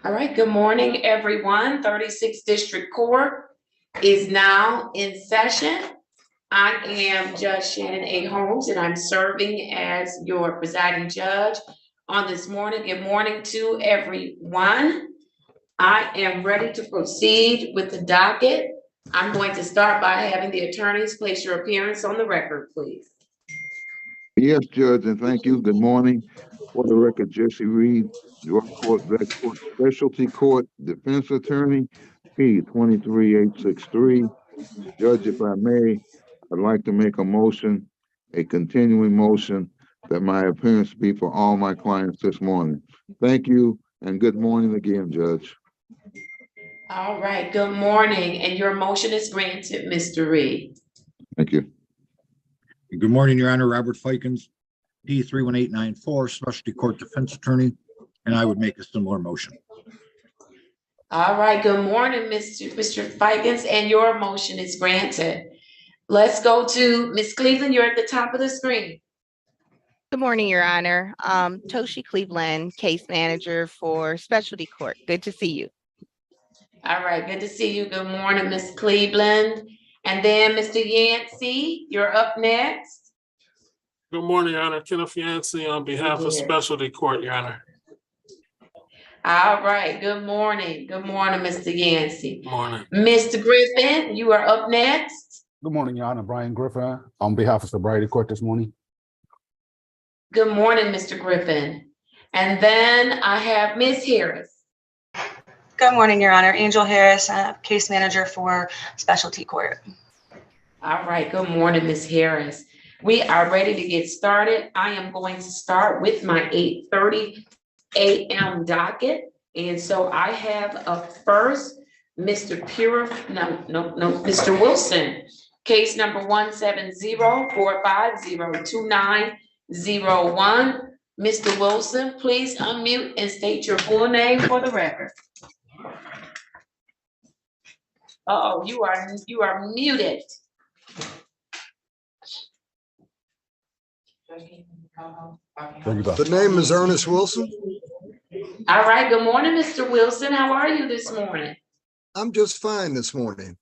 All right, good morning, everyone. 36th District Court is now in session. I am Judge Shannon A. Holmes, and I'm serving as your presiding judge on this morning. Good morning to everyone. I am ready to proceed with the docket. I'm going to start by having the attorneys place your appearance on the record, please. Yes, Judge, and thank you. Good morning. For the record, Jesse Reed, York Court, Vet Court, Specialty Court, Defense Attorney, P 23863. Judge, if I may, I'd like to make a motion, a continuing motion, that my appearance be for all my clients this morning. Thank you, and good morning again, Judge. All right, good morning, and your motion is granted, Mr. Reed. Thank you. Good morning, Your Honor. Robert Fikens, P 31894, Specialty Court Defense Attorney, and I would make a similar motion. All right, good morning, Mr. Fikens, and your motion is granted. Let's go to Ms. Cleveland. You're at the top of the screen. Good morning, Your Honor. Toshi Cleveland, case manager for Specialty Court. Good to see you. All right, good to see you. Good morning, Ms. Cleveland. And then Mr. Yancey, you're up next. Good morning, Your Honor. Kenneth Yancey on behalf of Specialty Court, Your Honor. All right, good morning. Good morning, Mr. Yancey. Good morning. Mr. Griffin, you are up next. Good morning, Your Honor. Brian Griffin on behalf of Sobriety Court this morning. Good morning, Mr. Griffin. And then I have Ms. Harris. Good morning, Your Honor. Angel Harris, case manager for Specialty Court. All right, good morning, Ms. Harris. We are ready to get started. I am going to start with my 8:30 a.m. docket. And so I have first, Mr. Mr. Wilson, case number 170-450-2901. Mr. Wilson, please unmute and state your full name for the record. Oh, you are muted. The name is Ernest Wilson. All right, good morning, Mr. Wilson. How are you this morning? I'm just fine this morning.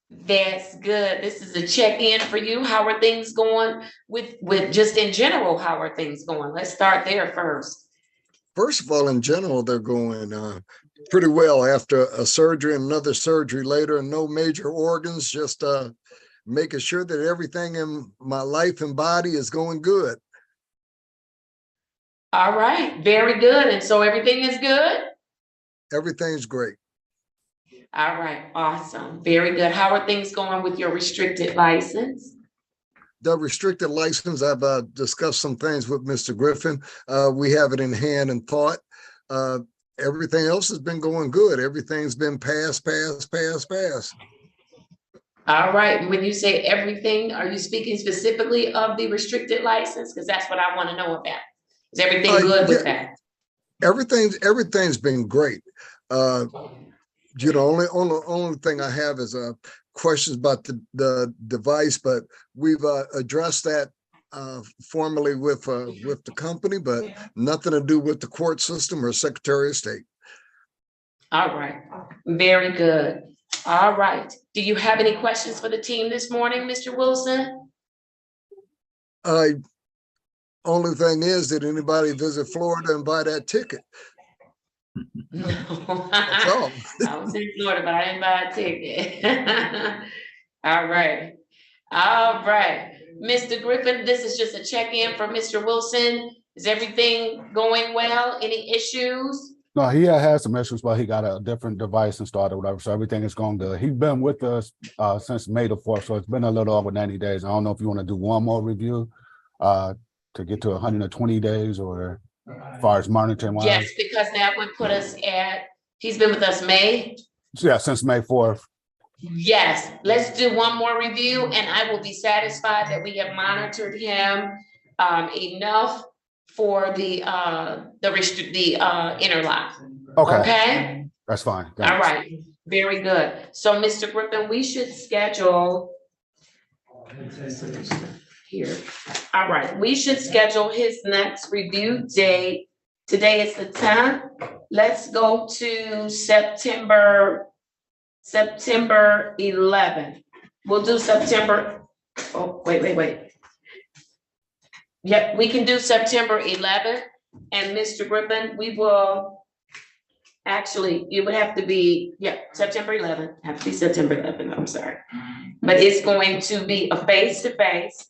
That's good. This is a check-in for you. How are things going with just in general? How are things going? Let's start there first. First of all, in general, they're going pretty well after a surgery and another surgery later, and no major organs, just making sure that everything in my life and body is going good. All right, very good. And so everything is good? Everything's great. All right, awesome. Very good. How are things going with your restricted license? The restricted license, I've discussed some things with Mr. Griffin. We have it in hand and thought. Everything else has been going good. Everything's been passed. All right. When you say everything, are you speaking specifically of the restricted license? Because that's what I want to know about. Is everything good with that? Everything's been great. Only thing I have is questions about the device, but we've addressed that formally with the company, but nothing to do with the court system or Secretary of State. All right, very good. All right, do you have any questions for the team this morning, Mr. Wilson? Only thing is, did anybody visit Florida and buy that ticket? No, That's all. I was in Florida, but I didn't buy a ticket. All right. All right. Mr. Griffin, this is just a check-in for Mr. Wilson. Is everything going well? Any issues? No, he had some issues, but he got a different device installed or whatever, so everything is going good. He's been with us since May the 4th, so it's been a little over 90 days. I don't know if you want to do one more review to get to 120 days or as far as monitoring wise. Yes, because that would put us at, he's been with us May? Yeah, since May 4th. Yes, let's do one more review and I will be satisfied that we have monitored him enough for the interlock. Okay? That's fine. Thanks. All right, very good. So Mr. Griffin, we should schedule here. All right, we should schedule his next review date Today is the 10th. Let's go to September 11th. We'll do September, oh, wait. Yep, we can do September 11th. And Mr. Griffin, we will, actually, it would have to be, September 11th, have to be September 11th, I'm sorry. But it's going to be a face-to-face.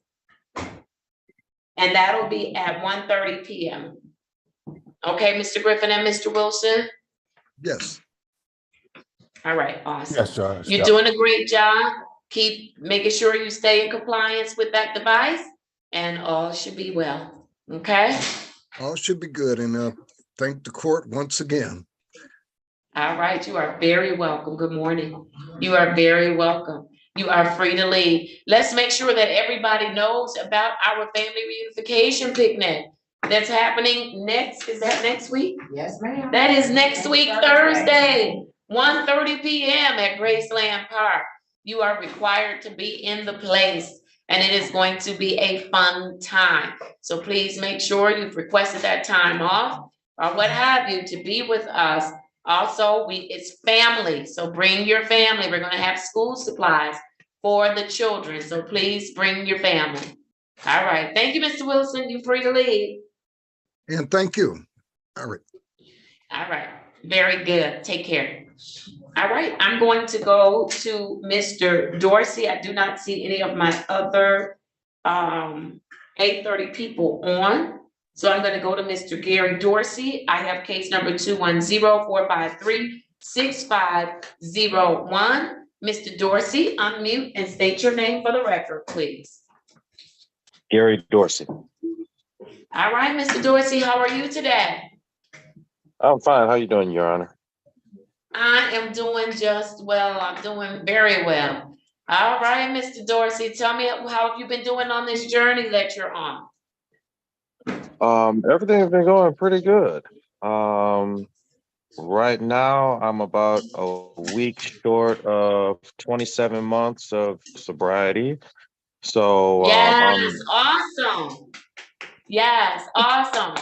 And that'll be at 1:30 p.m. Okay, Mr. Griffin and Mr. Wilson? Yes. All right, awesome. Yes, Judge. You're Yeah. doing a great job. Keep making sure you stay in compliance with that device and all should be well, okay? All should be good. And thank the court once again. All right, you are very welcome. Good morning. You are very welcome. You are free to leave. Let's make sure that everybody knows about our family reunification picnic that's happening is that next week? Yes, ma'am. That is next week, Thursday, 1:30 p.m. at Graceland Park. You are required to be in the place and it is going to be a fun time. So please make sure you've requested that time off or what have you to be with us. Also, it's family, so bring your family. We're gonna have school supplies for the children, so please bring your family. All right, thank you, Mr. Wilson. You're free to leave. And thank you. All right. All right, very good. Take care. All right, I'm going to go to Mr. Dorsey. I do not see any of my other 8:30 people on. So I'm gonna go to Mr. Gary Dorsey. I have case number 210-453-6501. Mr. Dorsey, unmute and state your name for the record, please. Gary Dorsey. All right, Mr. Dorsey, how are you today? I'm fine. How you doing, Your Honor? I am doing just well. I'm doing very well. All right, Mr. Dorsey, tell me how have you been doing on this journey that you're on? Everything's been going pretty good. Right now, I'm about a week short of 27 months of sobriety. So yes, awesome. Yes, awesome.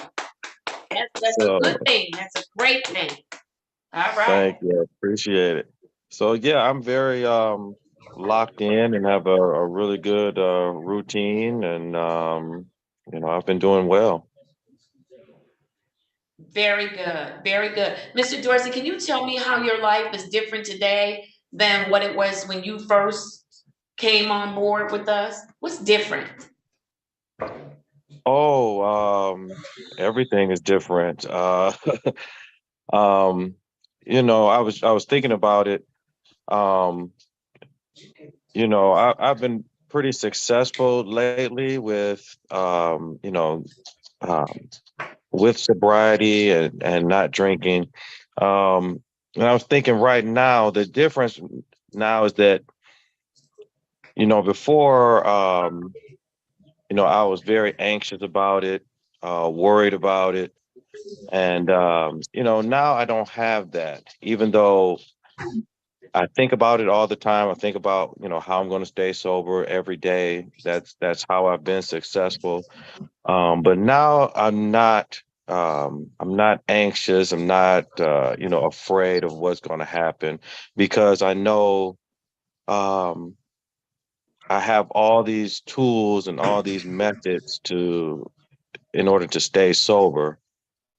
That's a good thing. That's a great thing. All right. Thank you. Appreciate it. So yeah, I'm very locked in and have a really good routine, and I've been doing well. Very good. Very good. Mr. Dorsey, can you tell me how your life is different today than what it was when you first came on board with us? What's different? Oh, everything is different. I was thinking about it. I've been pretty successful lately with with sobriety and not drinking. And I was thinking right now, the difference now is that, before, I was very anxious about it, worried about it. And, now I don't have that, even though I think about it all the time. I think about, how I'm going to stay sober every day. That's how I've been successful. But now I'm not anxious. I'm not, afraid of what's going to happen, because I know I have all these tools and all these methods in order to stay sober.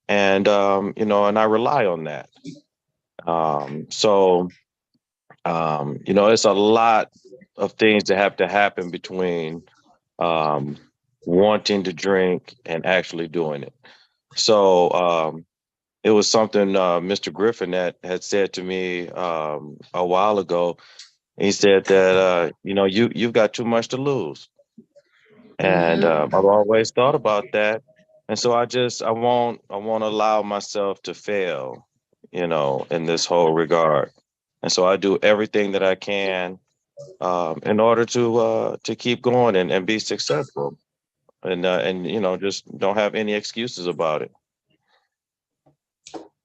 And, and I rely on that. It's a lot of things that have to happen between wanting to drink and actually doing it. So it was something Mr. Griffin had said to me a while ago. He said that, you've got too much to lose. And I've always thought about that. And so I won't allow myself to fail, in this whole regard. And so I do everything that I can in order to keep going and be successful, and just don't have any excuses about it.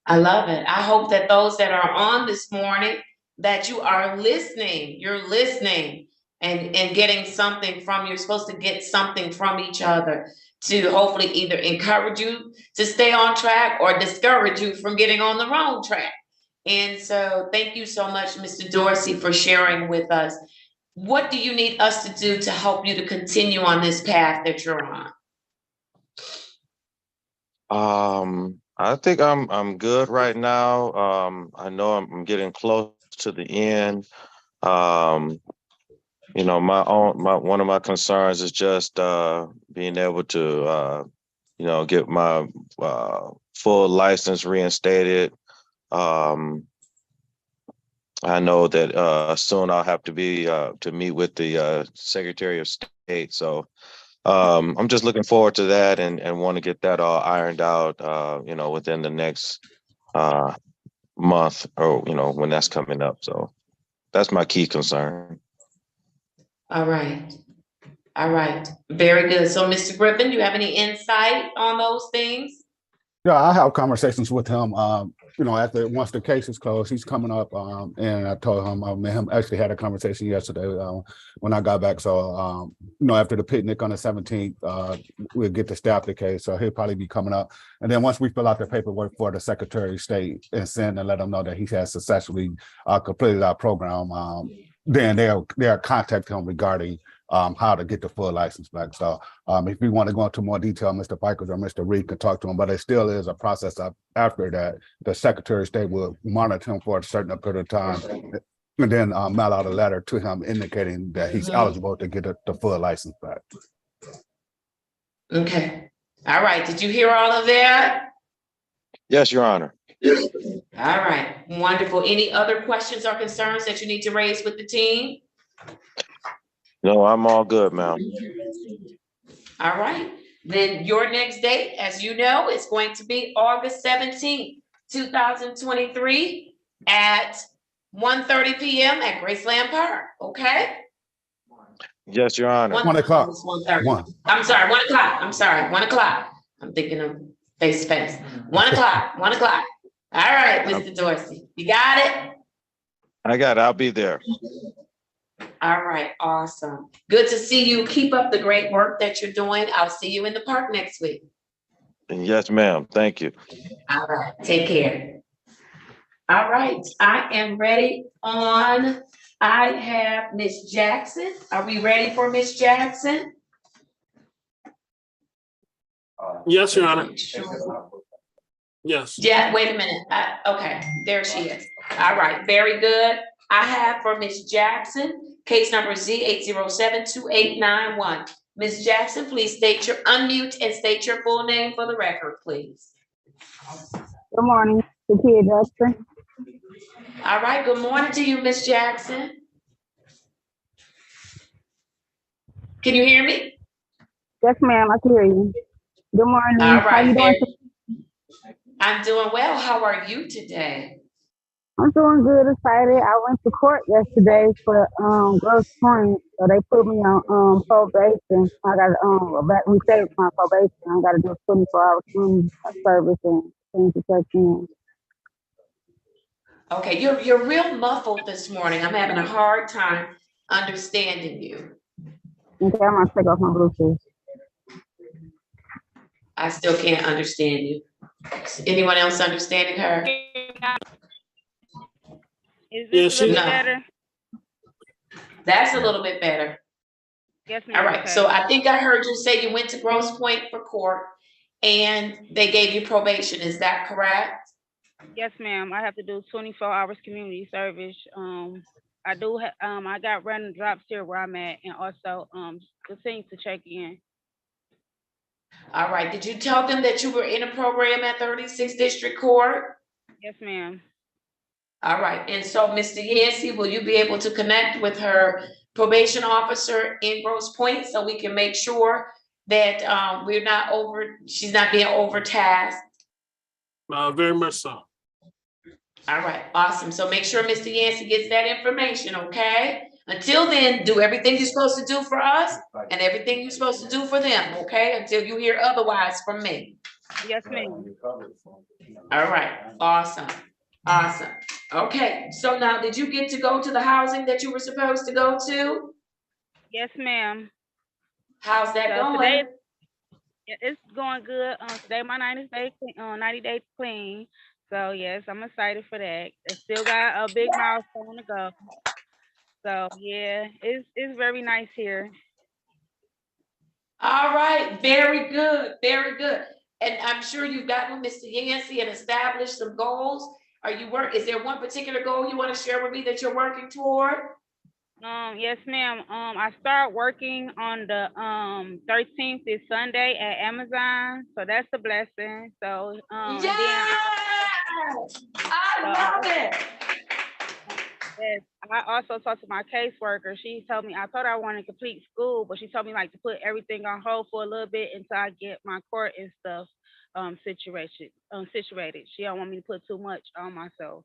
I love it. I hope that those that are on this morning, that you are listening, you're listening and getting something from, you're supposed to get something from each other. to hopefully either encourage you to stay on track or discourage you from getting on the wrong track. And so thank you so much, Mr. Dorsey, for sharing with us. What do you need us to do to help you to continue on this path that you're on? I think I'm good right now. I know I'm getting close to the end. You know, one of my concerns is just being able to you know, get my full license reinstated. I know that soon I'll have to be to meet with the Secretary of State. So I'm just looking forward to that and want to get that all ironed out, you know, within the next month or, you know, when that's coming up. So that's my key concern. All right. All right. Very good. So, Mr. Griffin, you have any insight on those things? Yeah, I have conversations with him. You know, once the case is closed, he's coming up, and I told him, me and him actually had a conversation yesterday when I got back. So, you know, after the picnic on the 17th, we'll get to staff the case. So he'll probably be coming up. And then once we fill out the paperwork for the Secretary of State and send and let him know that he has successfully completed our program, then they'll contact him regarding how to get the full license back. So if we want to go into more detail, Mr. Fikers or Mr. Reed can talk to him, but it still is a process after that. The Secretary of State will monitor him for a certain period of time and then mail out a letter to him indicating that he's eligible to get the full license back. Okay. All right. Did you hear all of that? Yes, Your Honor. All right. Wonderful. Any other questions or concerns that you need to raise with the team? No, I'm all good, ma'am. All right. Then your next date, as you know, is going to be August 17th, 2023 at 1:30 p.m. at Graceland Park. Okay? Yes, Your Honor. 1 o'clock. 1:30. I'm sorry, 1 o'clock. I'm sorry, 1 o'clock. I'm thinking of face to face. 1 o'clock, 1 o'clock. All right, Mr. Dorsey. You got it? I got it. I'll be there. All right, awesome. Good to see you. Keep up the great work that you're doing. I'll see you in the park next week. Yes, ma'am. Thank you. All right, take care. All right, I am ready on, I have Miss Jackson. Are we ready for Miss Jackson? Yes, Your Honor. Yes. Yeah, wait a minute. Okay, there she is. All right, very good. I have for Miss Jackson, case number Z8072891. Ms. Jackson, please unmute and state your full name for the record, please. Good morning, Takia Jackson. All right, good morning to you, Ms. Jackson. Can you hear me? Yes, ma'am, I can hear you. Good morning. All How right, you doing? I'm doing well. How are you today? I'm doing good, excited. I went to court yesterday for Grosse Pointe, so they put me on probation. I got reinstated my probation. I got to do 24-hour community service and things to check in. Okay, you're real muffled this morning. I'm having a hard time understanding you. Okay, I'm gonna take off my Bluetooth. I still can't understand you. Is anyone else understanding her? Is this a little No. better? That's a little bit better. Yes, ma'am. All right, Okay. so I think I heard you say you went to Grosse Pointe for court and they gave you probation. Is that correct? Yes, ma'am. I have to do 24 hours community service. I got random drops here where I'm at, and also continue to check in. All right, did you tell them that you were in a program at 36th District Court? Yes, ma'am. All right, and so Mr. Yancey, will you be able to connect with her probation officer in Grosse Pointe so we can make sure that she's not being overtasked? Very much so. All right, awesome. So make sure Mr. Yancey gets that information, okay? Until then, do everything you're supposed to do for us and everything you're supposed to do for them, okay? Until you hear otherwise from me. Yes, ma'am. All right, awesome, awesome. Okay, so now did you get to go to the housing that you were supposed to go to? Yes, ma'am. How's that So going? It's going good. Today my 90 days clean. So yes, I'm excited for that. I still got a big milestone to go. So yeah, it's very nice here. All right, very good, very good. And I'm sure you've gotten with Mr. Yancey and established some goals. Is there one particular goal you want to share with me that you're working toward? Yes, ma'am. I start working on the 13th this Sunday at Amazon, so that's a blessing. So Yes, then I love it. yes, I also talked to my caseworker. She told me I told her I wanted to complete school, but she told me like to put everything on hold for a little bit until I get my court and stuff situated. She don't want me to put too much on myself.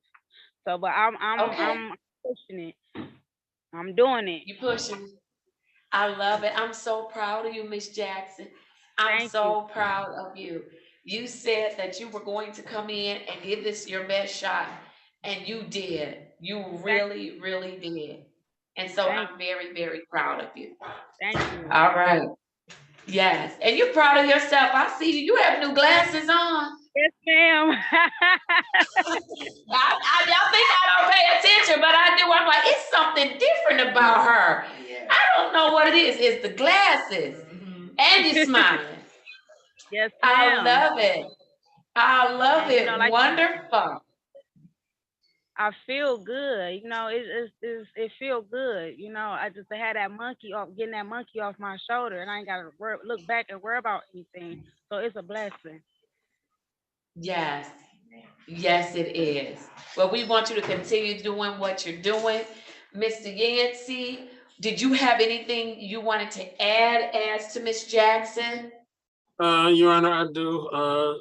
So, but Okay, I'm pushing it. I'm doing it. you pushing. I love it. I'm so proud of you, Miss Jackson. I'm Thank you. so proud of you. You said that you were going to come in and give this your best shot, and you did. You really, really did. And so Thank I'm very, very proud of you. Thank you. All right. Yes. And you're proud of yourself. I see you. You have new glasses on. Yes, ma'am. Y'all think I don't pay attention, but I do. I'm like, it's something different about her. I don't know what it is. It's the glasses. And you're smiling. Yes, I ma'am. love it. I love And, it. Wonderful. I feel good. It feel good. I just had getting that monkey off my shoulder, and I ain't got to look back and worry about anything. So it's a blessing. Yes. Yes, it is. Well, we want you to continue doing what you're doing. Mr. Yancey, did you have anything you wanted to add as to Miss Jackson? Your Honor, I do.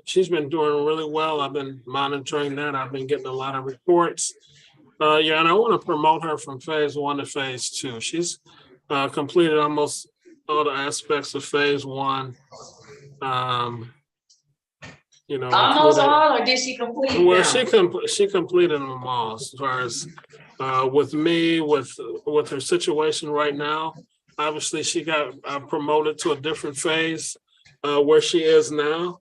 She's been doing really well. I've been monitoring that. I've been getting a lot of reports. Your Honor, I want to promote her from phase 1 to phase 2. She's completed almost all the aspects of phase 1. Almost all, or did she complete Well, them? she completed them all as far as with me, with her situation right now. Obviously, she got promoted to a different phase where she is now.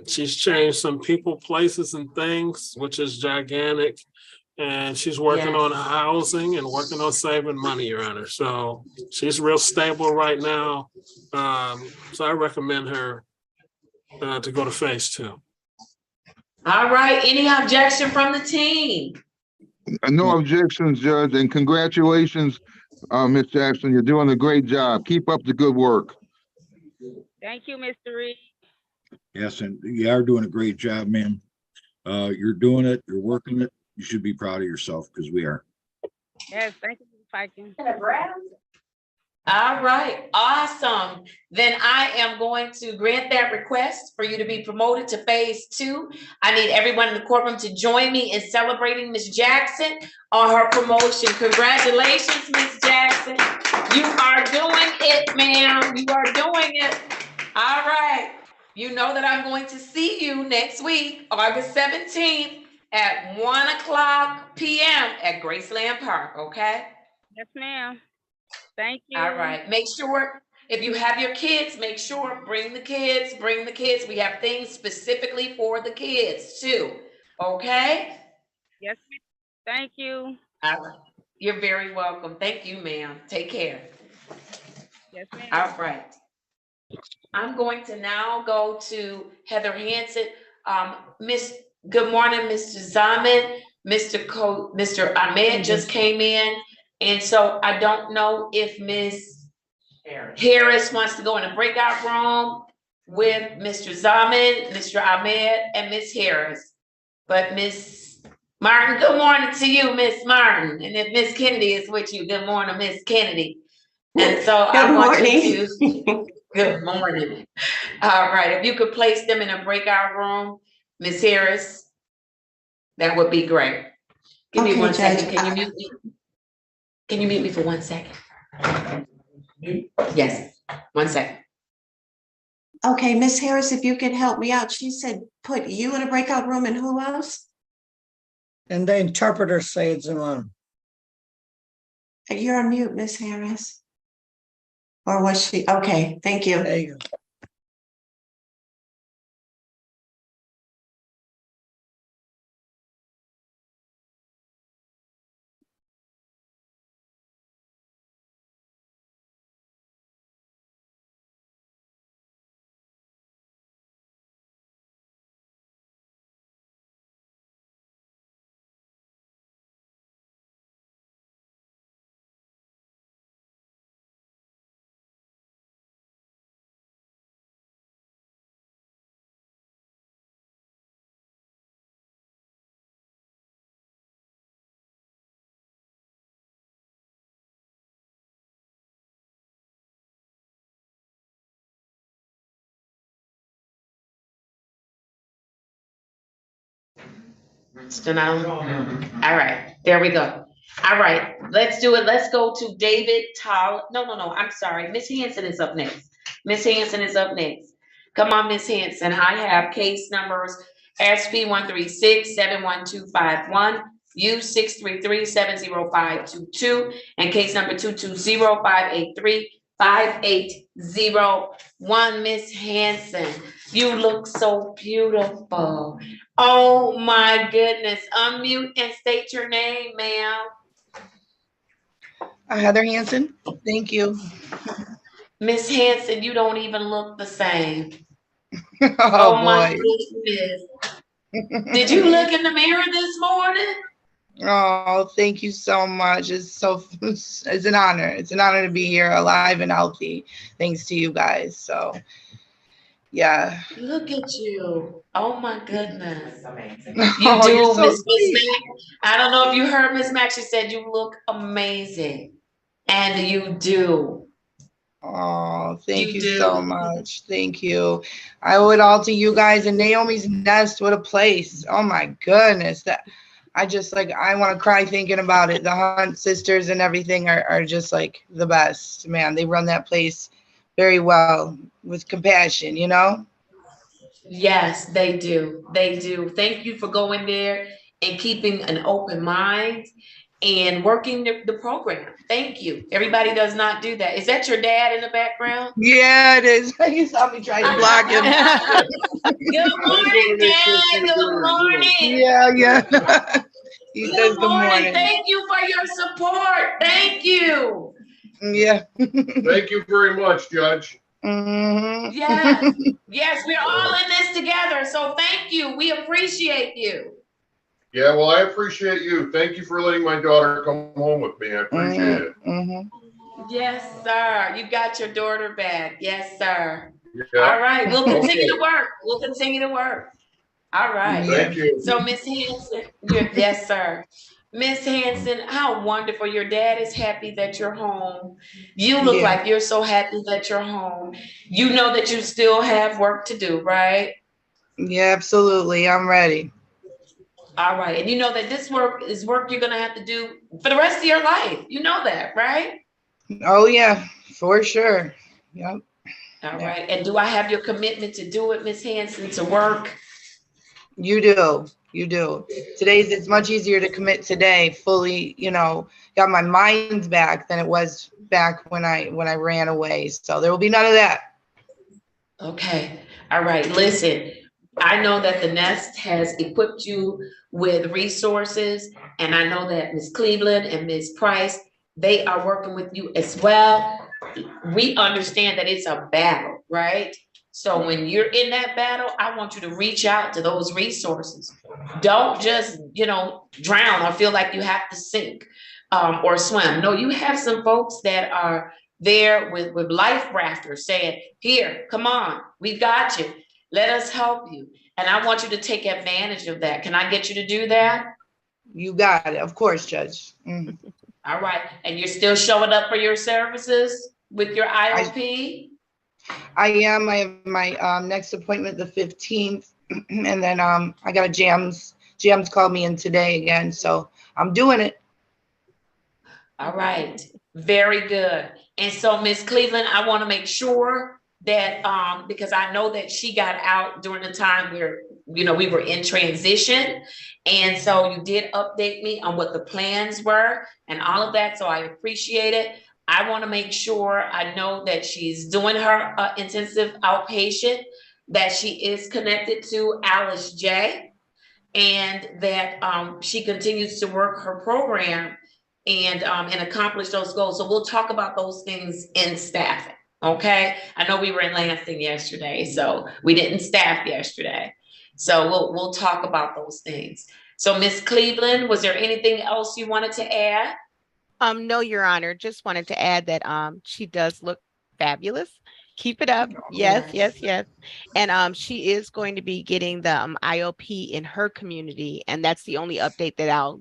She's changed some people, places, and things, which is gigantic. And she's working on housing and working on saving money, Your Honor. So she's real stable right now. So I recommend her to go to phase 2. All right. Any objection from the team? No objections, Judge, and congratulations, Ms. Jackson. You're doing a great job. Keep up the good work. Thank you, Mr. Reed. Yes, and you are doing a great job, ma'am. You're doing it, you're working it. You should be proud of yourself because we are. Yes, thank you, Viking. All right, awesome. Then I am going to grant that request for you to be promoted to phase 2. I need everyone in the courtroom to join me in celebrating Ms. Jackson on her promotion. Congratulations, Ms. Jackson. You are doing it, ma'am. You are doing it. All right. You know that I'm going to see you next week, August 17th at 1:00 p.m. at Graceland Park, okay? Yes, ma'am. Thank you. All right. Make sure if you have your kids, make sure bring the kids. We have things specifically for the kids too. Okay? Yes, ma'am. Thank you. All right. You're very welcome. Thank you, ma'am. Take care. Yes, ma'am. All right. I'm going to now go to Heather Hanson. Good morning, Mr. Zaman. Mr. Ahmed just came in. And so I don't know if Ms. Harris wants to go in a breakout room with Mr. Zaman, Mr. Ahmed, and Ms. Harris. But Ms. Martin, good morning to you, Ms. Martin. And if Ms. Kennedy is with you, good morning, Ms. Kennedy. And so I want you to, good morning. All right, if you could place them in a breakout room, Ms. Harris, that would be great. Give me 1 second. Can you mute me? Can you mute me for 1 second? Yes, 1 second. Okay, Miss Harris, if you could help me out. She said put you in a breakout room and who else? And the interpreter says on. You're on mute, Miss Harris. Or was she? Okay, thank you. There you go. Still not on? All right, there we go. All right, let's do it. Let's go to David Tall. No, I'm sorry. Miss Hanson is up next. Miss Hanson is up next. Come on, Miss Hanson. I have case numbers SP 136-71251, U 633-70522, and case number 220-583-5801. Miss Hanson, you look so beautiful. Oh my goodness. Unmute and state your name, ma'am. Heather Hanson. Thank you. Miss Hanson, you don't even look the same. Oh, my boy. goodness. Did you look in the mirror this morning? Oh, thank you so much. It's an honor. It's an honor to be here alive and healthy. Thanks to you guys. So yeah. Look at you. Oh my goodness. You Oh, do, you're so Miss sweet. Mac. I don't know if you heard Miss Mac. She said you look amazing. And you do. Oh, thank you so much. Thank you. I owe it all to you guys and Naomi's Nest. What a place. Oh my goodness. I want to cry thinking about it. The Hunt sisters and everything are just like the best, man. They run that place very well with compassion, you know? Yes, they do. They do. Thank you for going there and keeping an open mind and working the program. Thank you. Everybody does not do that. Is that your dad in the background? Yeah, it is. You saw me trying to block him. Good morning, Dad. Good morning. Yeah. He says good morning. Thank you for your support. Thank you. Yeah. Thank you very much, Judge. Mm-hmm. Yes, we're all in this together. So thank you. We appreciate you. Yeah, well, I appreciate you. Thank you for letting my daughter come home with me. I appreciate it. Yes, sir. You got your daughter back. Yes, sir. Yeah. All right. We'll continue to work. We'll continue to work. All right. Thank you. So, Miss Hanson, yes, sir. Miss Hanson, how wonderful. Your dad is happy that you're home. You look like you're so happy that you're home. You know that you still have work to do, right? Yeah, absolutely. I'm ready. All right. And you know that this work is work you're going to have to do for the rest of your life. You know that, right? Oh, yeah, for sure. Yep. All right. And do I have your commitment to do it, Miss Hanson, to work? You do. It's much easier to commit today fully, got my mind back than it was back when I ran away. So there will be none of that. Okay. All right. Listen, I know that the Nest has equipped you with resources, and I know that Ms. Cleveland and Ms. Price, they are working with you as well. We understand that it's a battle, right? So when you're in that battle, I want you to reach out to those resources. Don't just, drown or feel like you have to sink or swim. No, you have some folks that are there with life rafters saying, here, come on, we got you. Let us help you. And I want you to take advantage of that. Can I get you to do that? You got it. Of course, Judge. All right. And you're still showing up for your services with your IOP? I am. I have my next appointment the 15th. And then I got a Jams called me in today again. So I'm doing it. All right. Very good. And so, Miss Cleveland, I want to make sure that because I know that she got out during the time where we were in transition, and so you did update me on what the plans were and all of that, so I appreciate it. I want to make sure I know that she's doing her intensive outpatient, that she is connected to Alice J, and that she continues to work her program and accomplish those goals. So we'll talk about those things in staffing. Okay. I know we were in Lansing yesterday, so we didn't staff yesterday. So we'll talk about those things. So Miss Cleveland, was there anything else you wanted to add? No, Your Honor. Just wanted to add that she does look fabulous. Keep it up. Yes. And she is going to be getting the IOP in her community, and that's the only update that I'll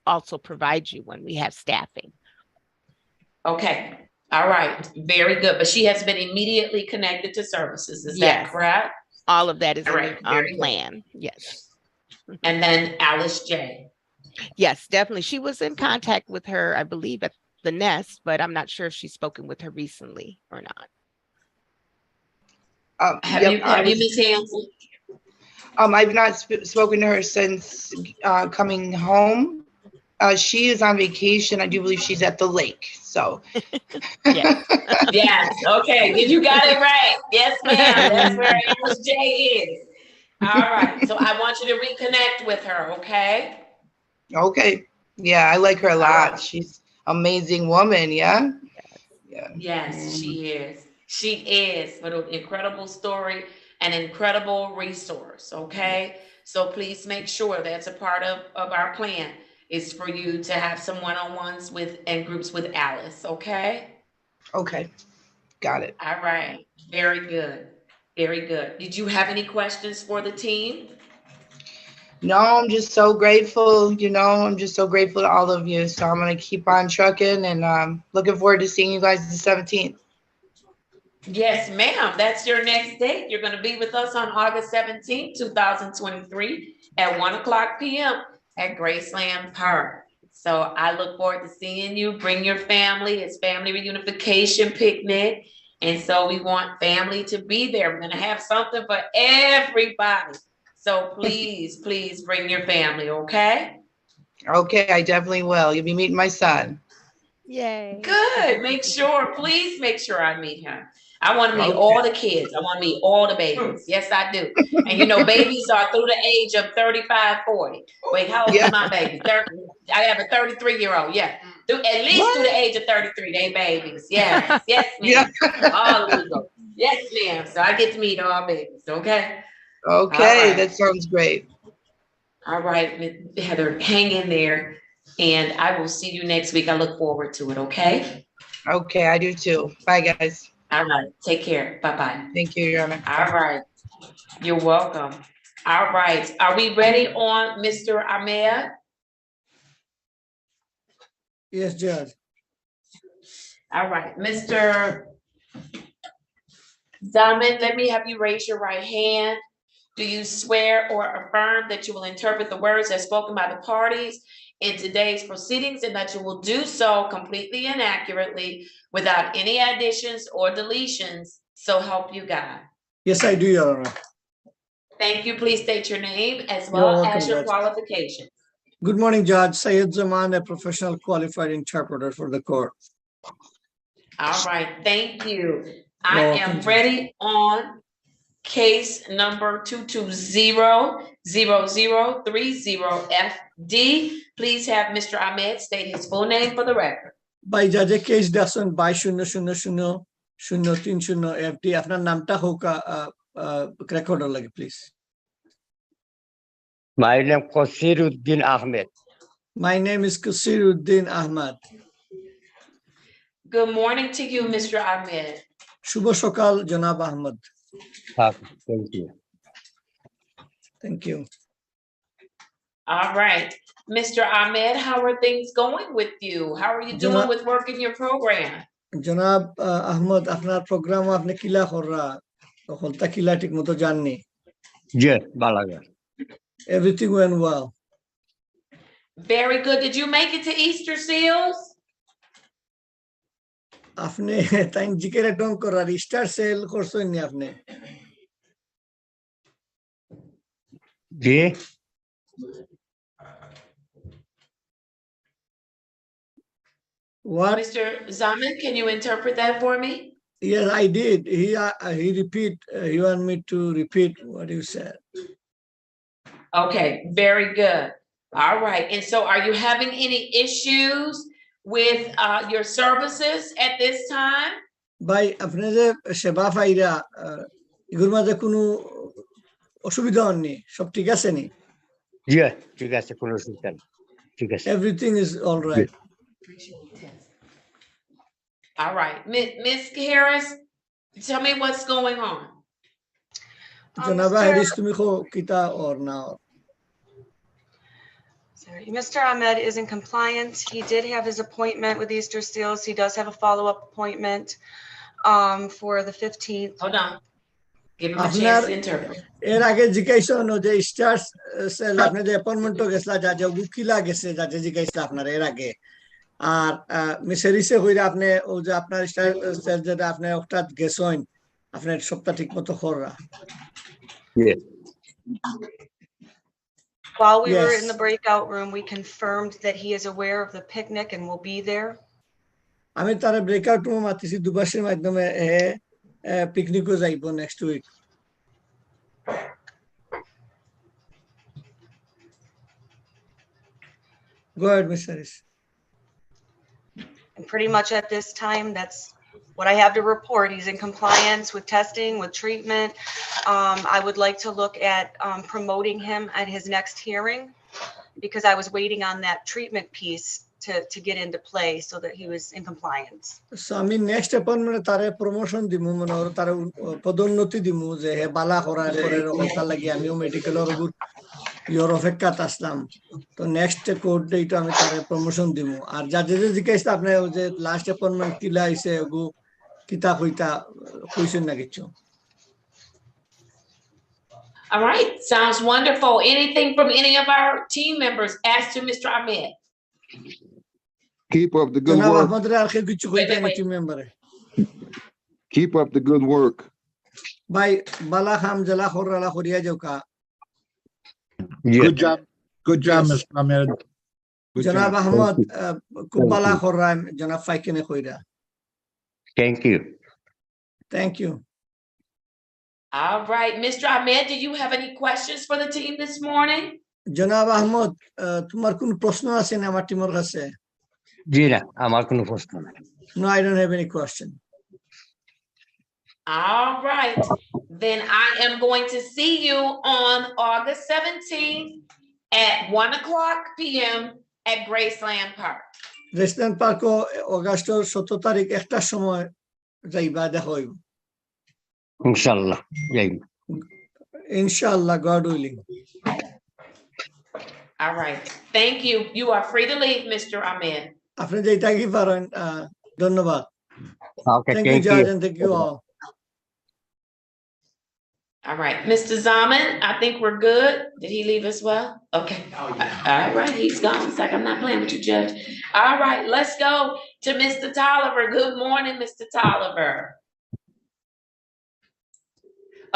also provide you when we have staffing. Okay. All right. Very good. But she has been immediately connected to services. Is that correct? All of that is in the plan. Yes. And then Alice J. Yes, definitely. She was in contact with her, I believe, at the Nest, but I'm not sure if she's spoken with her recently or not. Have you, Ms. Hanson? I've not spoken to her since coming home. She is on vacation. I do believe she's at the lake. So. Yes. Yes. Okay. You got it right. Yes, ma'am. That's where Alice J is. All right. So I want you to reconnect with her. Okay. Okay. Yeah, I like her a lot. Right. She's amazing woman. Yeah. Yeah. Yes, she is. She is. What an incredible story, an incredible resource. Okay. So please make sure that's a part of our plan is for you to have some one-on-ones with and groups with Alice. Okay. Okay. Got it. All right. Very good. Very good. Did you have any questions for the team? No, I'm just so grateful. I'm just so grateful to all of you. So I'm going to keep on trucking and looking forward to seeing you guys the 17th. Yes, ma'am. That's your next date. You're going to be with us on August 17th, 2023 at 1:00 p.m. at Graceland Park. So I look forward to seeing you. Bring your family. It's family reunification picnic. And so we want family to be there. We're going to have something for everybody. So please, please bring your family, okay? Okay, I definitely will. You'll be meeting my son. Yay. Good. Please make sure I meet him. I want to meet all the kids. I want to meet all the babies. Yes, I do. And babies are through the age of 35, 40. Wait, how old is my baby? 30. I have a 33-year-old. Yeah. At least through the age of 33, they babies. Yes. Yes, ma'am. All of them. Yes, ma'am. So I get to meet all babies. Okay. Okay, right. that sounds great. All right, Ms. Heather, hang in there. And I will see you next week. I look forward to it. Okay. Okay, I do too. Bye, guys. All right. Take care. Bye-bye. Thank you, Your Honor. All right. You're welcome. All right. Are we ready on Mr. Ahmed? Yes, Judge. All right. Mr. Zaman, let me have you raise your right hand. Do you swear or affirm that you will interpret the words as spoken by the parties in today's proceedings and that you will do so completely and accurately without any additions or deletions? So help you God. Yes, I do, Your Honor. Thank you. Please state your name as well as your qualifications. Good morning, Judge. Syed Zaman, a professional qualified interpreter for the court. All right. Thank you. I am ready on case number 220-0030FD. Please have Mr. Ahmed state his full name for the record. By Judge case Dasun by 0000330 FD. Apnar namta hoka recorder lagi, please. My name Qasiruddin Ahmed. My name is Qasiruddin Ahmed. Good morning to you, Mr. Ahmed. Shubho Shokal, Janab Ahmed. Thank you. Thank you. All right. Mr. Ahmed, how are things going with you? How are you doing with work in your program? Janab Ahmed, apnar program apne kila khorra. Kholta kila tik moto janni. Yes, Balaga. Everything went well. Very good. Did you make it to Easter Seals? Apne time jikere don't kora Easter sale korso inni apne. Yeah. What? Mr. Zaman, can you interpret that for me? Yes, I did. He repeat. He want me to repeat what you said. Okay, very good. All right. And so are you having any issues with your services at this time? By apne je seba faira igor maje kono অসুবিধা হয়নি সব ঠিক আছে নি? Yeah, ঠিক আছে কোনো অসুবিধা নেই ঠিক আছে Everything is all right. All right. Ms. Harris, tell me what's going on. Janaba Harris তুমি কো কিতা or না? Sorry, Mr. Ahmed is in compliance. He did have his appointment with Easter Seals. He does have a follow-up appointment for the 15th. Hold on. Give him a আপনার chance to interpret. এর আগে জিজ্ঞাসা হলো যে stars sell আপনি যে অ্যাপয়েন্টমেন্টও গেছলা যা যে উকিলা গেছে যাতে জিজ্ঞাসা আপনার এর আগে আর মিস হ্যারিসে হইরে আপনি ও যে আপনার স্টার সেল যেটা আপনি একটা গেছেন আপনার সপ্তাহ ঠিক মতো করা Yes. While we were Yes. in the breakout room, we confirmed that he is aware of the picnic and will be there. আমি তার ব্রেকআউট রুম মাতিছি দুবাসের মাধ্যমে পিকনিকও যাইব next week Go ahead, Ms. Harris. And pretty much at this time, that's what I have to report. He's in compliance with testing, with treatment. I would like to look at promoting him at his next hearing because I was waiting on that treatment piece to get into play so that he was in compliance. So আমি next অ্যাপয়েন্টমেন্টে তারে promotion দিমু মনে হলো তারে পদোন্নতি দিমু যে হে বালা করার পরে রকমটা লাগি আমিও মেডিকেলের উপর ইয়োর অপেক্ষাত আসলাম তো নেক্সট কোড ডেটে আমি তারে প্রমোশন দিমু আর যা যে জিজ্ঞাসা আপনি যে লাস্ট অ্যাপয়েন্টমেন্ট কিলা আইছে ওগু কিতা কইতা কইছেন না কিছু All right, sounds wonderful. Anything from any of our team members as to Mr. Ahmed? Keep up the good জনাব work. আহমদের আর কেউ কিছু কইতে নি টিম মেম্বারে Keep up the good work. ভাই বালা খাম জেলা খররা করিয়া যাওকা Good job. Good job, Yes. Mr. Ahmed. Good জনাব job. আহমদ খুব বালা you. খররা জনাব ফাইকেনে কইরা Thank you. Thank you All right, Mr. Ahmed, do you have any questions for the team this morning? জনাব আহমদ তোমার কোন প্রশ্ন আছে না আমার টিমের কাছে জি না আমার কোনো প্রশ্ন নাই No, I don't have any question. All right, then I am going to see you on August 17th at 1:00 p.m. at Graceland Park. Restaurant পার্কও অগাস্টের 17 তারিখ একটার সময় যাইবা দেখা হইব ইনশাআল্লাহ যাই ইনশাআল্লাহ god willing All right, thank you. You are free to leave, Mr. Ahmed. আপনি যেটা কি পারেন ধন্যবাদ ওকে থ্যাংক ইউ থ্যাংক জাজ you and thank you all All right, Mr. Zaman, I think we're good. Did he leave as well? Okay. All right, he's gone. It's like, I'm not playing with you, Judge. All right, let's go to Mr. Tolliver. Good morning, Mr. Tolliver.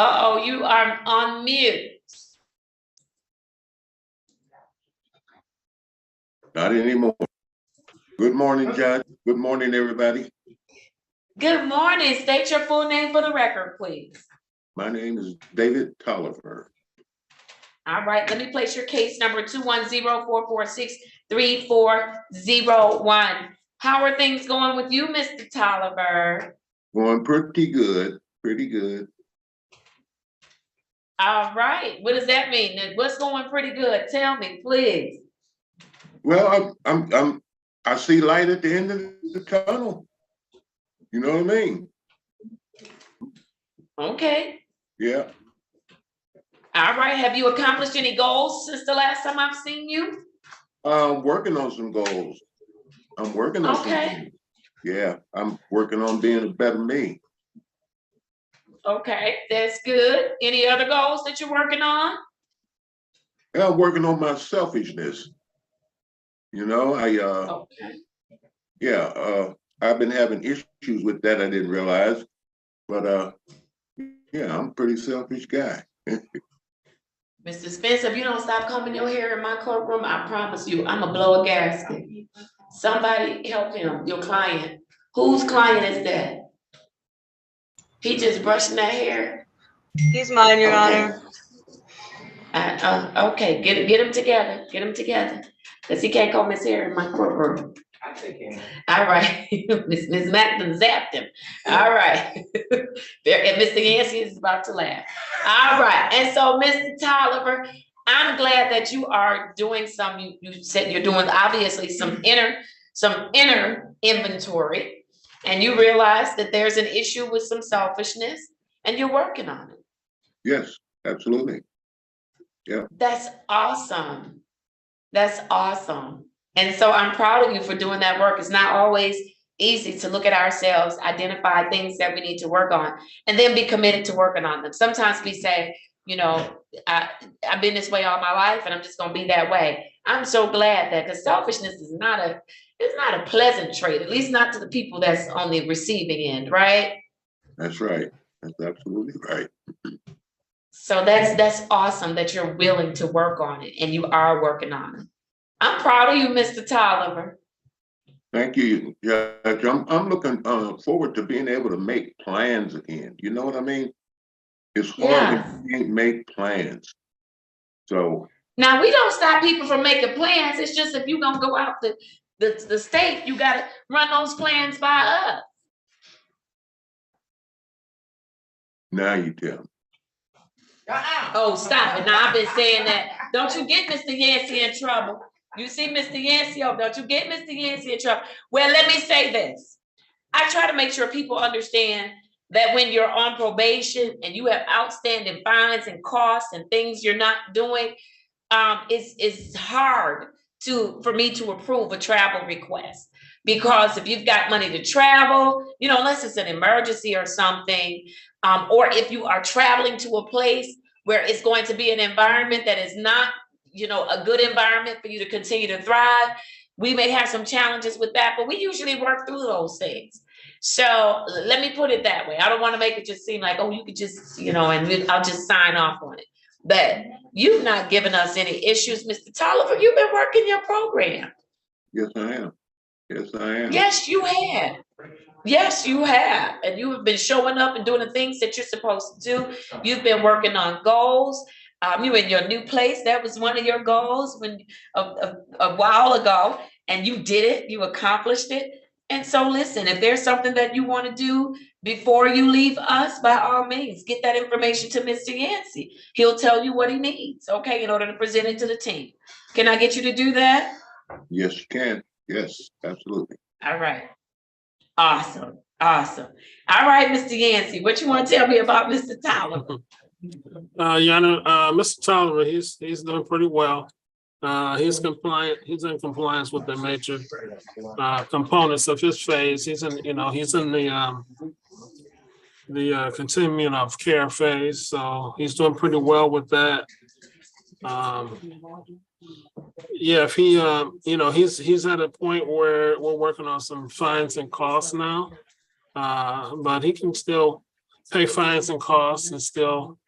Uh-oh, you are on mute. Not anymore. Good morning, Judge. Good morning, everybody. Good morning. State your full name for the record, please. My name is David Tolliver. All right, let me place your case number 210-446-3401. How are things going with you, Mr. Tolliver? Going pretty good, pretty good. All right, what does that mean? What's going pretty good? Tell me, please. Well, I see light at the end of the tunnel. You know what I mean? Okay. Yeah. All right, have you accomplished any goals since the last time I've seen you? I'm working on some goals. I'm working on some Okay. things. Yeah, I'm working on being a better me. Okay, that's good. Any other goals that you're working on? Yeah, I'm working on my selfishness. You know, Okay. yeah, I've been having issues with that I didn't realize. But yeah, I'm a pretty selfish guy. Mr. Spencer, if you don't stop combing your hair in my courtroom, I promise you, I'm gonna blow a gasket. Somebody help him, your client. Whose client is that? He just brushing that hair? He's mine, Your Okay. Honor. Okay, get him together, because he can't comb his hair in my courtroom. All right, Ms. Macklin zapped him. All right. And Mr. Yancey is about to laugh. All right, and so Mr. Tolliver, I'm glad that you are doing you said you're doing obviously some inner inventory, and you realize that there's an issue with some selfishness, and you're working on it. Yes, absolutely. Yeah. That's awesome. That's awesome. And so I'm proud of you for doing that work. It's not always easy to look at ourselves, identify things that we need to work on, and then be committed to working on them. Sometimes we say, I've been this way all my life and I'm just gonna be that way. I'm so glad that, because selfishness is not a pleasant trait, at least not to the people that's on the receiving end, right? That's right. That's absolutely right. So that's awesome that you're willing to work on it and you are working on it. I'm proud of you, Mr. Tolliver. Thank you, Judge. I'm looking forward to being able to make plans again. You know what I mean? It's hard when you can't make plans. So Now, we don't stop people from making plans. It's just if you're gonna go out the state, you gotta run those plans by us. now you tell me. Oh, stop it. Now, I've been saying that. Don't you get Mr. Yancey in trouble. You see Mr. Yancey, don't you get Mr. Yancey in trouble. Well, let me say this. I try to make sure people understand that when you're on probation and you have outstanding fines and costs and things you're not doing, it's hard for me to approve a travel request. Because if you've got money to travel, unless it's an emergency or something, or if you are traveling to a place where it's going to be an environment that is not, a good environment for you to continue to thrive, we may have some challenges with that, but we usually work through those things. So let me put it that way. I don't want to make it just seem like, oh, you could just, and I'll just sign off on it. But you've not given us any issues, Mr. Tolliver. You've been working your program. Yes, I am. Yes, I am. Yes, you have. Yes, you have. And you have been showing up and doing the things that you're supposed to do. You've been working on goals. You in your new place. That was one of your goals a while ago, and you did it. You accomplished it. And so listen, if there's something that you want to do before you leave us, by all means, get that information to Mr. Yancey. He'll tell you what he needs, okay, in order to present it to the team. Can I get you to do that? Yes, you can. Yes, absolutely. All right. Awesome. Awesome. All right, Mr. Yancey, what you want to tell me about Mr. Tolliver? Mr. Tolliver, he's doing pretty well. He's compliant. He's in compliance with the major components of his phase. He's in the continuum of care phase, so he's doing pretty well with that. Yeah, if he, he's at a point where we're working on some fines and costs now, but he can still pay fines and costs and still,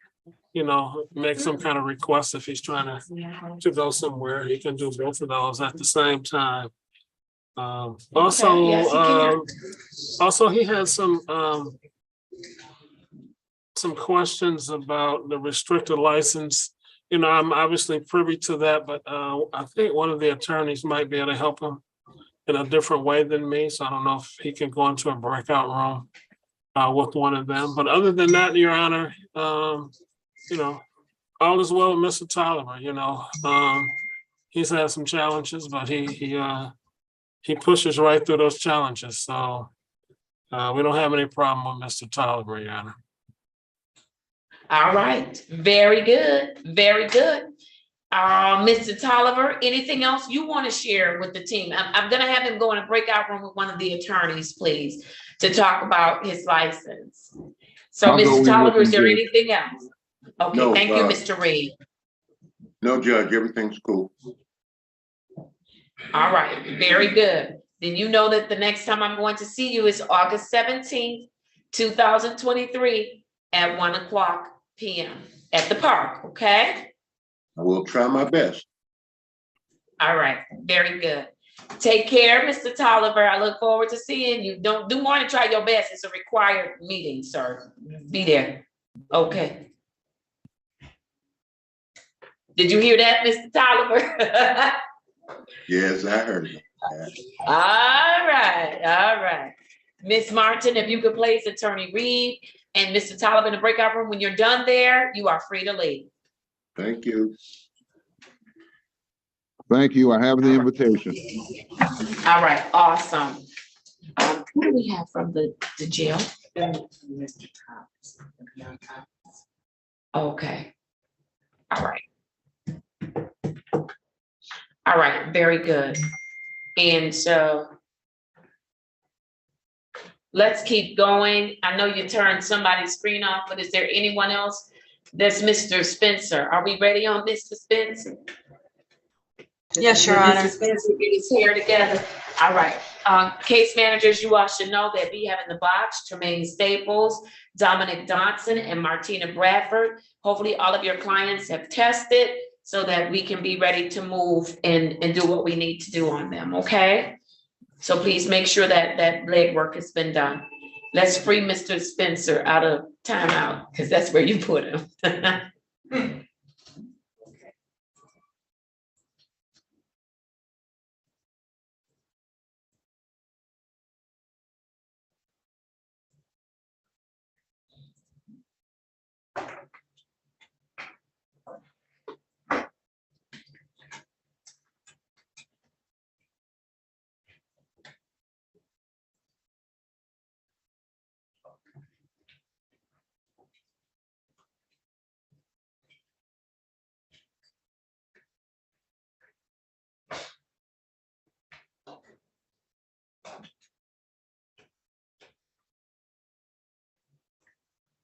make some kind of request if he's trying to go somewhere. He can do both of those at the same time. Also, he had some questions about the restricted license. I'm obviously privy to that, but I think one of the attorneys might be able to help him in a different way than me. So I don't know if he can go into a breakout room with one of them. But other than that, Your Honor, all is well with Mr. Tolliver. He's had some challenges, but he pushes right through those challenges. So we don't have any problem with Mr. Tolliver, Your Honor. All right, very good, very good. Mr. Tolliver, anything else you want to share with the team? I'm going to have him go in a breakout room with one of the attorneys, please, to talk about his license. So, Mr. Tolliver, is there anything else? Okay, no, thank you, Mr. Reed. No, Judge, everything's cool. All right, very good. Then you know that the next time I'm going to see you is August 17th, 2023 at 1:00 p.m. at the park, okay? I will try my best. All right, very good. Take care, Mr. Tolliver. I look forward to seeing you. Don't do more than try your best. It's a required meeting, sir. Be there. Okay. Did you hear that, Mr. Tolliver? Yes, I heard it. All right, all right. Miss Martin, if you could place Attorney Reed and Mr. Tolliver in the breakout room. When you're done there, you are free to leave. Thank you. Thank you. I have the invitation. All right, awesome. Who do we have from the jail? Mr. Thomas. Okay. All right. All right, very good. And so let's keep going. I know you turned somebody's screen off, but is there anyone else? There's Mr. Spencer. Are we ready on Mr. Spencer? Yes, Your Mr. Honor. Spencer, get his hair together. All right. Case managers, you all should know that we have in the box Tremaine Staples, Dominic Dodson, and Martina Bradford. Hopefully all of your clients have tested so that we can be ready to move and do what we need to do on them, okay? So please make sure that that legwork has been done. Let's free Mr. Spencer out of timeout, because that's where you put him.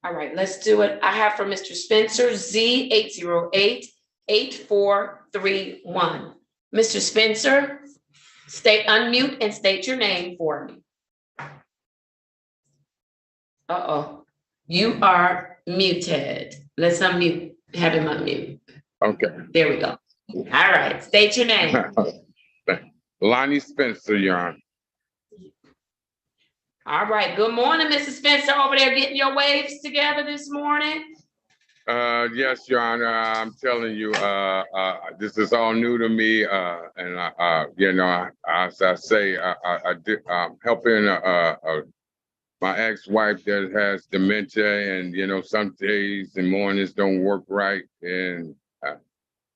All right, let's do it. I have for Mr. Spencer, Z808-8431. Mr. Spencer, unmute and state your name for me. Uh-oh, you are muted. Let's unmute, have him unmute. Okay. There we go. All right, state your name. Lonnie Spencer, Your Honor. All right, good morning, Mrs. Spencer, over there getting your waves together this morning. Yes, Your Honor. I'm telling you, this is all new to me, and you know, as I say, I'm helping my ex-wife that has dementia, and you know, some days and mornings don't work right, and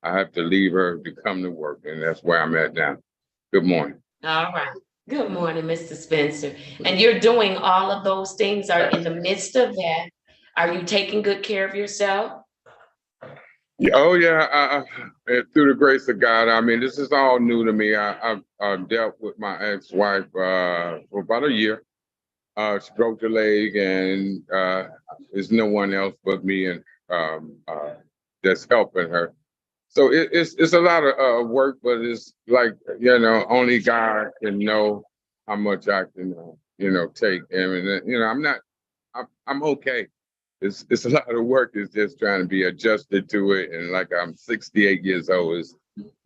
I have to leave her to come to work, and that's where I'm at now. Good morning. All right. Good morning, Mr. Spencer. And you're doing all of those things, are in the midst of that. Are you taking good care of yourself? Oh yeah, through the grace of God. I mean, this is all new to me. I've dealt with my ex-wife for about a year. She broke her leg, and there's no one else but me and that's helping her. So it's a lot of work, but it's like, you know, only God can know how much I can you know, take. And you know, I'm okay. It's a lot of work. It's just trying to be adjusted to it. And like, I'm 68 years old. It's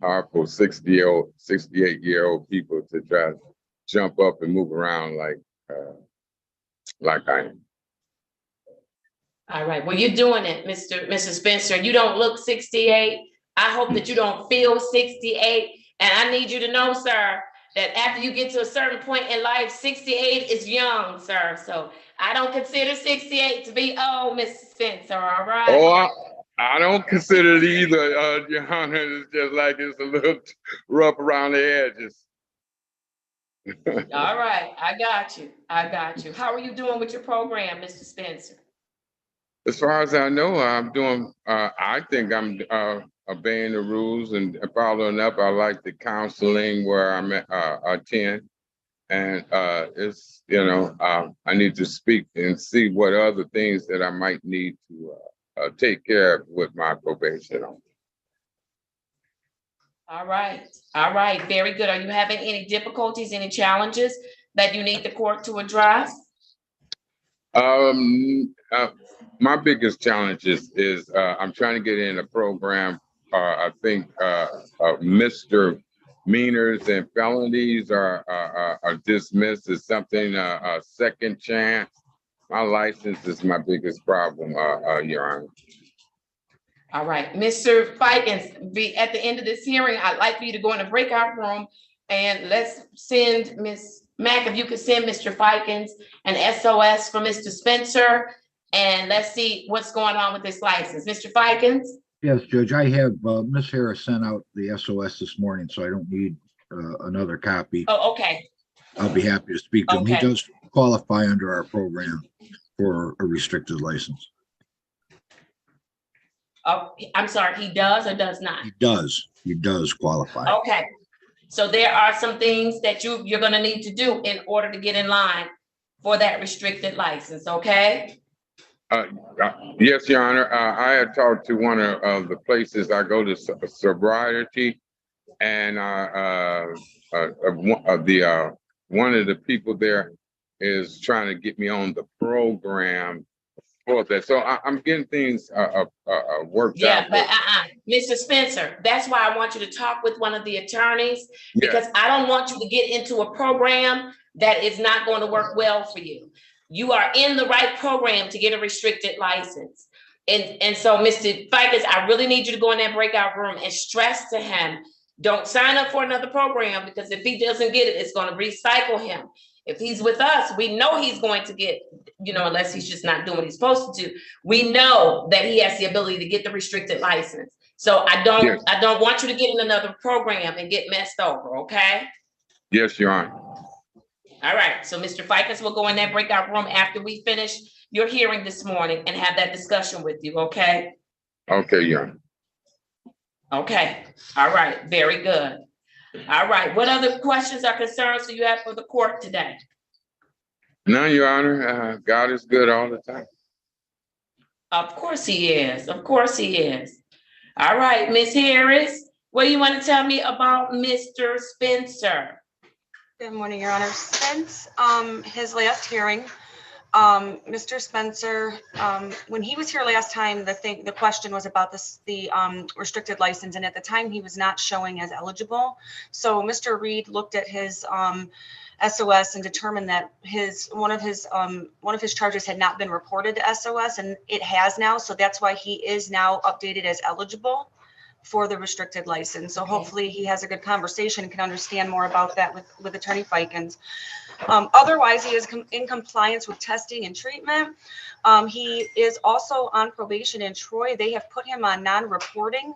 hard for 68-year-old people to try to jump up and move around like I am. All right. Well, you're doing it, Mrs. Spencer. You don't look 68. I hope that you don't feel 68. And I need you to know, sir, that after you get to a certain point in life, 68 is young, sir. So I don't consider 68 to be old, Mr. Spencer, all right? Oh, I don't consider it either, Your Honor. It's just like it's a little rough around the edges. All right, I got you. I got you. How are you doing with your program, Mr. Spencer? As far as I know, I'm doing, I think I'm obeying the rules and following up. I like the counseling where I'm at, attend. And it's, you know, I need to speak and see what other things that I might need to take care of with my probation. All right. All right. Very good. Are you having any difficulties, any challenges that you need the court to address? My biggest challenge is I'm trying to get in a program. I think misdemeanors and felonies are dismissed as something, a second chance. My license is my biggest problem, Your Honor. All right, Mr. Fikens, at the end of this hearing, I'd like for you to go in a breakout room and let's send Ms. Mack, if you could send Mr. Fikens an SOS for Mr. Spencer, and let's see what's going on with this license. Mr. Fikens? Yes, Judge, I have Ms. Harris sent out the SOS this morning, so I don't need another copy. Oh, okay. I'll be happy to speak to him. Okay. He does qualify under our program for a restricted license. Oh, I'm sorry, he does or does not? He does qualify. Okay, so there are some things that you're gonna need to do in order to get in line for that restricted license, okay? Yes, Your Honor. I had talked to one of the places I go to sobriety, and one of the people there is trying to get me on the program for that. So I'm getting things worked Yeah, out. but Mr. Spencer, that's why I want you to talk with one of the attorneys, Yes. because I don't want you to get into a program that is not going to work well for you. You are in the right program to get a restricted license. And so, Mr. Ficus, I really need you to go in that breakout room and stress to him, don't sign up for another program, because if he doesn't get it, it's going to recycle him. If he's with us, we know he's going to get, unless he's just not doing what he's supposed to do, we know that he has the ability to get the restricted license. So I don't want you to get in another program and get messed over, okay? Yes, Your Honor. All right, so Mr. Ficus will go in that breakout room after we finish your hearing this morning and have that discussion with you, okay? Okay, Your Honor. Okay, all right, very good. All right, what other questions or concerns do you have for the court today? None, Your Honor. God is good all the time. Of course he is, of course he is. All right, Ms. Harris, what do you want to tell me about Mr. Spencer? Good morning, Your Honor. Since his last hearing, Mr. Spencer, when he was here last time, the question was about the restricted license, and at the time he was not showing as eligible. So Mr. Reed looked at his SOS and determined that one of his charges had not been reported to SOS, and it has now. So that's why he is now updated as eligible for the restricted license. So hopefully he has a good conversation and can understand more about that with Attorney Fikens. Otherwise, he is in compliance with testing and treatment. He is also on probation in Troy. They have put him on non-reporting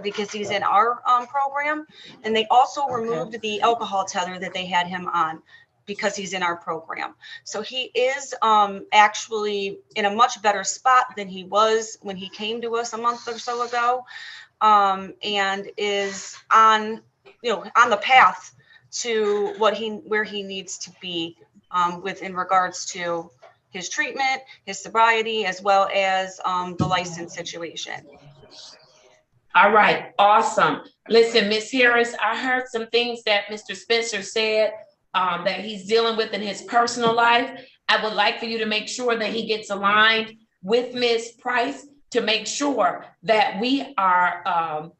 because he's in our program. And they also removed the alcohol tether that they had him on because he's in our program. So he is actually in a much better spot than he was when he came to us a month or so ago, and is on the path to where he needs to be in regards to his treatment, his sobriety, as well as the license situation. All right, awesome. Listen, Ms. Harris, I heard some things that Mr. Spencer said that he's dealing with in his personal life. I would like for you to make sure that he gets aligned with Ms. Price to make sure that we are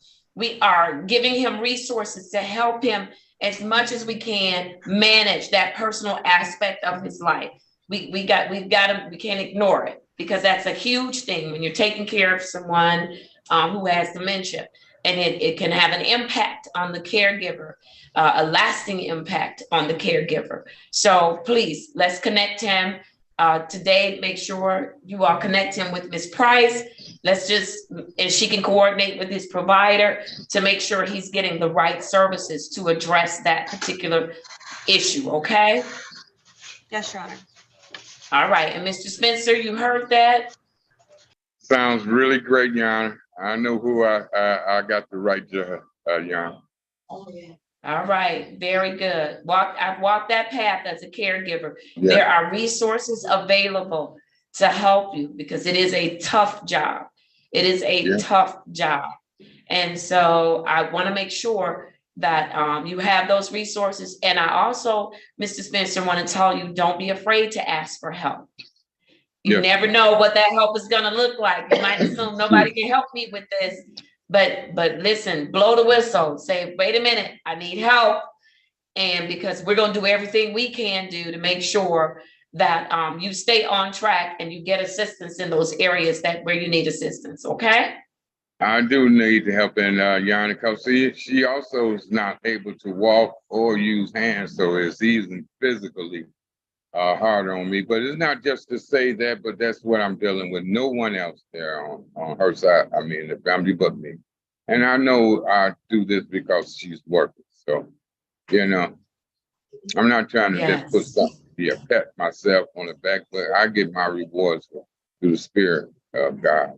giving him resources to help him as much as we can manage that personal aspect of his life. We can't ignore it, because that's a huge thing when you're taking care of someone who has dementia, and it can have an impact on the caregiver, a lasting impact on the caregiver. So please, let's connect him today. Make sure you all connect him with Ms. Price. And she can coordinate with his provider to make sure he's getting the right services to address that particular issue, okay? Yes, Your Honor. All right, and Mr. Spencer, you heard that? Sounds really great, Your Honor. I know who I got the right Your Honor. All right, very good. I've walked that path as a caregiver. Yeah. There are resources available to help you because it is a tough job. It is a tough job. And so I want to make sure that you have those resources. And I also, Mr. Spencer, want to tell you, don't be afraid to ask for help. You never know what that help is going to look like. You might assume nobody can help me with this, but listen, blow the whistle, say, wait a minute, I need help. And because we're going to do everything we can do to make sure that you stay on track and you get assistance in those areas where you need assistance, okay? I do need help in Yana, because she also is not able to walk or use hands, so it's even physically harder on me. But it's not just to say that, but that's what I'm dealing with. No one else there on her side, I mean, the family but me. And I know I do this because she's working. So, I'm not trying to just put something, pat myself on the back, but I get my rewards through the Spirit of God.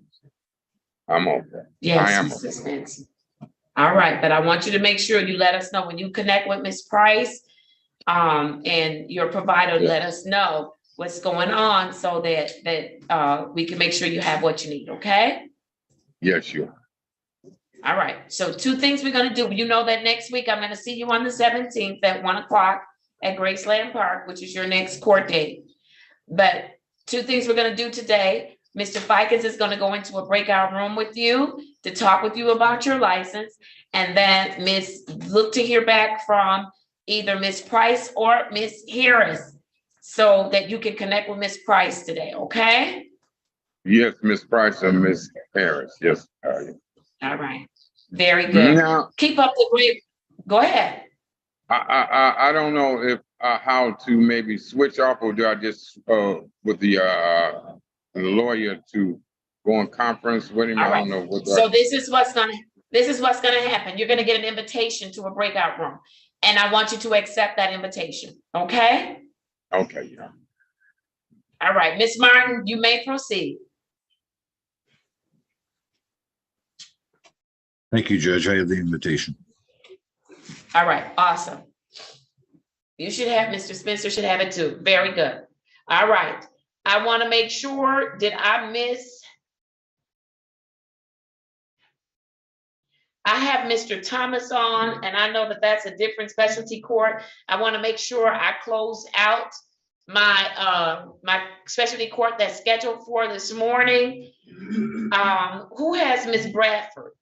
I'm okay. Yes, I am Mr. Spencer. All right, but I want you to make sure you let us know when you connect with Ms. Price and your provider, let us know what's going on so that we can make sure you have what you need, okay? Yes, sure. All right, so two things we're gonna do. You know that next week I'm gonna see you on the 17th at 1 o'clock at Graceland Park, which is your next court date. But two things we're gonna do today. Mr. Fikes is gonna go into a breakout room with you to talk with you about your license. And then look to hear back from either Miss Price or Miss Harris so that you can connect with Miss Price today, okay? Yes, Miss Price and Miss Harris. Yes. All right, very good. Now, Keep up the great, go ahead. I don't know if how to maybe switch off, or do I just with the lawyer to go on conference with him? All I right. don't know what. So this is what's gonna happen. You're gonna get an invitation to a breakout room, and I want you to accept that invitation. Okay? Okay. Yeah. All right, Miss Martin, you may proceed. Thank you, Judge. I have the invitation. All right, awesome. You should have, Mr. Spencer should have it too. Very good. All right. I want to make sure, did I miss? I have Mr. Thomas on, and I know that that's a different specialty court. I want to make sure I close out my my specialty court that's scheduled for this morning. Who has Miss Bradford?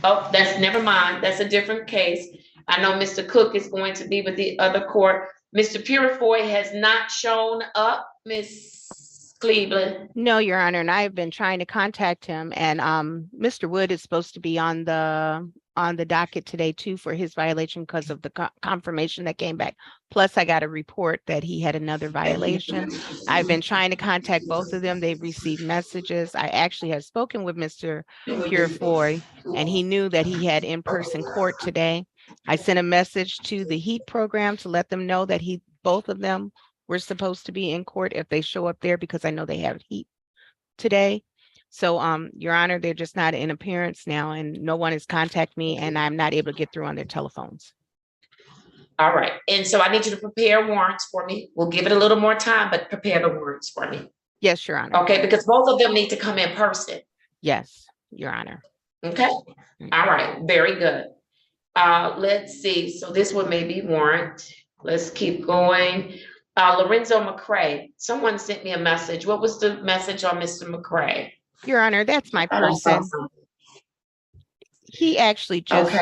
Oh, that's, never mind. That's a different case. I know Mr. Cook is going to be with the other court. Mr. Purifoy has not shown up, Miss Cleveland. No, Your Honor, and I've been trying to contact him, and Mr. Wood is supposed to be on the docket today too for his violation because of the confirmation that came back. Plus, I got a report that he had another violation. I've been trying to contact both of them. They've received messages. I actually had spoken with Mr. Purifoy, and he knew that he had in-person court today. I sent a message to the HEAT program to let them know that both of them were supposed to be in court if they show up there, because I know they have HEAT today. So, Your Honor, they're just not in appearance now, and no one has contacted me, and I'm not able to get through on their telephones. All right, and so I need you to prepare warrants for me. We'll give it a little more time, but prepare the warrants for me. Yes, Your Honor. Okay, because both of them need to come in person. Yes, Your Honor. Okay, all right, very good. Let's see, so this one may be warrant. Let's keep going. Lorenzo McCray, someone sent me a message. What was the message on Mr. McCray? Your Honor, that's my person. He actually just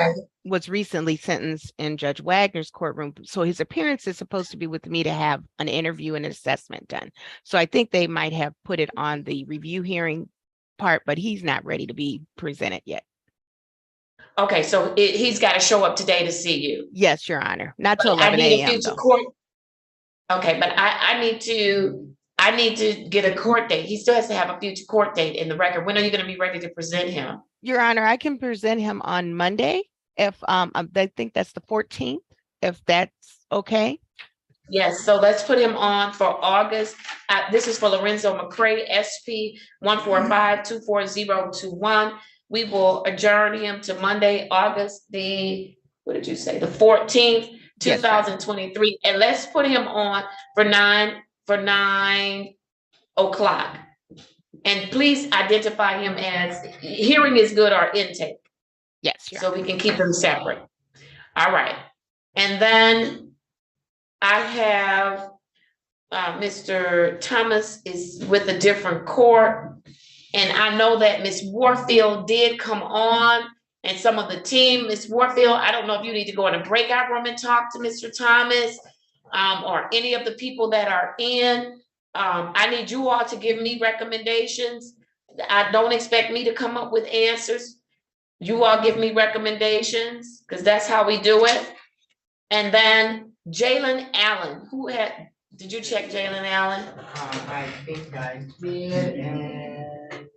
was recently sentenced in Judge Wagner's courtroom. So his appearance is supposed to be with me to have an interview and assessment done. So I think they might have put it on the review hearing part, but he's not ready to be presented yet. Okay, so he's got to show up today to see you. Yes, Your Honor. Not till 11 a.m. Okay, but I need to get a court date. He still has to have a future court date in the record. When are you going to be ready to present him? Your Honor, I can present him on Monday if I think that's the 14th, if that's okay. Yes, so let's put him on for August. This is for Lorenzo McCray, SP 145-24021. We will adjourn him to Monday, August the, what did you say? The 14th, 2023. And let's put him on for 9 o'clock. And please identify him as hearing is good or intake. Yes. So we can keep them separate. All right. And then I have Mr. Thomas is with a different court. And I know that Ms. Warfield did come on and some of the team. Ms. Warfield, I don't know if you need to go in a breakout room and talk to Mr. Thomas or any of the people that are in. I need you all to give me recommendations. I don't expect me to come up with answers. You all give me recommendations because that's how we do it. And then Jalen Allen, did you check Jalen Allen? I think I did, and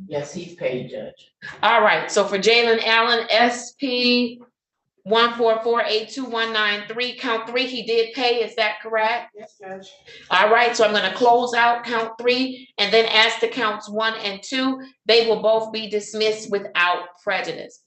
yes, he's paid, Judge. All right, so for Jalen Allen, SP 1448219, count 3, he did pay, is that correct? Yes, Judge. All right, so I'm gonna close out count 3, and then as to counts 1 and 2, they will both be dismissed without prejudice.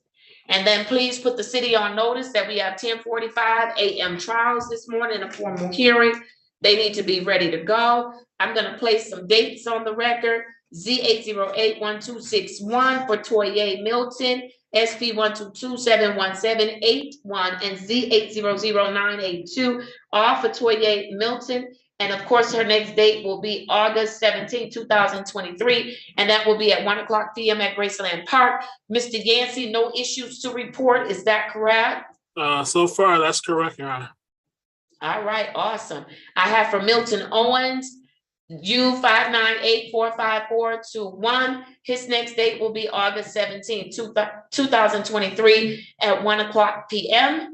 And then please put the city on notice that we have 10:45 a.m. trials this morning, a formal hearing. They need to be ready to go. I'm gonna place some dates on the record. Z8081261 for Toye Milton, SP122717181, and Z800982, all for Toye Milton. And of course, her next date will be August 17, 2023, and that will be at 1:00 p.m. at Graceland Park. Mr. Yancey, no issues to report, is that correct? So far, that's correct, Your Honor. All right, awesome. I have for Milton Owens, U5984541. His next date will be August 17, 2023 at 1:00 p.m.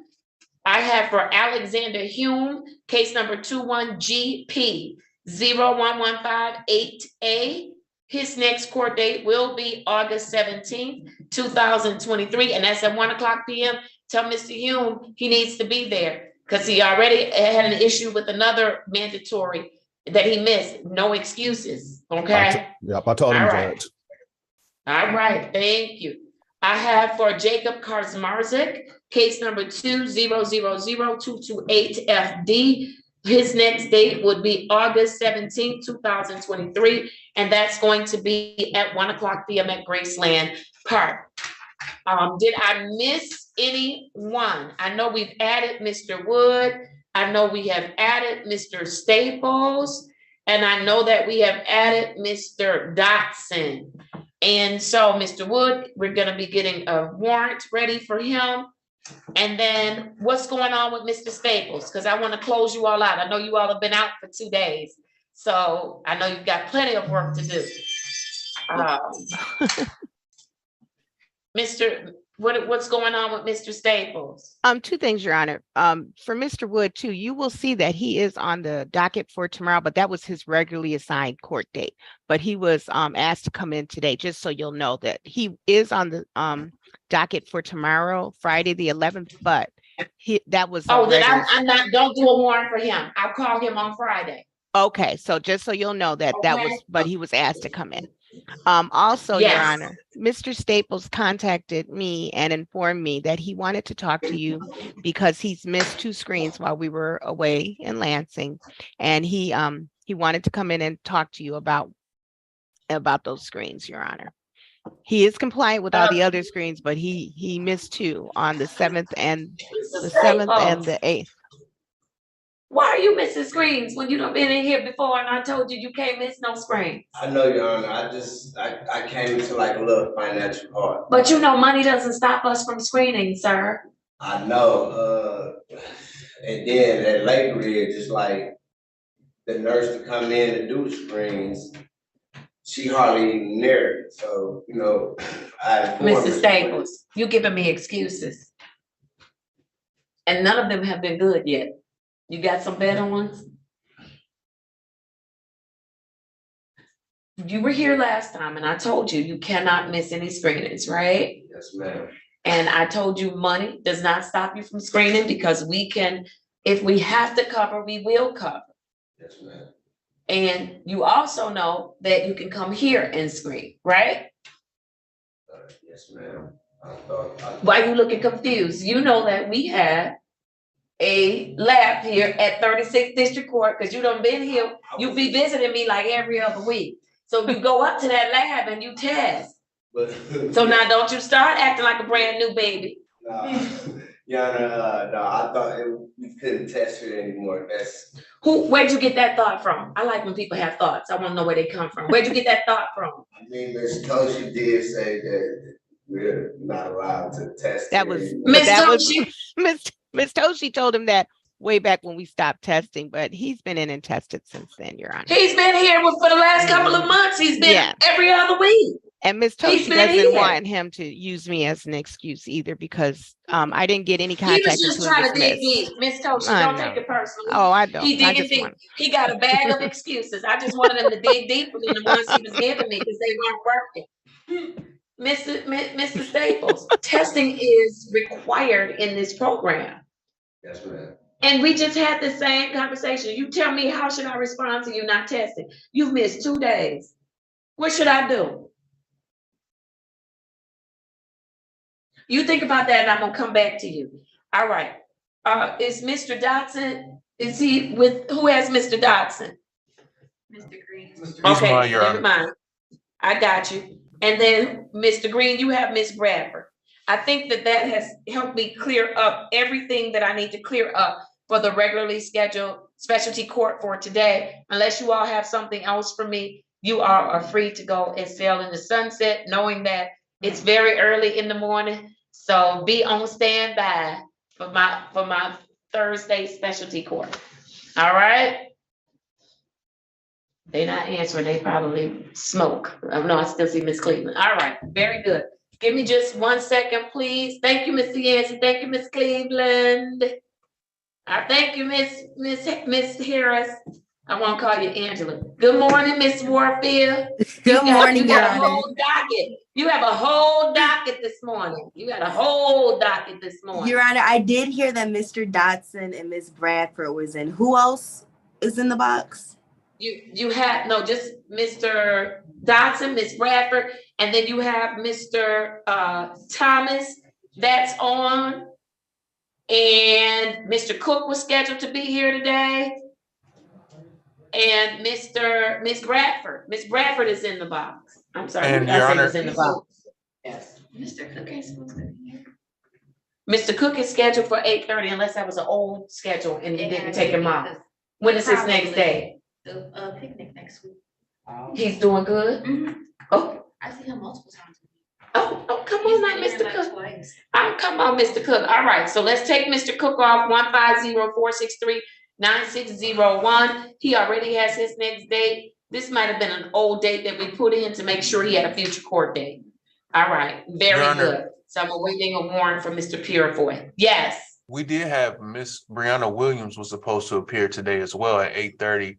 I have for Alexander Hume, case number 21GP01158A. His next court date will be August 17th, 2023, and that's at 1:00 p.m. Tell Mr. Hume he needs to be there because he already had an issue with another mandatory that he missed. No excuses, okay? Yep, I told him, Judge. All right, thank you. I have for Jacob Karsmarzik, case number 2000228FD. His next date would be August 17, 2023, and that's going to be at 1:00 p.m. at Graceland Park. Did I miss anyone? I know we've added Mr. Wood. I know we have added Mr. Staples, and I know that we have added Mr. Dotson. And so, Mr. Wood, we're gonna be getting a warrant ready for him. And then what's going on with Mr. Staples? Because I want to close you all out. I know you all have been out for 2 days. So I know you've got plenty of work to do. What's going on with Mr. Staples? 2 things, Your Honor. For Mr. Wood too, you will see that he is on the docket for tomorrow, but that was his regularly assigned court date. But he was asked to come in today, just so you'll know that he is on the docket for tomorrow, Friday the 11th. But that was then I'm not. Don't do a warrant for him. I'll call him on Friday. Okay, so just so you'll know that that was, but he was asked to come in. Also, yes. Your Honor, Mr. Staples contacted me and informed me that he wanted to talk to you because he's missed 2 screens while we were away in Lansing, and he wanted to come in and talk to you about those screens, Your Honor. He is compliant with all the other screens, but he missed 2 on the 7th and the 8th. Why are you missing screens when you done been in here before and I told you you can't miss no screen? I know, Your Honor. I came into like a little financial hard. But you know, money doesn't stop us from screening, sir. I know. And then at Lake Ridge, it's like the nurse to come in to do the screens, she hardly even near it. So, you know, Mr. Staples, you giving me excuses. And none of them have been good yet. You got some better ones? You were here last time and I told you cannot miss any screenings, right? Yes, ma'am. And I told you money does not stop you from screening because we can, if we have to cover, we will cover. Yes, ma'am. And you also know that you can come here and screen, right? Yes, ma'am. Why are you looking confused? You know that we have a lab here at 36th District Court, because you done been here, you be visiting me like every other week. So you go up to that lab and you test. So now don't you start acting like a brand new baby. Yeah, no, I thought we couldn't test it anymore. Where'd you get that thought from? I like when people have thoughts. I want to know where they come from. Where'd you get that thought from? I mean, Ms. Toshi did say that we're not allowed to test. That was Miss Toshi told him that way back when we stopped testing, but he's been in and tested since then, Your Honor. He's been here for the last couple of months. He's been every other week. And Miss Toshi doesn't want him to use me as an excuse either, because I didn't get any contact. He was just trying to dig deep. Miss Toshi, don't take it personally. Oh, I don't. He didn't think he got a bag of excuses. I just wanted him to dig deeper than the ones he was giving me because they weren't working. Mr. Staples, testing is required in this program. Yes, ma'am. And we just had the same conversation. You tell me, how should I respond to you not testing? You've missed 2 days. What should I do? You think about that and I'm gonna come back to you. All right. Is Mr. Dodson, is he with, who has Mr. Dodson? Mr. Green. Okay, never mind. I got you. And then, Mr. Green, you have Miss Bradford. I think that that has helped me clear up everything that I need to clear up for the regularly scheduled specialty court for today. Unless you all have something else for me, you all are free to go and sail in the sunset, knowing that it's very early in the morning. So be on standby for my Thursday specialty court. All right? They're not answering, they probably smoke. No, I still see Miss Cleveland. All right, very good. Give me just 1 second, please. Thank you, Miss Yancey. Thank you, Miss Cleveland. Thank you, Miss Harris. I want to call you Angela. Good morning, Miss Warfield. Good morning, You Your got a Honor. whole docket. You have a whole docket this morning. You got a whole docket this morning. Your Honor, I did hear that Mr. Dotson and Miss Bradford was in. Who else is in the box? You have, no, just Mr. Dodson, Miss Bradford, and then you have Mr. Thomas, that's on. And Mr. Cook was scheduled to be here today. And Miss Bradford. Miss Bradford is in the box. I'm sorry, And I Your said Honor- was in the box. Yes. Mr. Cook is supposed to be here. Mr. Cook is scheduled for 8:30 unless that was an old schedule and he didn't take him off. When is his next day? The picnic next week. He's doing good? Oh, I see him multiple times. oh, come on now, Mr. Cook. Oh, come on, Mr. Cook. All right, so let's take Mr. Cook off 150-463-9601. He already has his next date. This might have been an old date that we put in to make sure he had a future court date. All right, very Your Honor. good. So I'm awaiting a warrant from Mr. Purefoy. Yes. We did have Miss Brianna Williams was supposed to appear today as well at 8:30,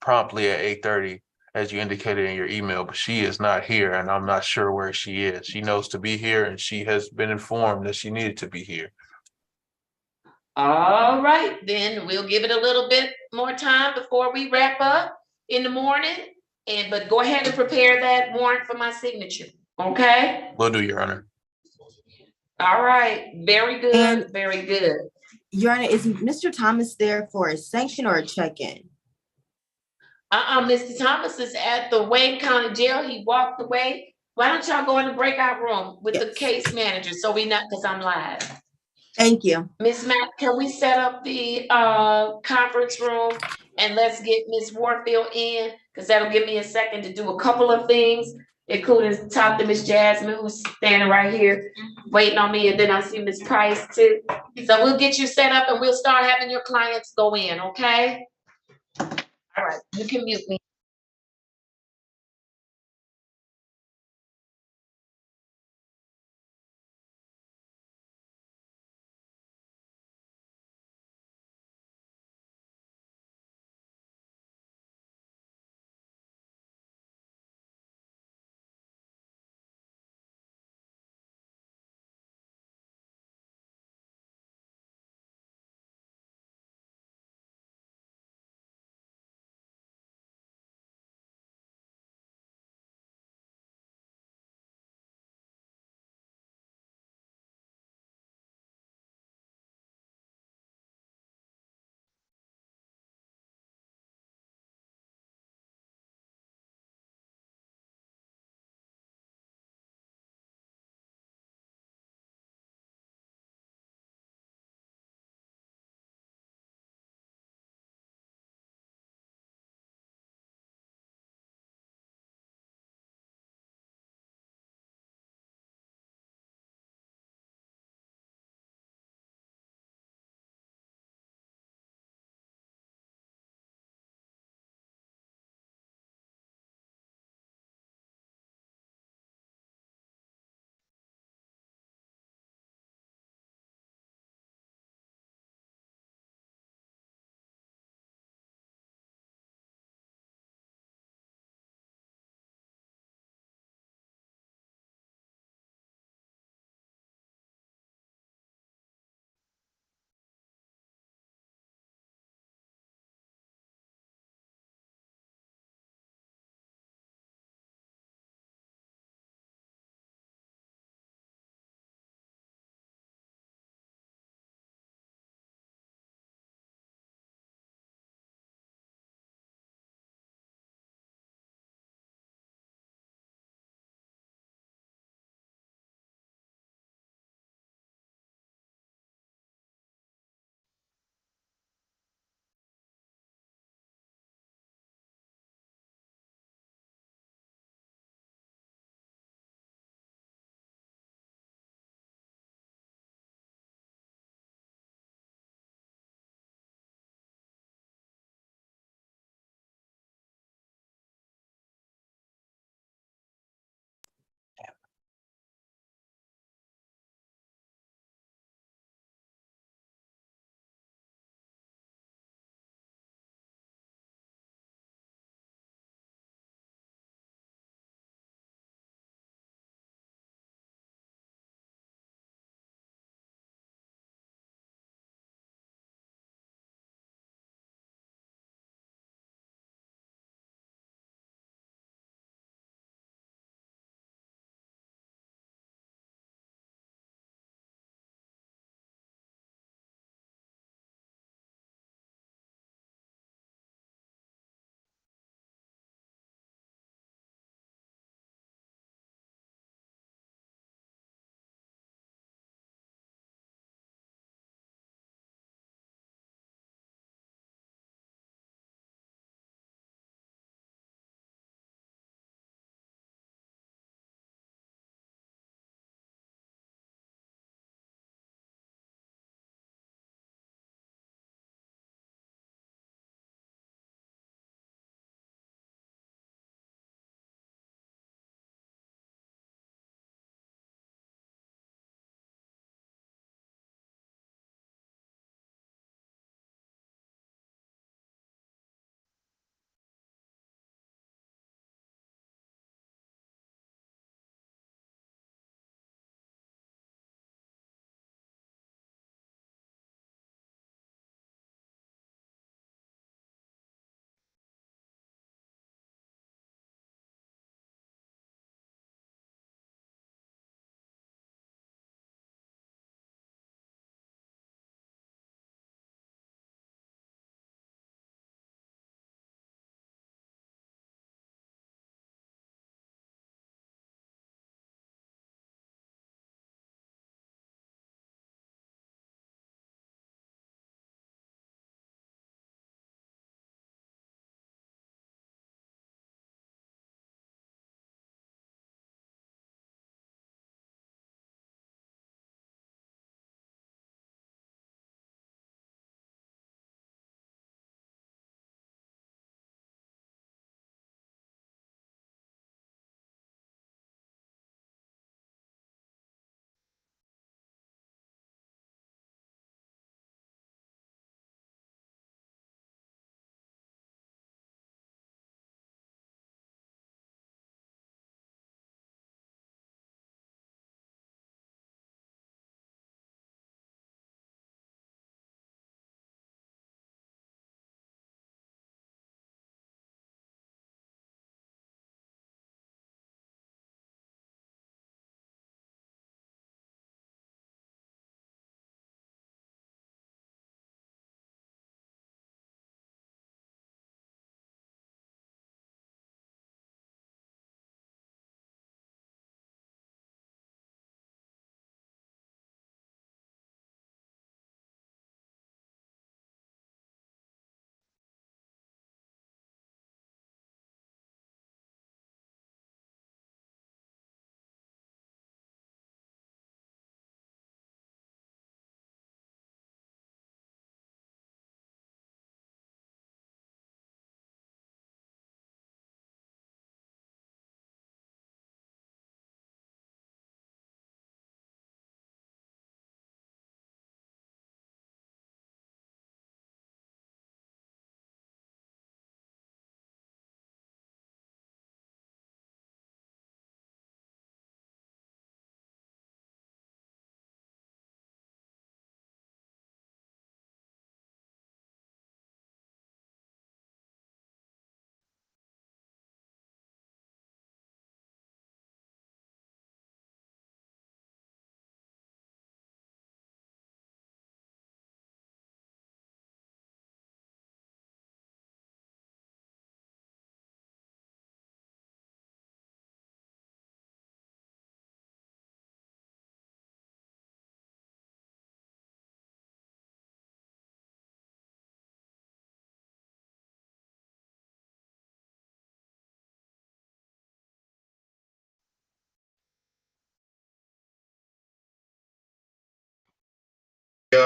promptly at 8:30, as you indicated in your email, but she is not here and I'm not sure where she is. She knows to be here and she has been informed that she needed to be here. All right, then we'll give it a little bit more time before we wrap up in the morning. But go ahead and prepare that warrant for my signature, okay? Will do, Your Honor. All right, very good, And- very good. Your Honor, is Mr. Thomas there for a sanction or a check-in? Mr. Thomas is at the Wayne County Jail. He walked away. Why don't y'all go in the breakout room with the case manager so we not, because I'm live. Thank you. Miss Matt, can we set up the conference room and let's get Miss Warfield in? Because that'll give me a second to do a couple of things, including talk to Miss Jasmine, who's standing right here waiting on me, and then I see Miss Price too. So we'll get you set up and we'll start having your clients go in, okay? All right, you can mute me.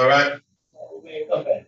right? Come back.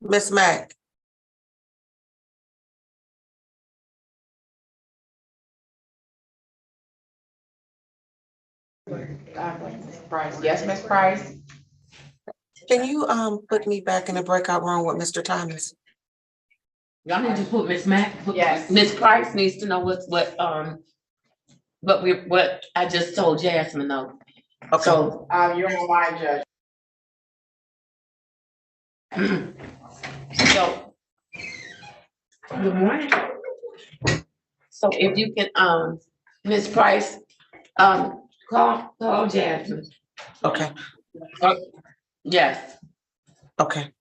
Miss Mack. Price. Yes, Miss Price. Can you put me back in the breakout room with Mr. Thomas? Y'all need to put Miss Mack. Yes. Miss Price needs to know what I just told Jasmine though. Okay. So, You're on line, Judge. so. Good morning. So if you can, Miss Price, call Jasmine. Okay. Yes. Okay.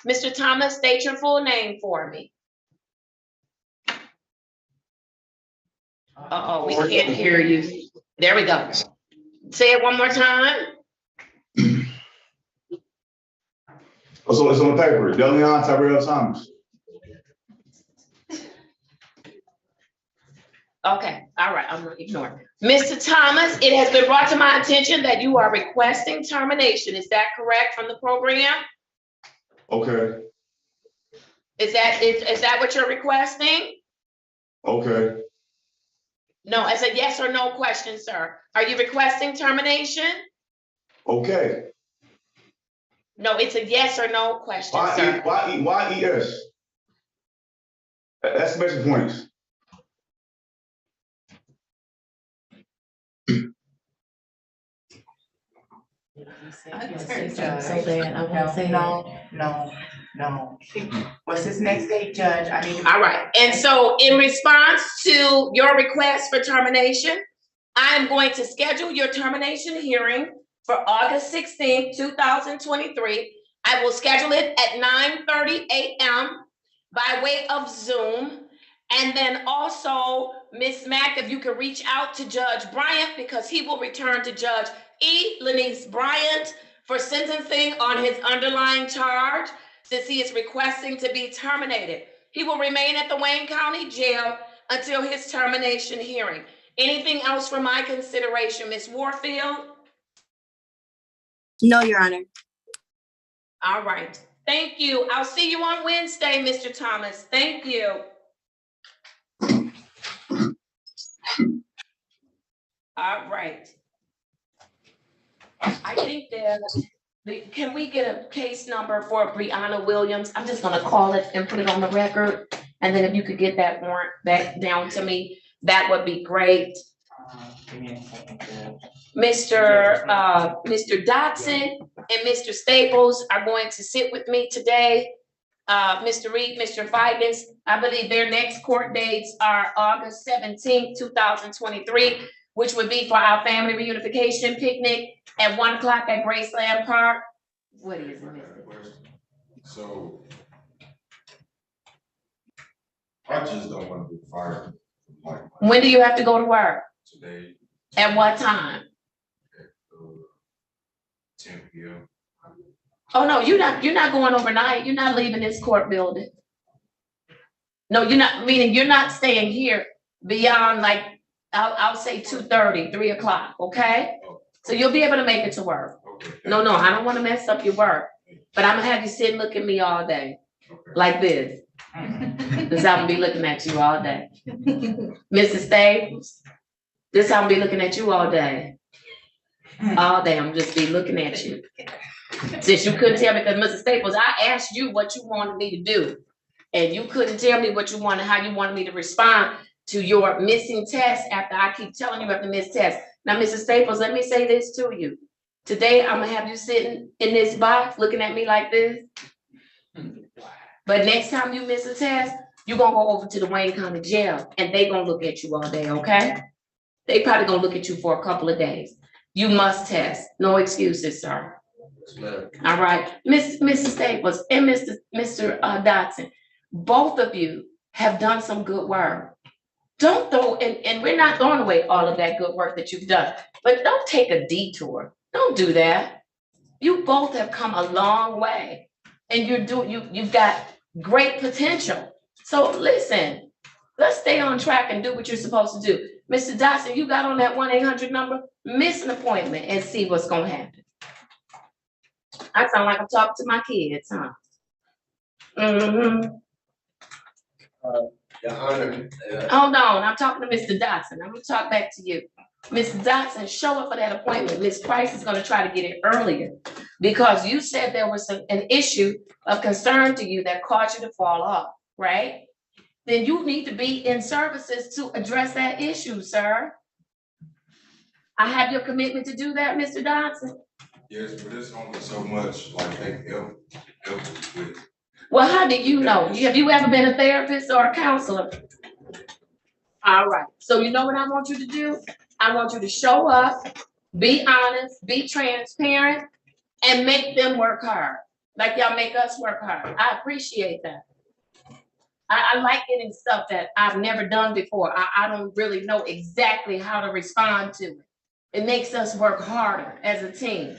Mr. Thomas, state your full name for me. Uh-oh, we can't hear you. There we go. Say it one more time. So it's on the paper. Delion Tyrell Thomas. Okay, all right, I'm gonna ignore it. Mr. Thomas, it has been brought to my attention that you are requesting termination. Is that correct from the program? Okay. Is that what you're requesting? Okay. No, it's a yes or no question, sir. Are you requesting termination? Okay. No, it's a yes or no question, sir. Why ES? Exclamation points. So bad, I won't say no. What's this next date, Judge? I need to. All right, and so in response to your request for termination, I am going to schedule your termination hearing for August 16th, 2023. I will schedule it at 9:30 a.m. by way of Zoom. And then also, Ms. Mack, if you could reach out to Judge Bryant, because he will return to Judge Lanice Bryant for sentencing on his underlying charge, since he is requesting to be terminated. He will remain at the Wayne County Jail until his termination hearing. Anything else for my consideration, Ms. Warfield? No, Your Honor. All right, thank you. I'll see you on Wednesday, Mr. Thomas. Thank you. All right. I think that, can we get a case number for Brianna Williams? I'm just gonna call it and put it on the record. And then if you could get that warrant back down to me, that would be great. Mr. Dotson and Mr. Staples are going to sit with me today. Mr. Reed, Mr. Feigens, I believe their next court dates are August 17th, 2023, which would be for our family reunification picnic at 1 o'clock at Graceland Park. What is it, Mr.? So I just don't want to be fired. When do you have to go to work? Today. At what time? At 10 p.m. Oh, no, you're not going overnight. You're not leaving this court building. No, you're not, meaning you're not staying here beyond, like, I'll say 2:30, 3 o'clock, okay? So you'll be able to make it to work. No, I don't want to mess up your work, but I'm gonna have you sit and look at me all day, like this. This how I'm gonna be looking at you all day. Mr. Staples, this how I'm gonna be looking at you all day. All day, I'm just be looking at you. Since you couldn't tell me, because Mr. Staples, I asked you what you wanted me to do, and you couldn't tell me what you wanted, how you wanted me to respond to your missing test after I keep telling you you have to miss tests. Now, Mr. Staples, let me say this to you. Today, I'm gonna have you sitting in this box looking at me like this. But next time you miss a test, you're gonna go over to the Wayne County Jail and they gonna look at you all day, okay? They probably gonna look at you for a couple of days. You must test. No excuses, sir. All right, Mr. Staples and Mr. Dotson, both of you have done some good work. Don't throw, and we're not throwing away all of that good work that you've done, but don't take a detour. Don't do that. You both have come a long way, and you've got great potential. So listen, let's stay on track and do what you're supposed to do. Mr. Dotson, you got on that 1-800 number, miss an appointment and see what's gonna happen. I sound like I'm talking to my kids, huh? Mm-hmm. Your Honor. Hold on, I'm talking to Mr. Dotson. I'm gonna talk back to you. Mr. Dotson, show up for that appointment. Ms. Price is gonna try to get it earlier because you said there was an issue of concern to you that caused you to fall off, right? Then you need to be in services to address that issue, sir. I have your commitment to do that, Mr. Dotson? Yes, but it's only so much like they help with. Well, how do you know? Have you ever been a therapist or a counselor? All right, so you know what I want you to do? I want you to show up, be honest, be transparent, and make them work hard. like y'all make us work hard. I appreciate that. I like getting stuff that I've never done before. I don't really know exactly how to respond to it. It makes us work harder as a team.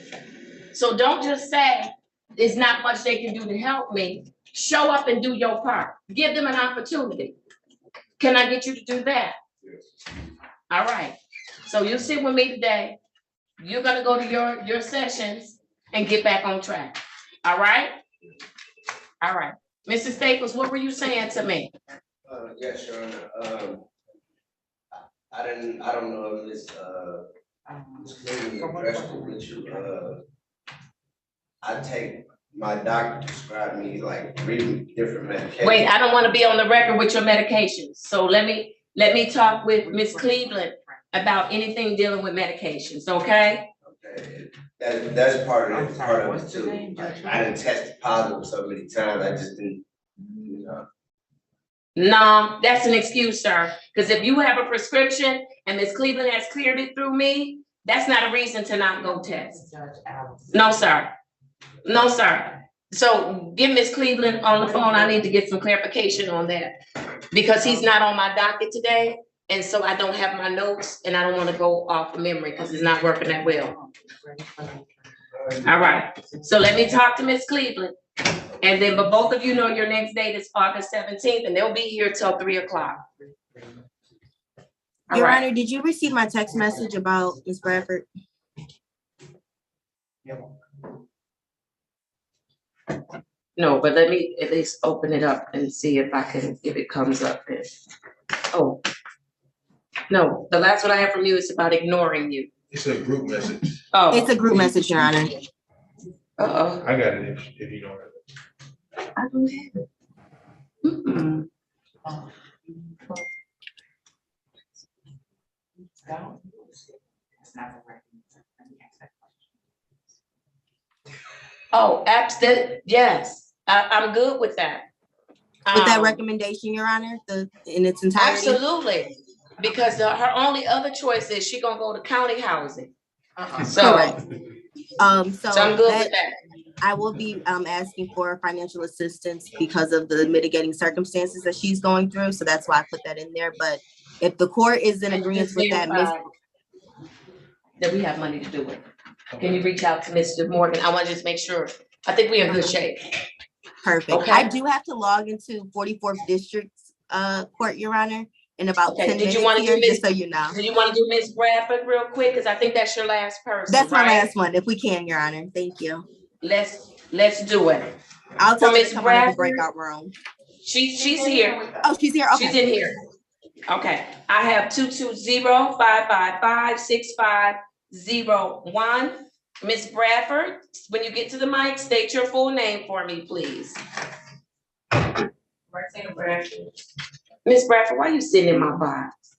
So don't just say, there's not much they can do to help me. Show up and do your part. Give them an opportunity. Can I get you to do that? All right. So you sit with me today. You're gonna go to your sessions and get back on track. All right? All right. Mrs. Staples, what were you saying to me? Yes, Your Honor. I don't know if this clearly addressed it with you. I take, my doctor prescribed me like 3 different medications. Wait, I don't want to be on the record with your medications. So let me talk with Ms. Cleveland about anything dealing with medications, okay? Okay, that's part of it too. Like, I done tested positive so many times, I just didn't, you know. No, that's an excuse, sir. Because if you have a prescription and Ms. Cleveland has cleared it through me, that's not a reason to not go test. No, sir. No, sir. So give Ms. Cleveland on the phone. I need to get some clarification on that. Because he's not on my docket today. And so I don't have my notes and I don't want to go off of memory because it's not working that well. All right. So let me talk to Ms. Cleveland. And then, but both of you know your next date is August 17th and they'll be here till 3 o'clock. Your Honor, did you receive my text message about Ms. Bradford? No, but let me at least open it up and see if it comes up. Oh, no, the last one I have from you is about ignoring you. It's a group message. Oh. It's a group message, Your Honor. Uh-oh. I got it if you don't have it. I don't have it. Mm-mm. Oh, yes, I'm good with that. With that recommendation, Your Honor, in its entirety? Absolutely, because her only other choice is she gonna go to county housing. Correct. So I'm good with that. I will be asking for financial assistance because of the mitigating circumstances that she's going through. So that's why I put that in there. But if the court is in agreement with that, that we have money to do it. Can you reach out to Mr. Morgan? I want to just make sure. I think we're in good shape. Perfect. Okay. I do have to log into 44th District Court, Your Honor, in about 10 minutes here, just so you know. Do you want to do Ms. Bradford real quick? Because I think that's your last person. That's my last one, if we can, Your Honor. Thank you. Let's do it. I'll tell Ms. Bradford in the breakout room. She's here. Oh, she's here. Okay. She's in here. Okay. I have 220-555-6501. Ms. Bradford, when you get to the mic, state your full name for me, please. Ms. Bradford, why are you sitting in my box?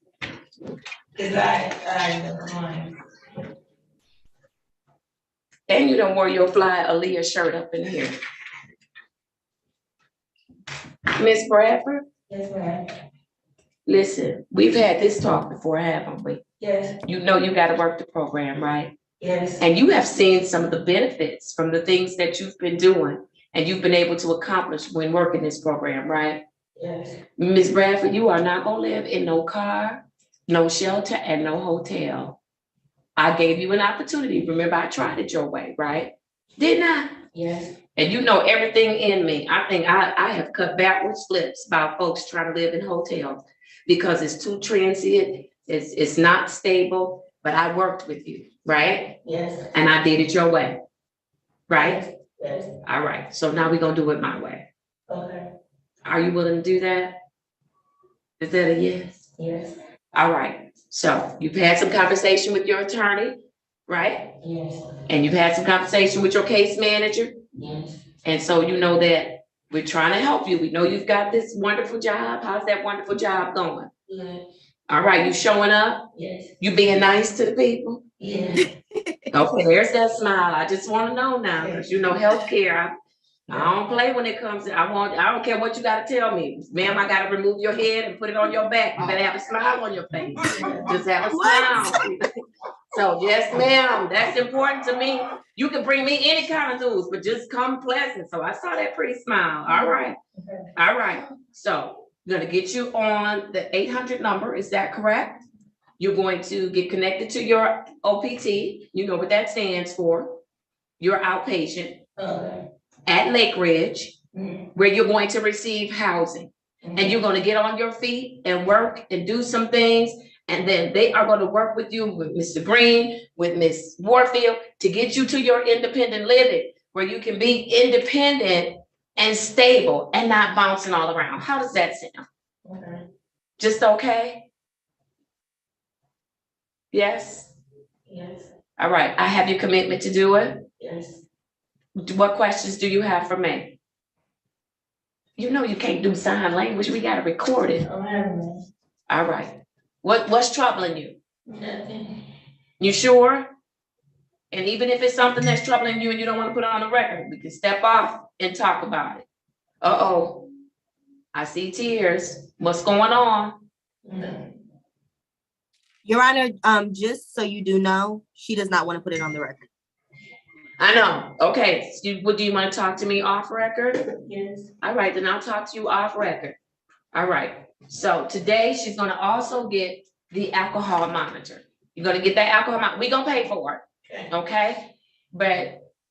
And you don't wear your fly Aaliyah shirt up in here. Ms. Bradford? Yes, ma'am. Listen, we've had this talk before, haven't we? Yes. You know you gotta work the program, right? Yes. And you have seen some of the benefits from the things that you've been doing and you've been able to accomplish when working this program, right? Yes. Ms. Bradford, you are not gonna live in no car, no shelter, and no hotel. I gave you an opportunity. Remember, I tried it your way, right? Didn't I? Yes. And you know everything in me. I think I have cut backwards flips about folks trying to live in hotels because it's too transient, it's not stable, but I worked with you, right? Yes. And I did it your way, right? Yes. All right, so now we're gonna do it my way. Okay. Are you willing to do that? Is that a yes? Yes. All right, so you've had some conversation with your attorney, right? Yes. And you've had some conversation with your case manager? Yes. And so you know that we're trying to help you. We know you've got this wonderful job. How's that wonderful job going? Yes. All right, you showing up? Yes. You being nice to the people? Yes. Okay, there's that smile. I just want to know now, because you know healthcare. I don't play when it comes to, I don't care what you gotta tell me. Ma'am, I gotta remove your head and put it on your back. You better have a smile on your face. Just have a smile. So yes, ma'am, that's important to me. You can bring me any kind of news, but just come pleasant. So I saw that pretty smile. All right. All right. So I'm gonna get you on the 800 number. Is that correct? You're going to get connected to your OPT. You know what that stands for. Your outpatient at Lake Ridge, where you're going to receive housing. And you're gonna get on your feet and work and do some things. And then they are gonna work with you, with Mr. Green, with Ms. Warfield, to get you to your independent living, where you can be independent and stable and not bouncing all around. How does that sound? Just okay? Yes? Yes. All right, I have your commitment to do it. Yes. What questions do you have for me? You know you can't do sign language. We gotta record it. All right. What's troubling you? Nothing. You sure? And even if it's something that's troubling you and you don't want to put it on the record, we can step off and talk about it. Uh-oh. I see tears. What's going on? Your Honor, just so you do know, she does not want to put it on the record. I know. Okay. So do you want to talk to me off record? Yes. All right, then I'll talk to you off record. All right. So today she's gonna also get the alcohol monitor. You're gonna get that alcohol monitor. We're gonna pay for it. Okay?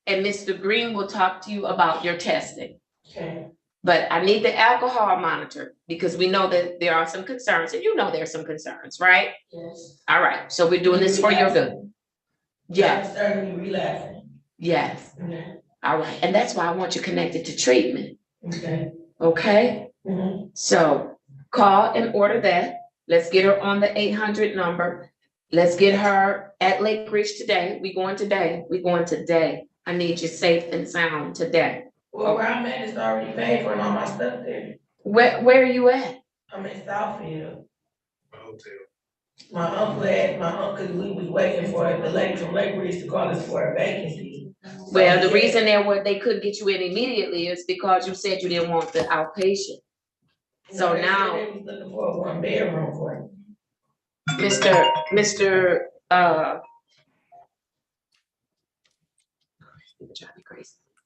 And Mr. Green will talk to you about your testing. Okay. But I need the alcohol monitor because we know that there are some concerns, and you know there's some concerns, right? Yes. All right. So we're doing this for your good. Yes. Starting to relapse. Yes. Okay. All right. And that's why I want you connected to treatment. Okay. Okay? Mm-hmm. So call and order that. Let's get her on the 800 number. Let's get her at Lake Ridge today. We going today. We going today. I need you safe and sound today. Well, where I'm at is already paid for and all my stuff there. Where are you at? I'm in Southfield. My uncle, we was waiting for the lady from Lake Ridge to call us for a vacancy. Well, the reason they couldn't get you in immediately is because you said you didn't want the outpatient. So They now, said they was looking for a 1 bedroom for me. Mr.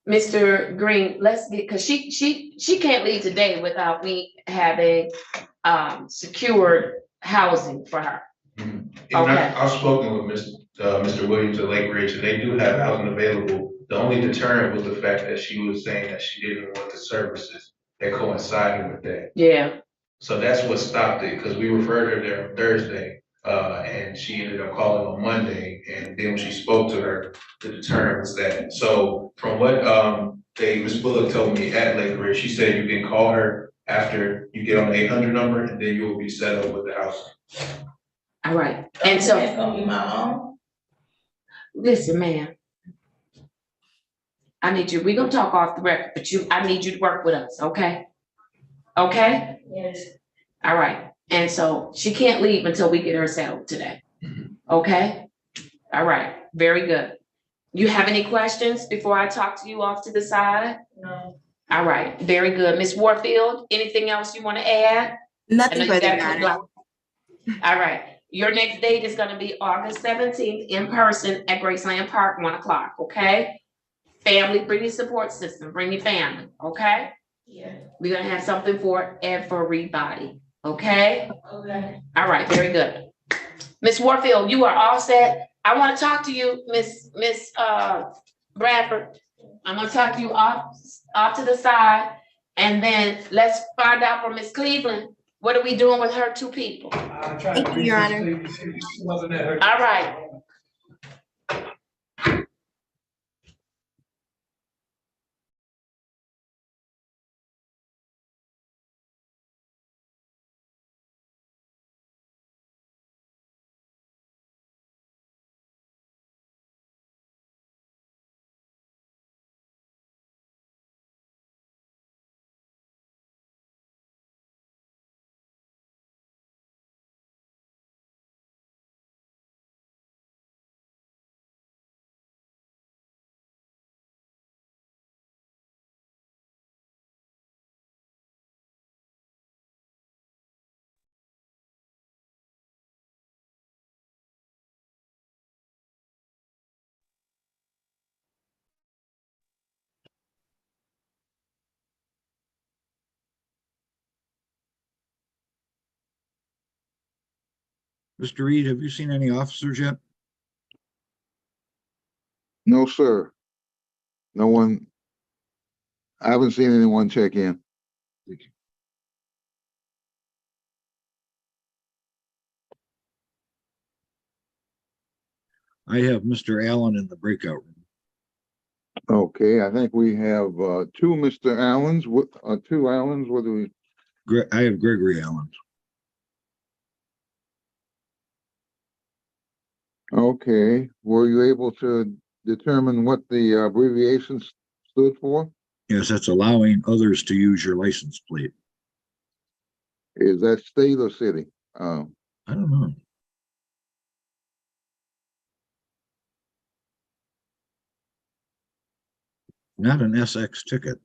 Mr. Green, let's get, cause she can't leave today without me having secured housing for her. And Okay. I've spoken with Mr. Williams at Lake Ridge, and they do have housing available. The only deterrent was the fact that she was saying that she didn't want the services that coincided with that. Yeah. So that's what stopped it, because we referred her there on Thursday, and she ended up calling on Monday, and then when she spoke to her, the deterrent was that. So from what Ms. Bullock told me at Lake Ridge, she said you can call her after you get on the 800 number, and then you will be set up with the house. All right. And so It's gonna be my own. listen, ma'am. I need you, we're gonna talk off the record, but I need you to work with us, okay? Okay? Yes. All right. And so she can't leave until we get her settled today. Okay? All right. Very good. You have any questions before I talk to you off to the side? No. All right. Very good. Ms. Warfield, anything else you want to add? Nothing further, Your Honor. All right. Your next date is going to be August 17th in person at Graceland Park, 1 o'clock. Okay? Family, bring your support system. Bring your family. Okay? Yeah. We're going to have something for everybody. Okay? Okay. All right. Very good. Ms. Warfield, you are all set. I want to talk to you, Miss Bradford. I'm going to talk to you off to the side, and then let's find out from Miss Cleveland, what are we doing with her 2 people? Thank you, Your Honor. All right. Mr. Reed, have you seen any officers yet? No, sir. No one. I haven't seen anyone check in. I have Mr. Allen in the breakout room. Okay, I think we have two Mr. Allens, two Allens, what do we? I have Gregory Allen. Okay, were you able to determine what the abbreviations stood for? Yes, that's allowing others to use your license plate. Is that state or city? I don't know. Not an SX ticket.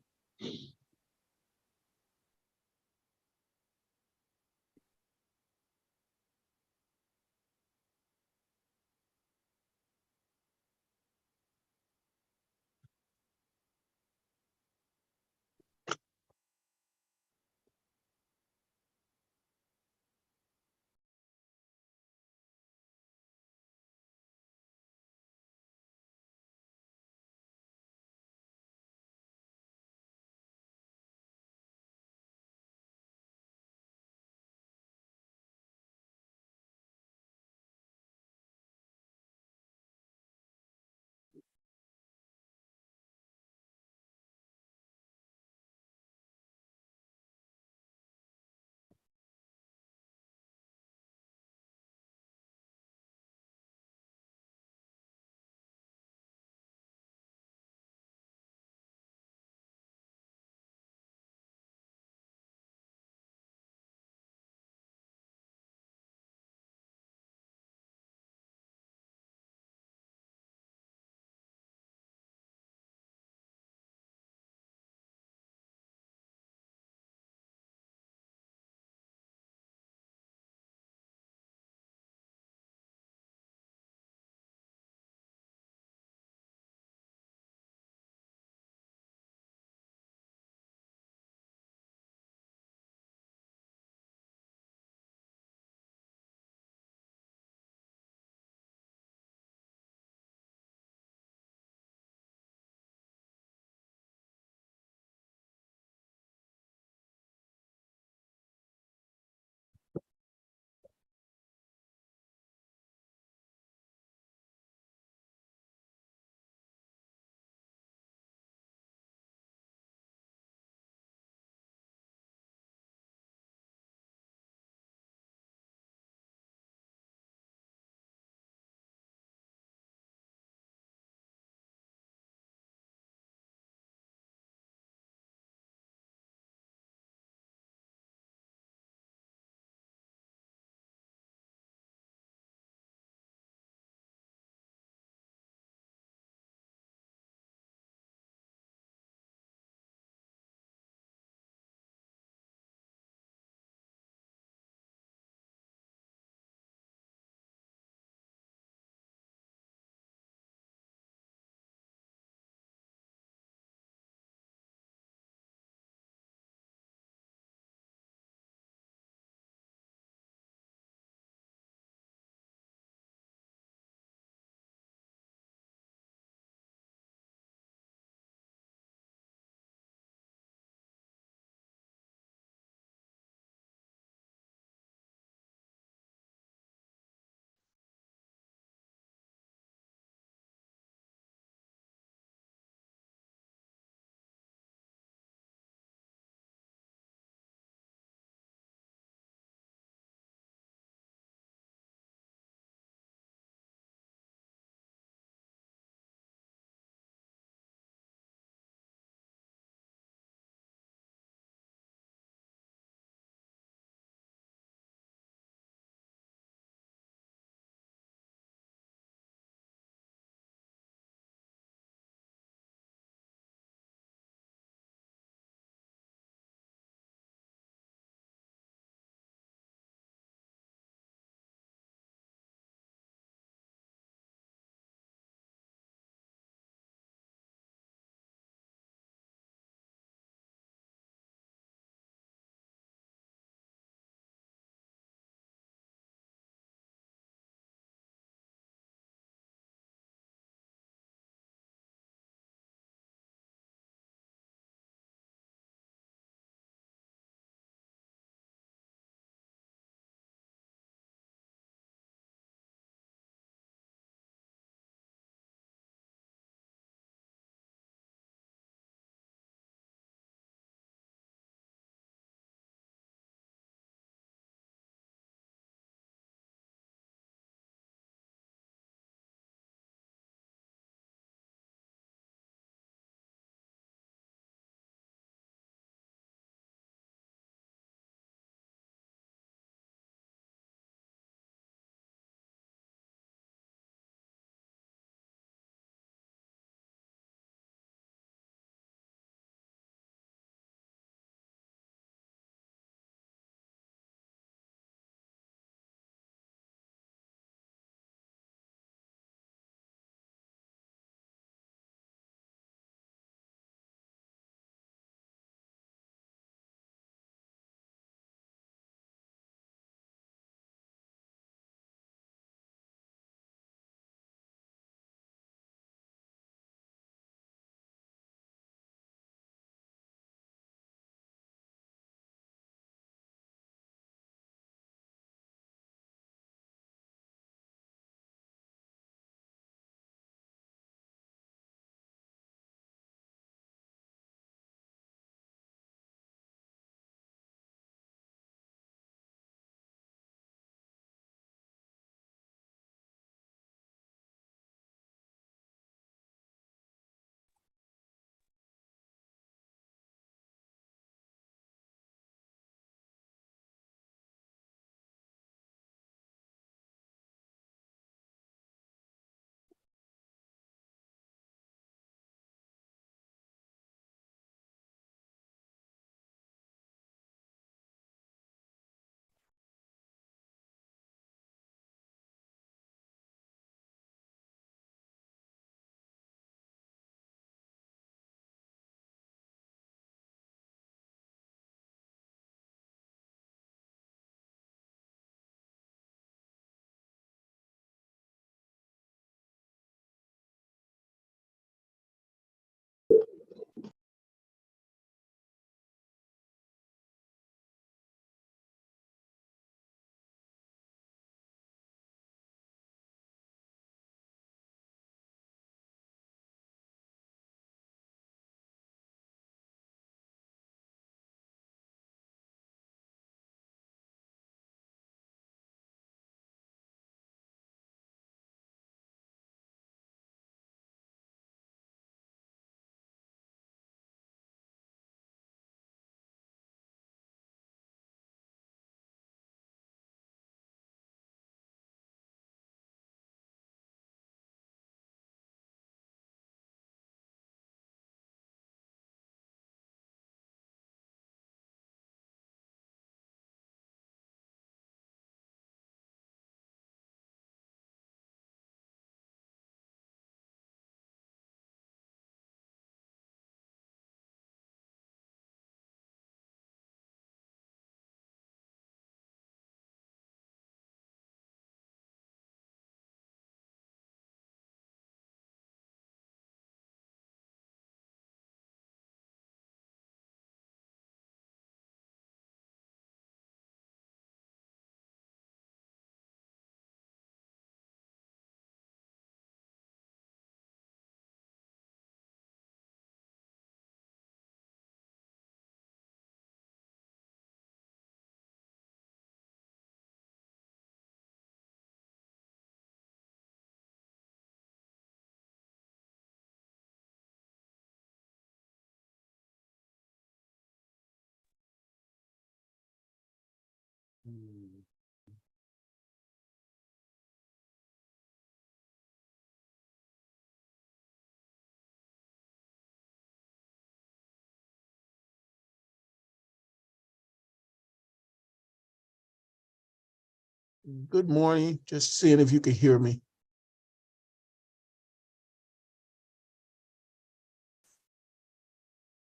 Good morning. Just seeing if you can hear me.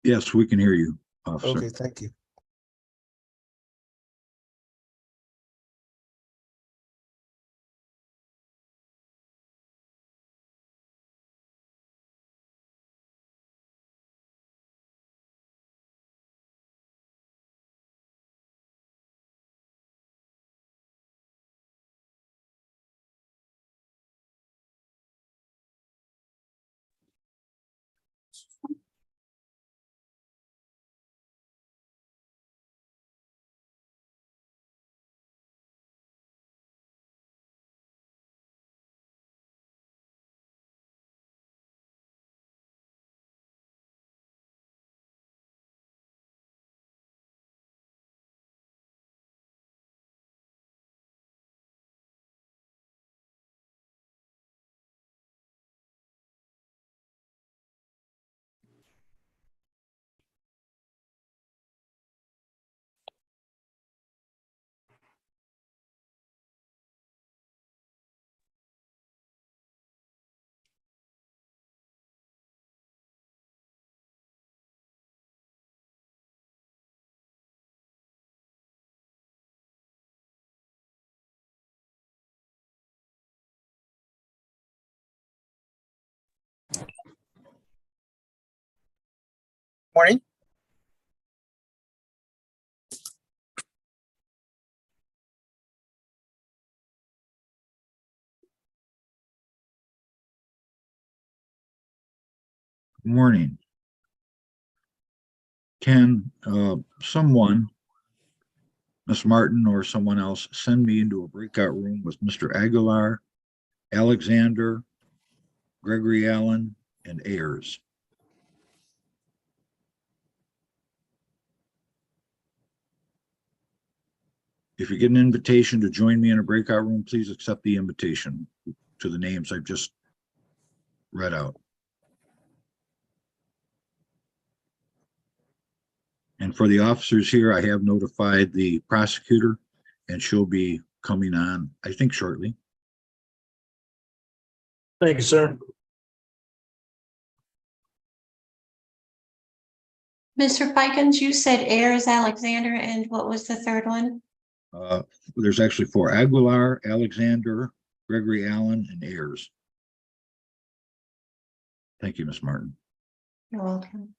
Yes, we can hear you, officer. Okay, thank you. Morning. Morning. Can someone, Ms. Martin or someone else, send me into a breakout room with Mr. Aguilar, Alexander, Gregory Allen, and Ayers? If you get an invitation to join me in a breakout room, please accept the invitation to the names I've just read out. And for the officers here, I have notified the prosecutor, and she'll be coming on, I think, shortly. Thank you, sir. Mr. Fikens, you said Ayers, Alexander, and what was the third one? There's actually four: Aguilar, Alexander, Gregory Allen, and Ayers. Thank you, Ms. Martin. You're welcome.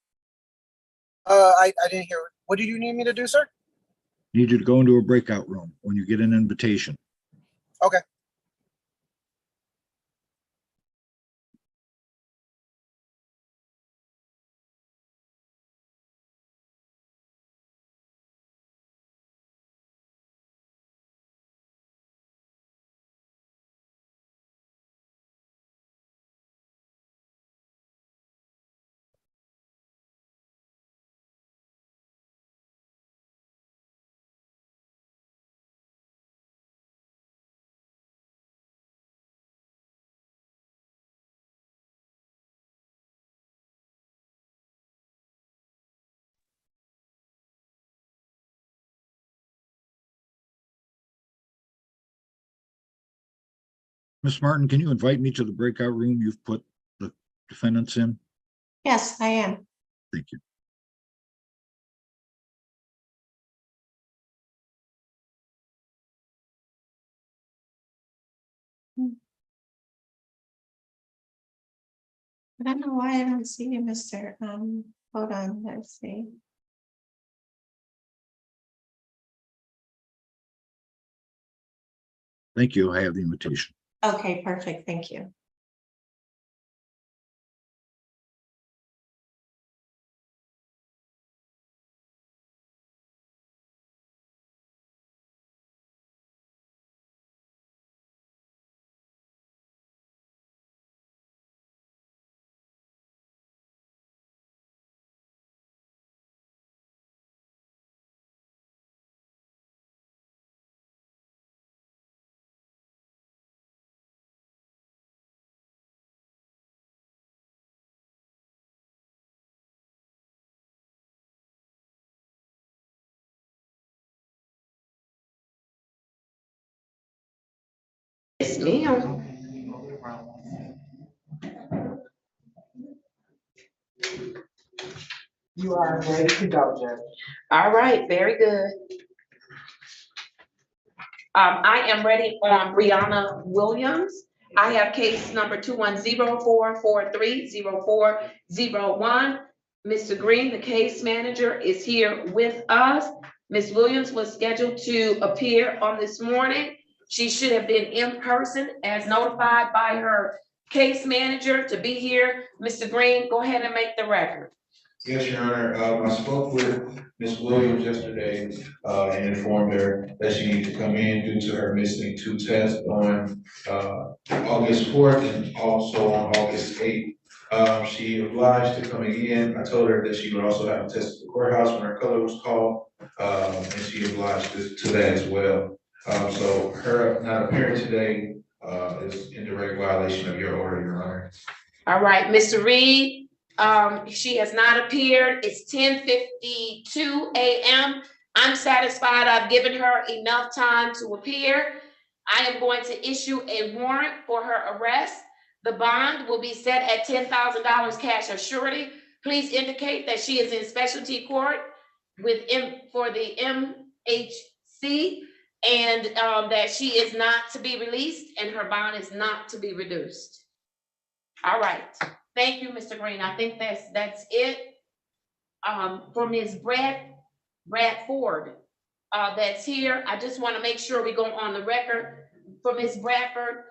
I didn't hear. What do you need me to do, sir? Need you to go into a breakout room when you get an invitation. Okay. Ms. Martin, can you invite me to the breakout room you've put the defendants in? Yes, I am. Thank you. I don't know why I don't see you, Mr. Hold on, let's see. Thank you. I have the invitation. Okay, perfect. Thank you. Yes, ma'am. You are ready to go, Judge. All right, very good. I am ready on Brianna Williams. I have case number 210-443-0401. Mr. Green, the case manager, is here with us. Ms. Williams was scheduled to appear on this morning. She should have been in person as notified by her case manager to be here. Mr. Green, go ahead and make the record. Yes, Your Honor. I spoke with Ms. Williams yesterday, and informed her that she needed to come in due to her missing 2 tests on, August 4th and also on August 8th. She obliged to coming in. I told her that she would also have to test at the courthouse when her color was called, and she obliged to that as well. So her not appearing today, is in direct violation of your order, Your Honor. All right, Mr. Reed, she has not appeared. It's 10:52 a.m. I'm satisfied I've given her enough time to appear. I am going to issue a warrant for her arrest. The bond will be set at $10,000 cash or surety. Please indicate that she is in specialty court for the MHC and that she is not to be released and her bond is not to be reduced. All right. Thank you, Mr. Green. I think that's it. For Ms. Bradford, that's here. I just want to make sure we go on the record for Ms. Bradford,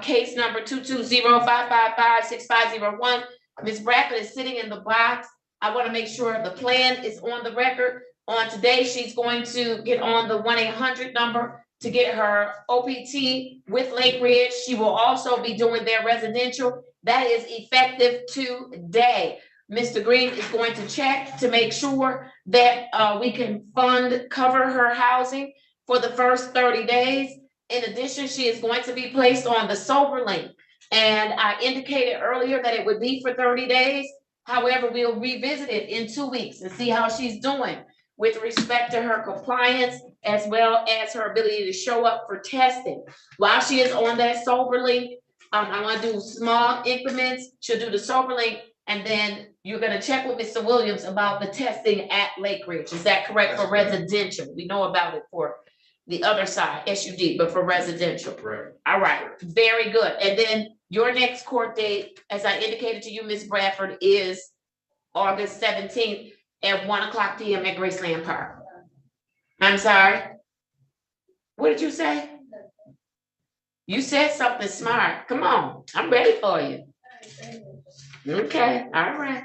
case number 220-555-6501. Ms. Bradford is sitting in the box. I want to make sure the plan is on the record. On today, she's going to get on the 1-800 number to get her OPT with Lake Ridge. She will also be doing their residential. That is effective today. Mr. Green is going to check to make sure that we can cover her housing for the first 30 days. In addition, she is going to be placed on the sober link. And I indicated earlier that it would be for 30 days. However, we'll revisit it in 2 weeks and see how she's doing with respect to her compliance as well as her ability to show up for testing. While she is on that sober link, I want to do small increments. She'll do the sober link, and then you're going to check with Mr. Williams about the testing at Lake Ridge. Is that correct? For residential? We know about it for the other side, SUD, but for residential. Correct. All right, very good. And then your next court date, as I indicated to you, Ms. Bradford, is August 17th at 1:00 p.m. at Graceland Park. I'm sorry. What did you say? You said something smart. Come on, I'm ready for you. Okay, all right.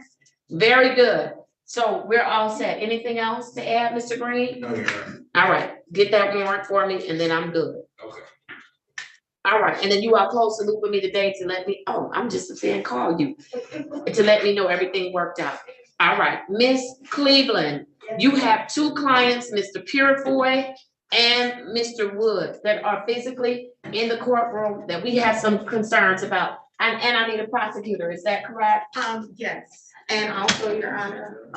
Very good. So we're all set. Anything else to add, Mr. Green? No, Your Honor. All right, get that warrant for me and then I'm good. Okay. All right, and then you are close to loop with me today to let me, I'm just a fan, call you, to let me know everything worked out. All right, Miss Cleveland, you have 2 clients, Mr. Purefoy and Mr. Woods, that are physically in the courtroom that we have some concerns about. And I need a prosecutor, is that correct? Yes, and also, Your Honor,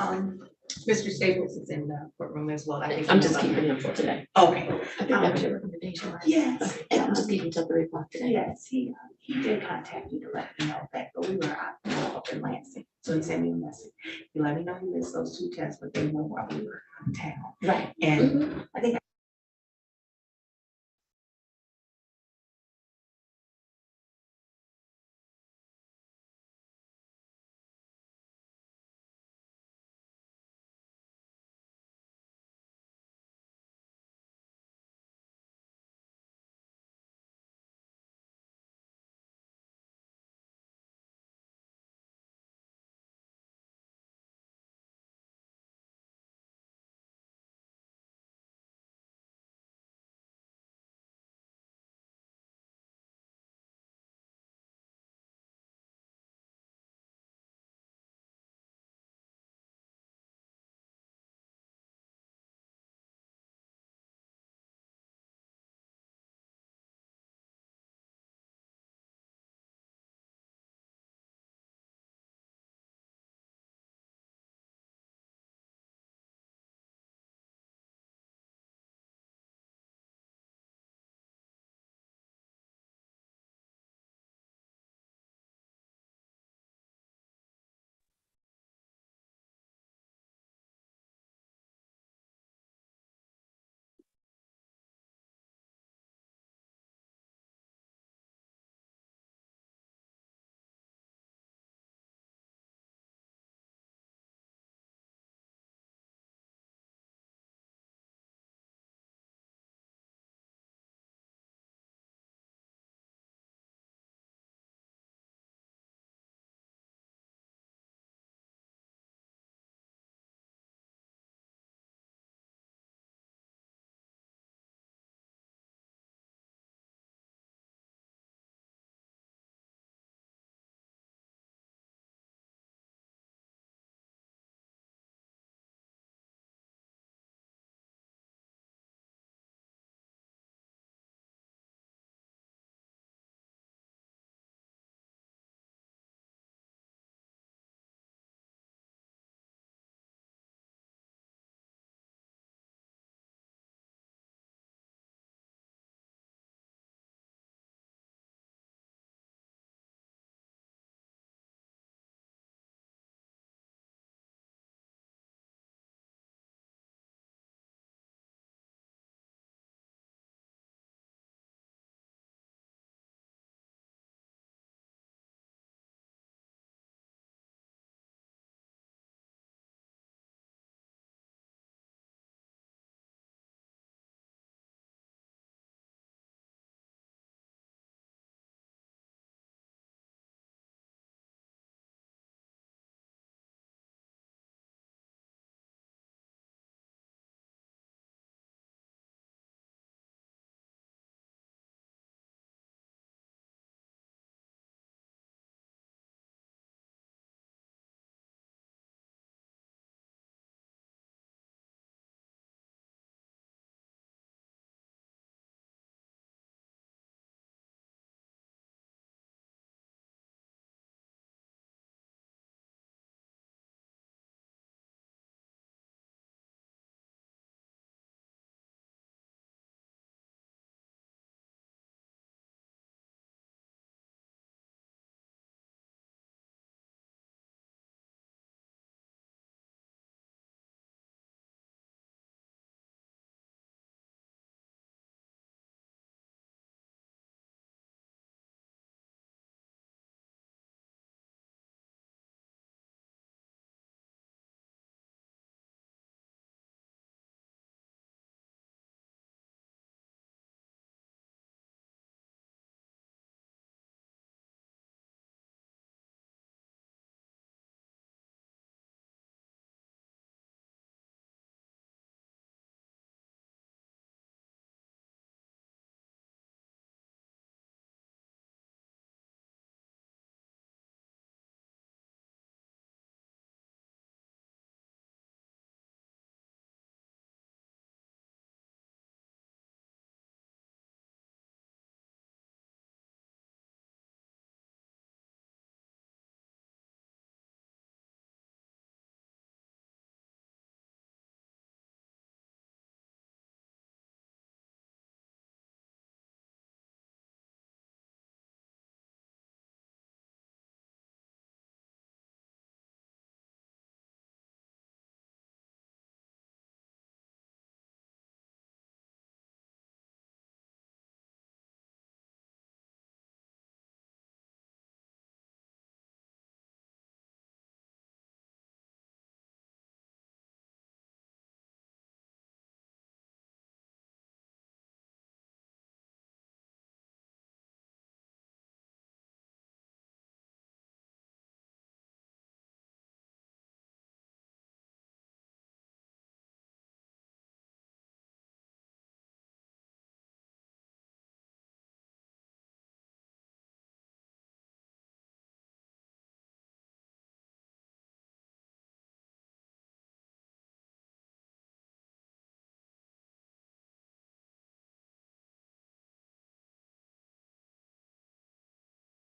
Mr. Staples is in the courtroom as well. I think I'm just keeping him for today. Okay. I think that was your recommendation, right? Yes. And I'm just keeping till 3 o'clock today. Yes, he did contact me to let me know that, but we were up in Lansing, so he sent me a message. He let me know he missed those 2 tests, but they know while we were in town. Right. And I think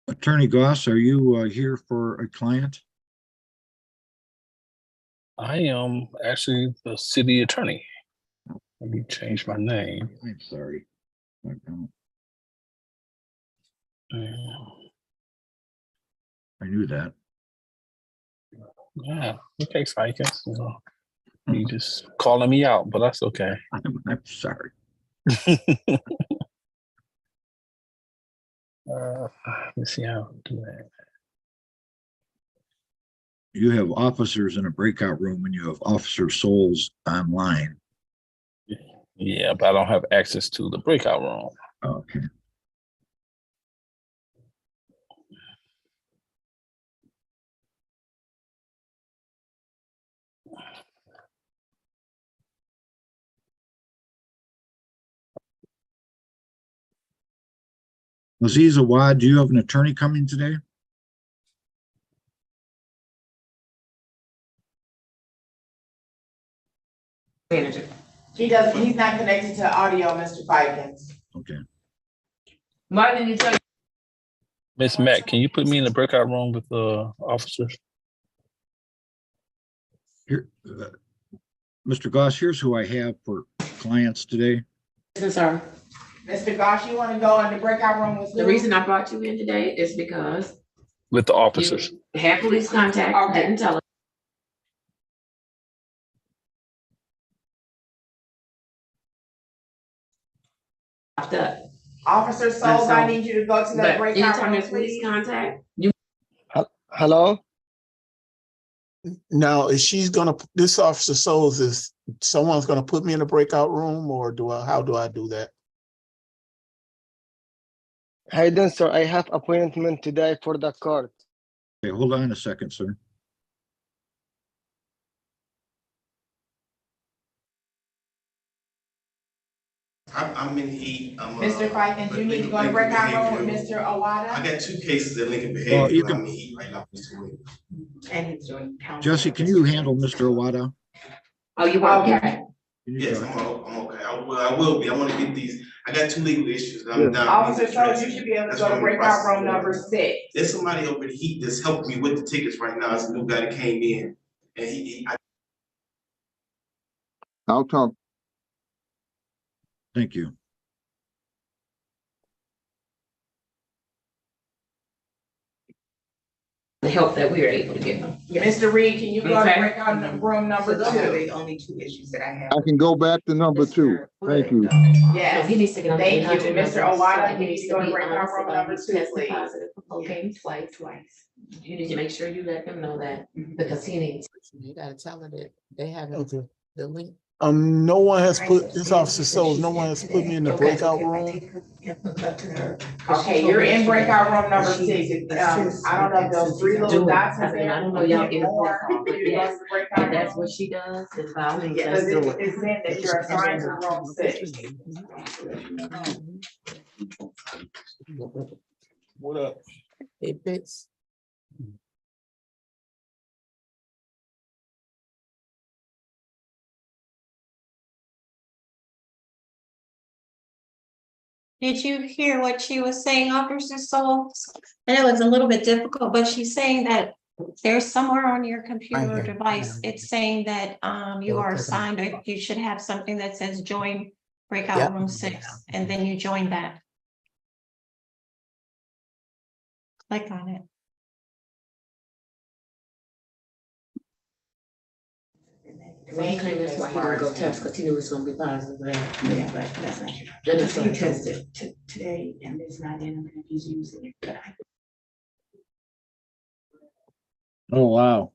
Attorney Goss, are you here for a client? I am actually the city attorney. Let me change my name. I'm sorry. I knew that. Yeah, okay, Fikens. You just calling me out, but that's okay. I'm sorry. Let's see how to do that. You have officers in a breakout room and you have officer souls online. Yeah, but I don't have access to the breakout room. Okay. Aziz Awad, do you have an attorney coming today? Manager. He doesn't, he's not connected to audio, Mr. Fikens. Okay. Why didn't you tell you? Miss Matt, can you put me in the breakout room with the officers? Here, Mr. Goss, here's who I have for clients today. Sir, Mr. Gosh, you wanna go in the breakout room with? the reason I brought you in today is because With the officers. you had police contact, Okay. didn't tell us. Up. Officer Souls, I need you to go to that But breakout anytime room, there's police please. contact, you Hello? Now, is she's gonna, this Officer Souls is, someone's gonna put me in a breakout room or how do I do that? How you doing, sir? I have appointment today for the court. Okay, hold on a second, sir. I'm in heat. Mr. Fikens, you need to go in the breakout room with Mr. Owada. I got 2 cases at Lincoln Well, you Behavior, can- I'm in heat right now, Mr. Williams. And he's doing counsel. Jesse, can you handle Mr. Awada? oh, you were okay. Yes, I'm okay. I will be. I wanna get these, I got 2 legal issues and I'm Yeah. down. Officer Souls, you should be able to go to breakout room number 6. There's somebody over the heat that's helping me with the tickets right now. It's a new guy that came in. And I'll talk. Thank you. The help that we are able to give them. Mr. Reed, can you go to Okay. breakout room number So those are 2? the only 2 issues that I have. I can go back to number 2. Thank you. Yes, So he needs to get on thank you. 800 Mr. numbers. Owada, He you need needs to to go to be breakout honest room about number he's 2, tested please. positive for cocaine twice. You need to make sure you let him know that because he needs. You gotta tell her that they haven't, Okay. the link. No one has put, this Officer Souls, no one has put me in the breakout room. Okay, you're in breakout room number 6. I don't know if those 3 little dots are there. I don't know y'all get a phone Or call, but you go to yes, the breakout if that's room. what she does, then by all means, Yeah, let's do it. it's saying that you're assigned to room 6. What up? It fits. Did you hear what she was saying, Officer Souls? And it was a little bit difficult, but she's saying that there's somewhere on your computer or device, it's saying that you are assigned, or you should have something that says join breakout room 6, and then you join that. Click on it. Well, he claimed that's why he didn't go test, because he knew it was gonna be positive, right? Yeah, but that's not true. That is He not true. tested today and it's not in him and he's using it, but I Oh, wow.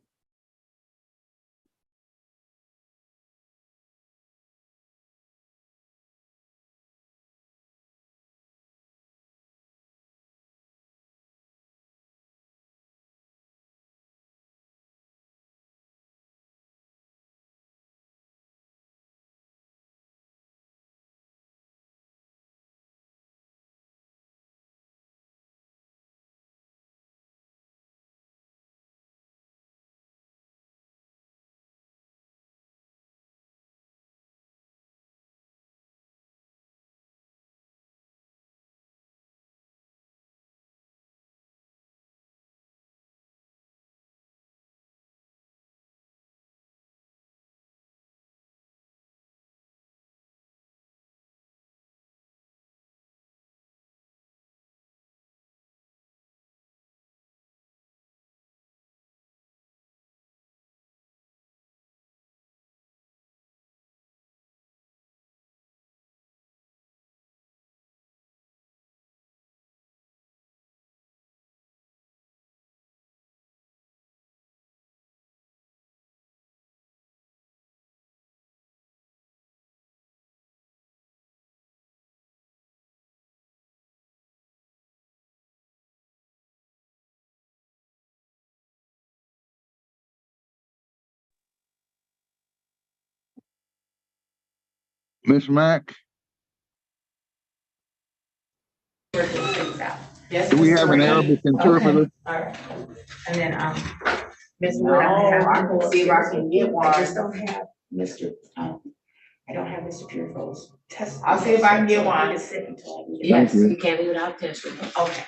Ms. Mack, Yes, do we Mr. have an Reed. Arabic interpreter? Okay, all right. And then, Ms. Wood, I can see if I can get one. I just don't have Mr. I don't have Mr. Purefo's test. I'll see if I can get one. Yes, you. you can be without test results. Okay.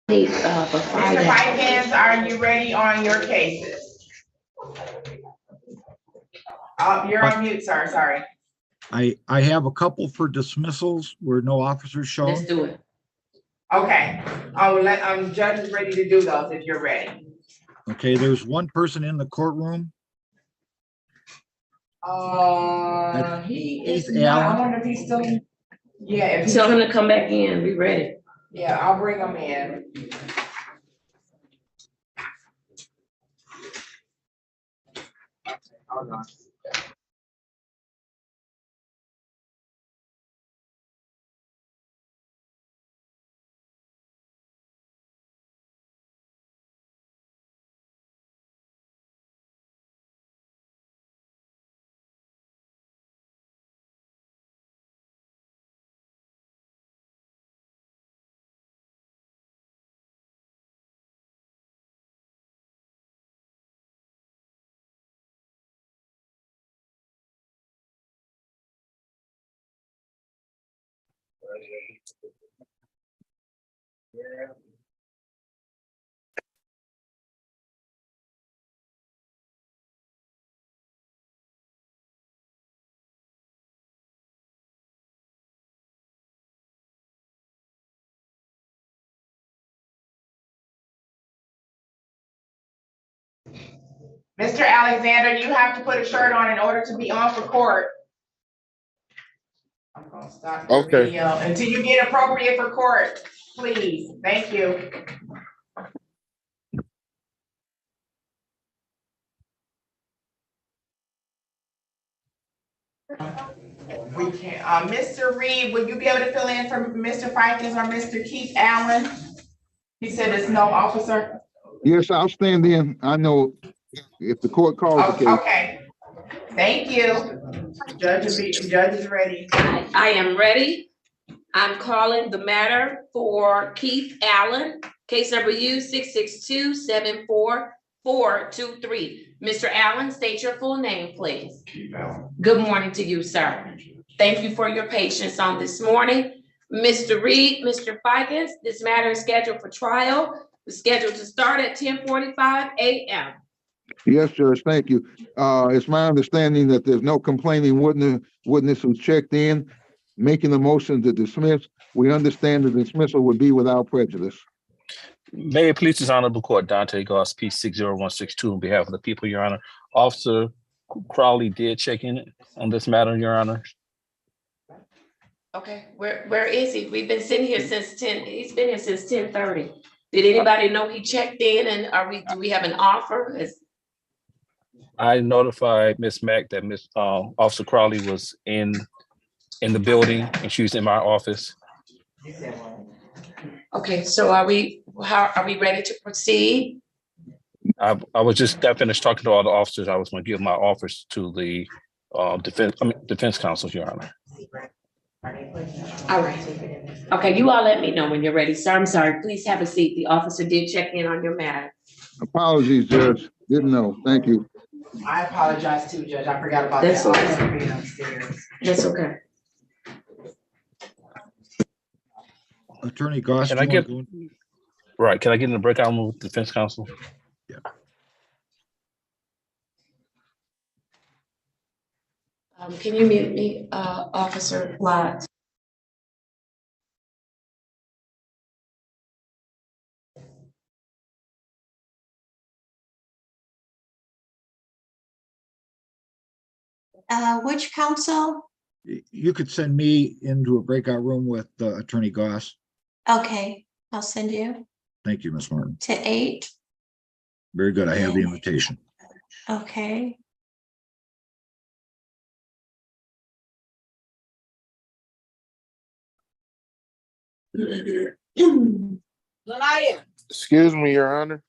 For Mr. Friday. Fikens, are you ready on your cases? You're on mute, sir, sorry. I have a couple for dismissals where no officers show. Let's do it. Okay, judge is ready to do those if you're ready. Okay, there's one person in the courtroom. He Keith is not, I Allen. wonder if he's still, yeah. if he- Tell him to come back in. We ready. Yeah, I'll bring him in. Mr. Alexander, you have to put a shirt on in order to be on for court. I'm gonna stop your Okay. video until you get appropriate for court, please. Thank you. We can, Mr. Reed, would you be able to fill in for Mr. Fikens or Mr. Keith Allen? He said there's no officer. Yes, I'll stand in. I know if the court calls the case. Okay, thank you. Judge is ready. I am ready. I'm calling the matter for Keith Allen, case number U 662-74423. Mr. Allen, state your full name, please. Keith Allen. Good morning to you, sir. Thank you for your patience on this morning. Mr. Reed, Mr. Fikens, this matter is scheduled for trial. It's scheduled to start at 10:45 a.m. Yes, Judge, thank you. It's my understanding that there's no complaining witness who checked in, making the motion to dismiss. We understand the dismissal would be without prejudice. May it please this honorable court, Dante Goss, P 60162, on behalf of the people, Your Honor. Officer Crowley did check in on this matter, Your Honor. Okay, where is he? We've been sitting here since 10, he's been here since 10:30. Did anybody know he checked in, and do we have an offer? I notified Ms. Mack that Officer Crowley was in the building and she was in my office. Okay, so are we ready to proceed? I was just got finished talking to all the officers. I was going to give my offers to the defense counsel, Your Honor. All right. Okay, you all let me know when you're ready. Sir, I'm sorry. Please have a seat. The officer did check in on your matter. Apologies, Judge. Didn't know. Thank you. I apologize too, Judge. I forgot about That's that okay. officer being upstairs. That's okay. Attorney Goss, Can do I you want get, to go? right, can I get in the breakout room with defense counsel? Can you mute me, Officer Watts? Which council? You could send me into a breakout room with Attorney Goss. Okay, I'll send you Thank you, Ms. Martin. to 8. Very good. I have the invitation. Okay. Excuse me, Your Honor.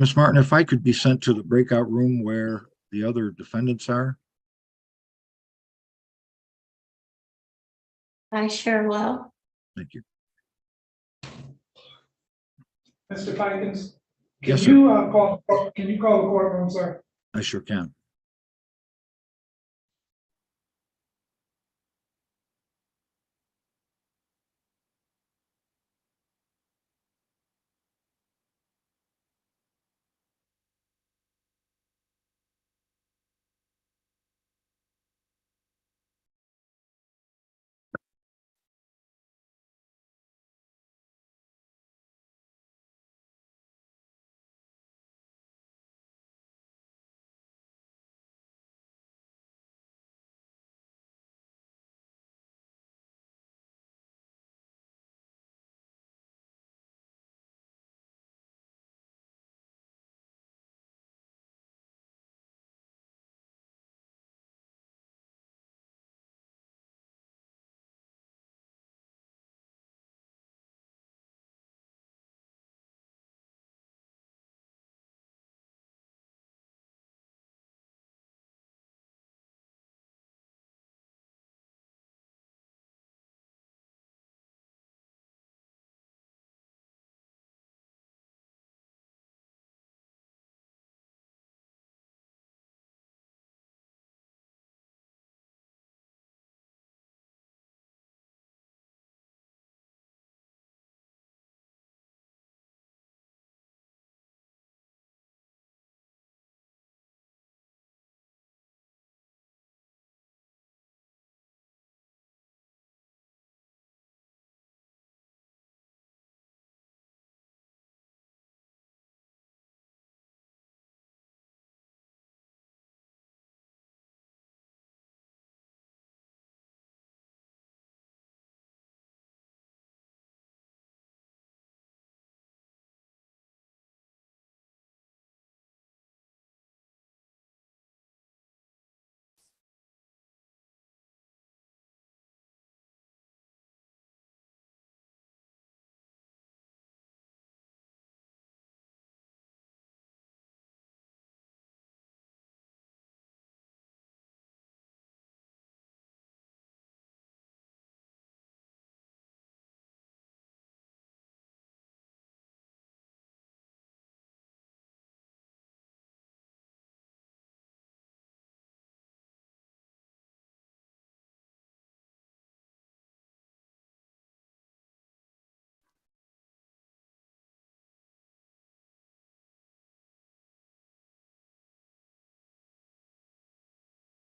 Ms. Martin, if I could be sent to the breakout room where the other defendants are? I sure will. Thank you. Mr. Fikens, Yes, sir. can you call the courtroom, sir? I sure can.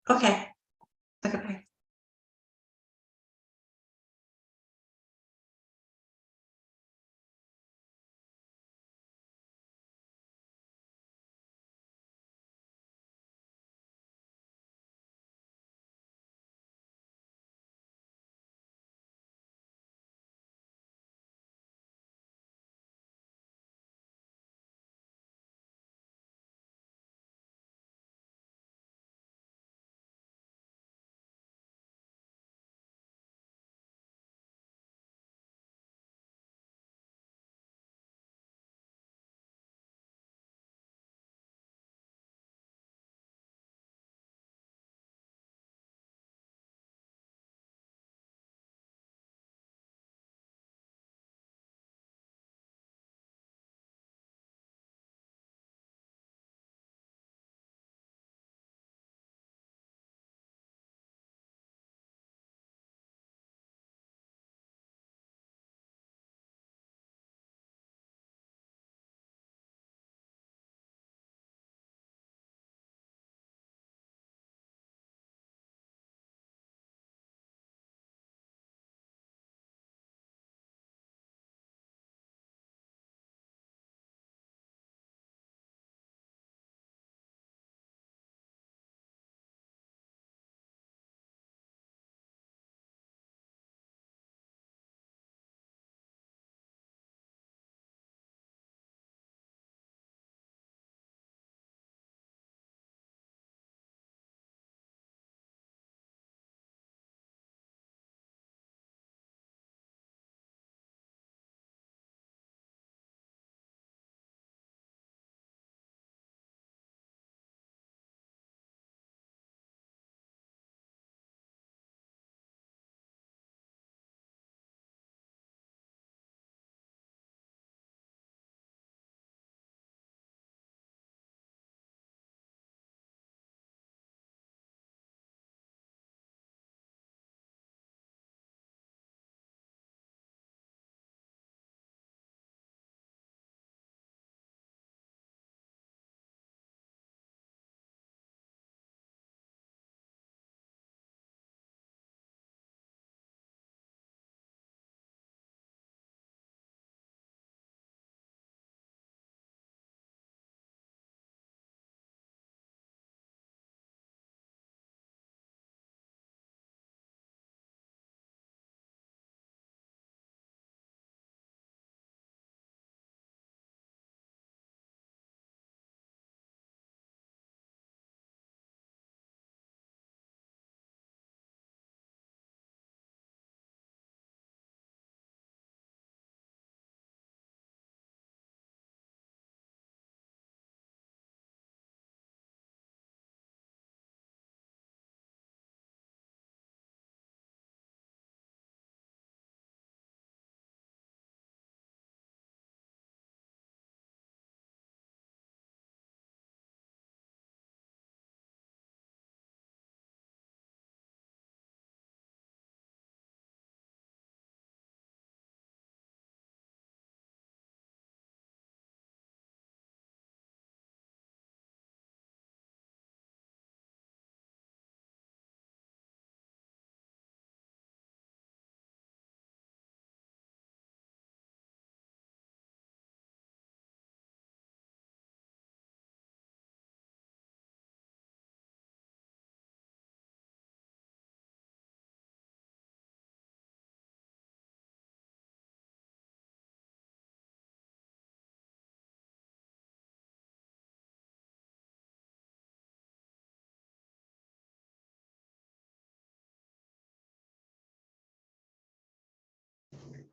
Okay. Okay, bye.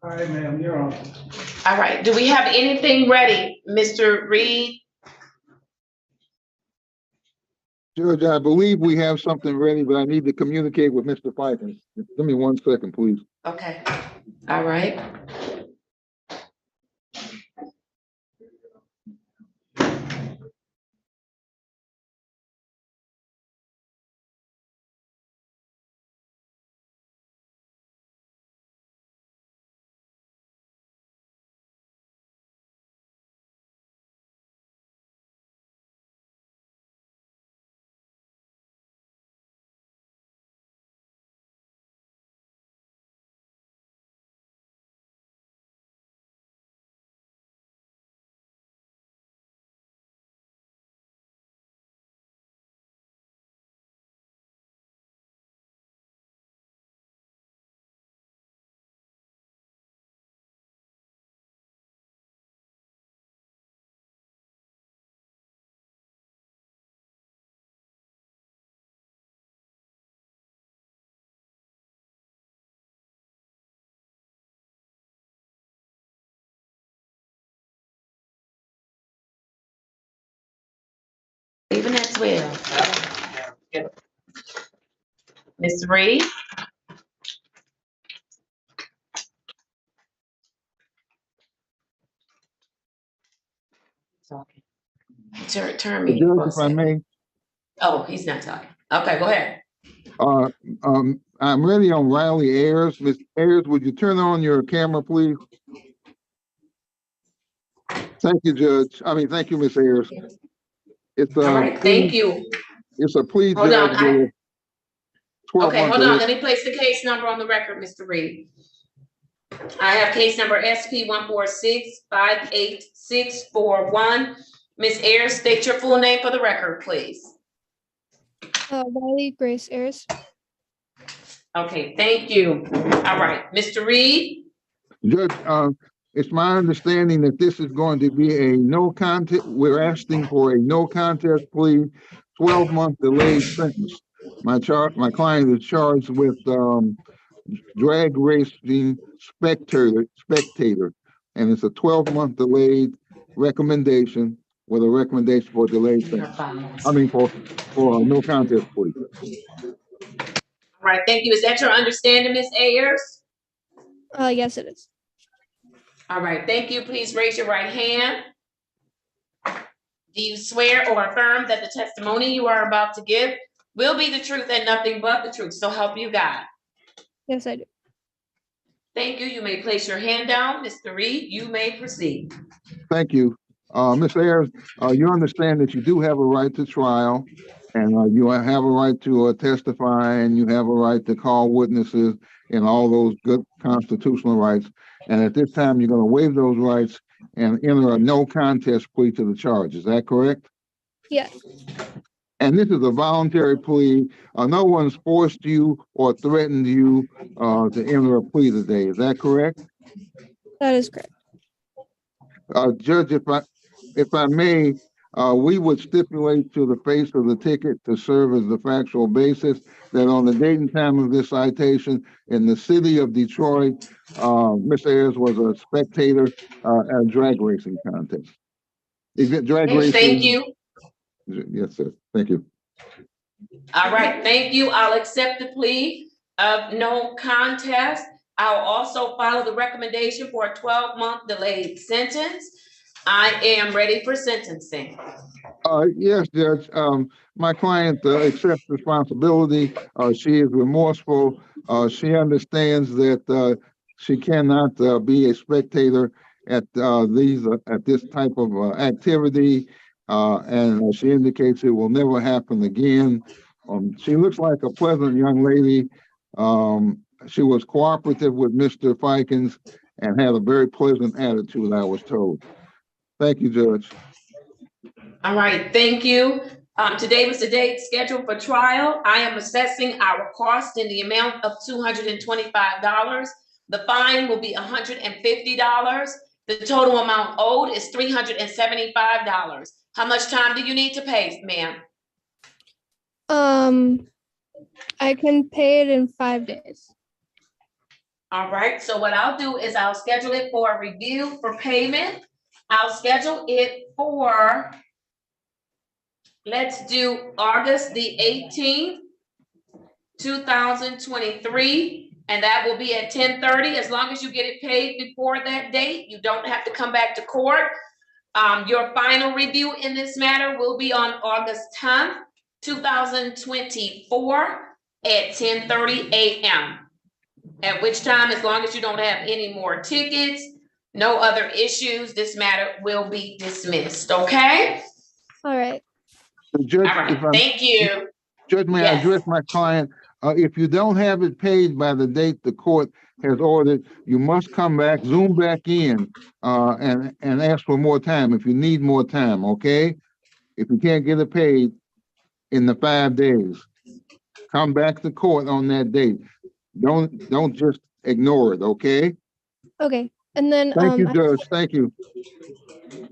All right, ma'am, you're on. All right, do we have anything ready, Mr. Reed? Judge, I believe we have something ready, but I need to communicate with Mr. Fikens. Give me 1 second, please. Okay, all right. Even at 12. Ms. Reed? Talking. Turn me. Judge, if I may, Oh, he's not talking. Okay, go ahead. I'm ready on Riley Ayers. Ms. Ayers, would you turn on your camera, please? Thank you, Judge. Thank you, Ms. Ayers. It's All right, thank you. It's a plea Hold judge on. with a 12 Okay, month hold on. delay. Let me place the case number on the record, Mr. Reed. I have case number SP 146-58641. Ms. Ayers, state your full name for the record, please. Riley Grace Ayers. Okay, thank you. All right, Mr. Reed? Judge, it's my understanding that this is going to be a no contest. We're asking for a no contest plea, 12-month delayed sentence. My client is charged with drag racing spectator, and it's a 12-month delayed recommendation with a recommendation for delayed sentence. For a no contest plea. All right, thank you. Is that your understanding, Ms. Ayers? Yes, it is. All right, thank you. Please raise your right hand. Do you swear or affirm that the testimony you are about to give will be the truth and nothing but the truth? So help you God. Yes, I do. Thank you. You may place your hand down. Mr. Reed, you may proceed. Thank you. Ms. Ayers, you understand that you do have a right to trial, and you have a right to testify, and you have a right to call witnesses and all those good constitutional rights. And at this time, you're going to waive those rights and enter a no contest plea to the charge. Is that correct? Yes. And this is a voluntary plea. No one's forced you or threatened you to enter a plea today. Is that correct? That is correct. Judge, if I may, we would stipulate to the face of the ticket to serve as the factual basis that on the date and time of this citation in the city of Detroit, Mr. Ayers was a spectator at a drag racing contest. Drag racing. Thank you. Yes, sir. Thank you. All right, thank you. I'll accept the plea of no contest. I'll also follow the recommendation for a 12-month delayed sentence. I am ready for sentencing. Yes, Judge. My client accepts responsibility. She is remorseful. She understands that she cannot be a spectator at this type of activity, and she indicates it will never happen again. She looks like a pleasant young lady. She was cooperative with Mr. Fikens and had a very pleasant attitude, I was told. Thank you, Judge. All right, thank you. Today was the date scheduled for trial. I am assessing our cost in the amount of $225. The fine will be $150. The total amount owed is $375. How much time do you need to pay, ma'am? I can pay it in 5 days. All right, so what I'll do is I'll schedule it for a review for payment. I'll schedule it for, let's do August the 18th, 2023, and that will be at 10:30. As long as you get it paid before that date, you don't have to come back to court. Your final review in this matter will be on August 10th, 2024 at 10:30 a.m. At which time, as long as you don't have any more tickets, no other issues, this matter will be dismissed, okay? All right. Judge, All right, if I, thank you. Judge, may I Yes. address my client? If you don't have it paid by the date the court has ordered, you must come back, zoom back in, and ask for more time if you need more time, okay? If you can't get it paid in the 5 days, come back to court on that date. Don't just ignore it, okay? Okay. And then Thank you, Judge. Thank you.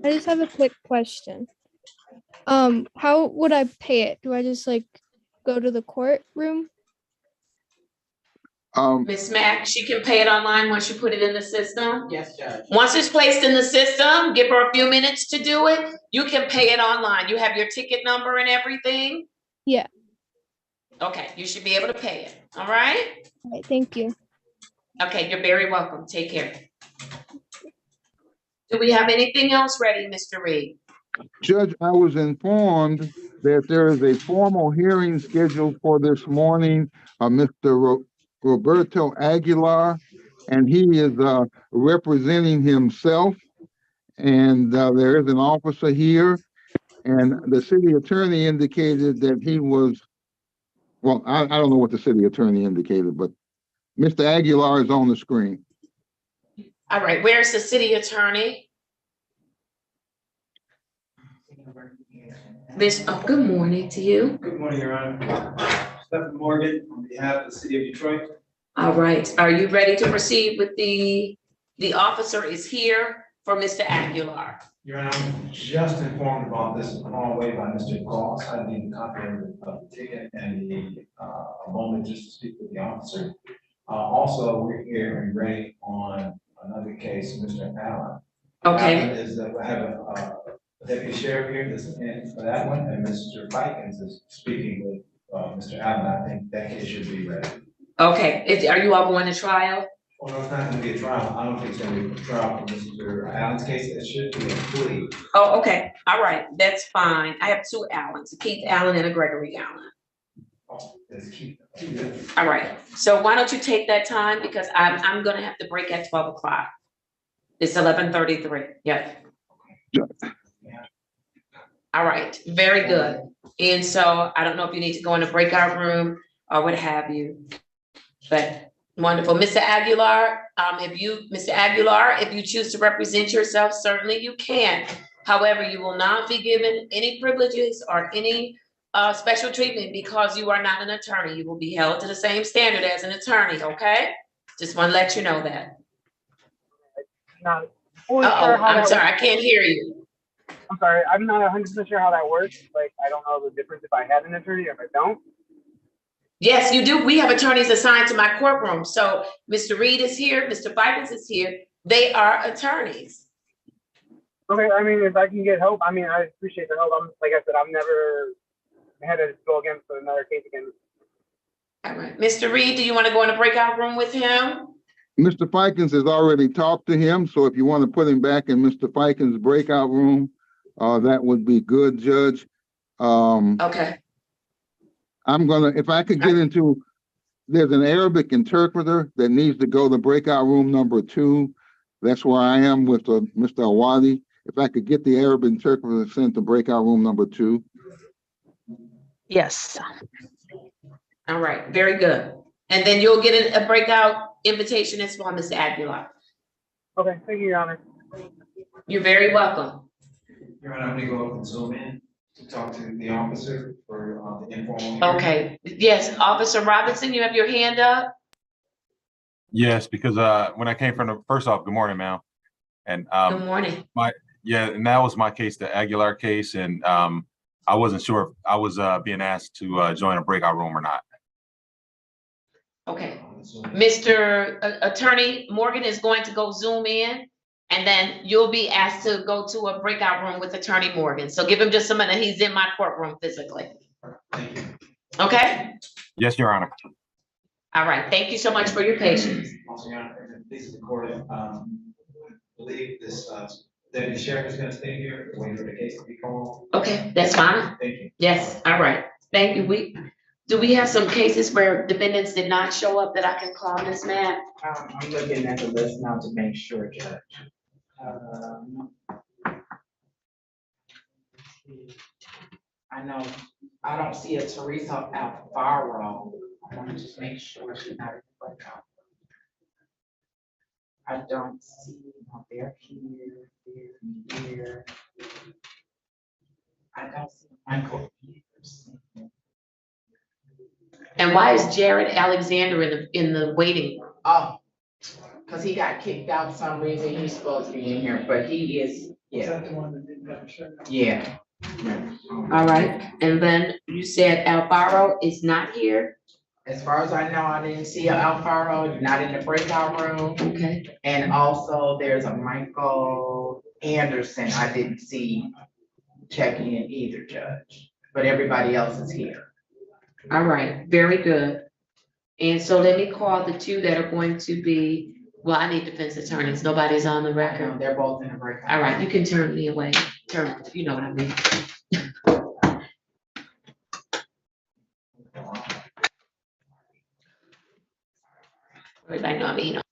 I just have a quick question. How would I pay it? Do I just like go to the courtroom? Ms. Mack, she can pay it online once you put it in the system. Yes, Judge. Once it's placed in the system, give her a few minutes to do it. You can pay it online. You have your ticket number and everything? Yeah. Okay, you should be able to pay it, all right? All right, thank you. Okay, you're very welcome. Take care. Do we have anything else ready, Mr. Reed? Judge, I was informed that there is a formal hearing scheduled for this morning, Mr. Roberto Aguilar, and he is representing himself. And there is an officer here, and the city attorney indicated that he was, well, I don't know what the city attorney indicated, but Mr. Aguilar is on the screen. All right, where's the city attorney? Good morning to you. Good morning, Your Honor. Stephen Morgan on behalf of the city of Detroit. All right, are you ready to proceed with the officer is here for Mr. Aguilar? Your Honor, I'm just informed about this hallway by Mr. Goss. I need a copy of the ticket and a moment just to speak with the officer. Also, we're here and ready on another case, Mr. Allen. Okay. Allen is that we have a deputy sheriff here that's in for that one, and Mr. Vikings is speaking with Mr. Allen. I think that case should be ready. Okay, are you all going to trial? Oh, no, it's not gonna be a trial. I don't think it's gonna be a trial for Mr. Allen's case. It should be a plea. Oh, okay, all right, that's fine. I have two Allens, a Keith Allen and a Gregory Allen. Oh, that's Keith. All right, so why don't you take that time, because I'm gonna have to break at 12 o'clock. It's 11:33, yeah. All right, very good. And so I don't know if you need to go in a breakout room or what have you, but wonderful. Mr. Aguilar, if you choose to represent yourself, certainly you can. However, you will not be given any privileges or any special treatment because you are not an attorney. You will be held to the same standard as an attorney, okay? Just want to let you know that. I'm sorry, I can't hear you. I'm sorry, I'm not 100% sure how that works. Like, I don't know the difference if I had an attorney or if I don't. Yes, you do. We have attorneys assigned to my courtroom. So Mr. Reed is here, Mr. Vikings is here. They are attorneys. Okay, I mean, if I can get help, I mean, I appreciate the help. Like I said, I've never had to go against another case again. All right, Mr. Reed, do you want to go in a breakout room with him? Mr. Fikens has already talked to him, so if you want to put him back in Mr. Fikens' breakout room, that would be good, Judge. Okay. I'm gonna, if I could get into, there's an Arabic interpreter that needs to go to breakout room number 2. That's where I am with Mr. Awadi. If I could get the Arabic interpreter sent to breakout room number 2. Yes. All right, very good. And then you'll get a breakout invitation as well, Mr. Aguilar. Okay, thank you, Your Honor. You're very welcome. Your Honor, I'm gonna go up and zoom in to talk to the officer for the informal hearing. Okay, yes, Officer Robinson, you have your hand up? Yes, because when I came from the, first off, good morning, ma'am. And Good morning. and that was my case, the Aguilar case, and I wasn't sure if I was being asked to join a breakout room or not. Okay, Mr. Attorney Morgan is going to go Zoom in, and then you'll be asked to go to a breakout room with Attorney Morgan. So give him just a minute. He's in my courtroom physically. Okay? Yes, Your Honor. All right. Thank you so much for your patience. Also, Your Honor, and please record it. Believe this, deputy sheriff is gonna stay here, waiting for the case to be called. Okay, that's fine. Thank you. Yes, all right. Thank you. Do we have some cases where defendants did not show up that I can call, Ms. Matt? I'm looking at the list now to make sure, Judge. I know, I don't see a Teresa Alfaro. I want to just make sure she's not in the breakout. I don't see, no, they're here. I don't see Michael Peterson. And why is Jared Alexander in the waiting room? Oh, because he got kicked out for some reason. He's supposed to be in here, but he is, yeah. Yeah. All right, and then you said Alvaro is not here? As far as I know, I didn't see Alfaro, not in the breakout room. Okay. And also there's a Michael Anderson I didn't see checking in either, Judge, but everybody else is here. All right, very good. And so let me call the two that are going to be, well, I need defense attorneys. Nobody's on the record. They're both in the breakout. All right, you can turn me away. You know what I mean. Everybody know I mean.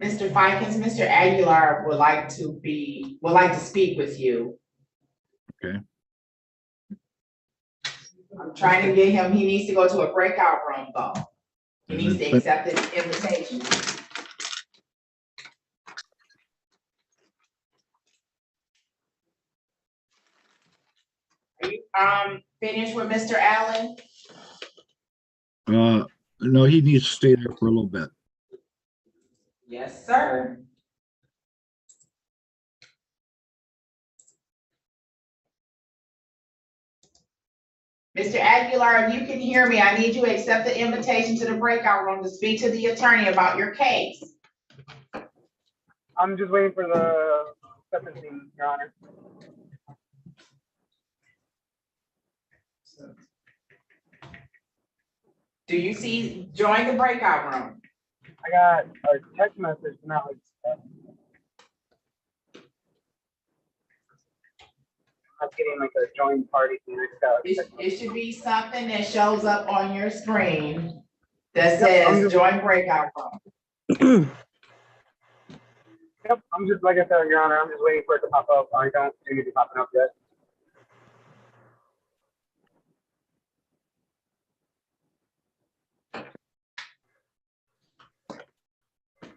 Mr. Fikens, Mr. Aguilar would like to speak with you. Okay. I'm trying to get him, he needs to go to a breakout room though. He needs to accept this invitation. Are you finished with Mr. Allen? No, he needs to stay there for a little bit. Yes, sir. Mr. Aguilar, if you can hear me, I need you to accept the invitation to the breakout room to speak to the attorney about your case. I'm just waiting for the sentencing, Your Honor. Do you see, join the breakout room? I got a text message now. I'm getting like a join party thing. It should be something that shows up on your screen that says join breakout room. Yep, I'm just, like I said, Your Honor, I'm just waiting for it to pop up. I don't see anything popping up yet.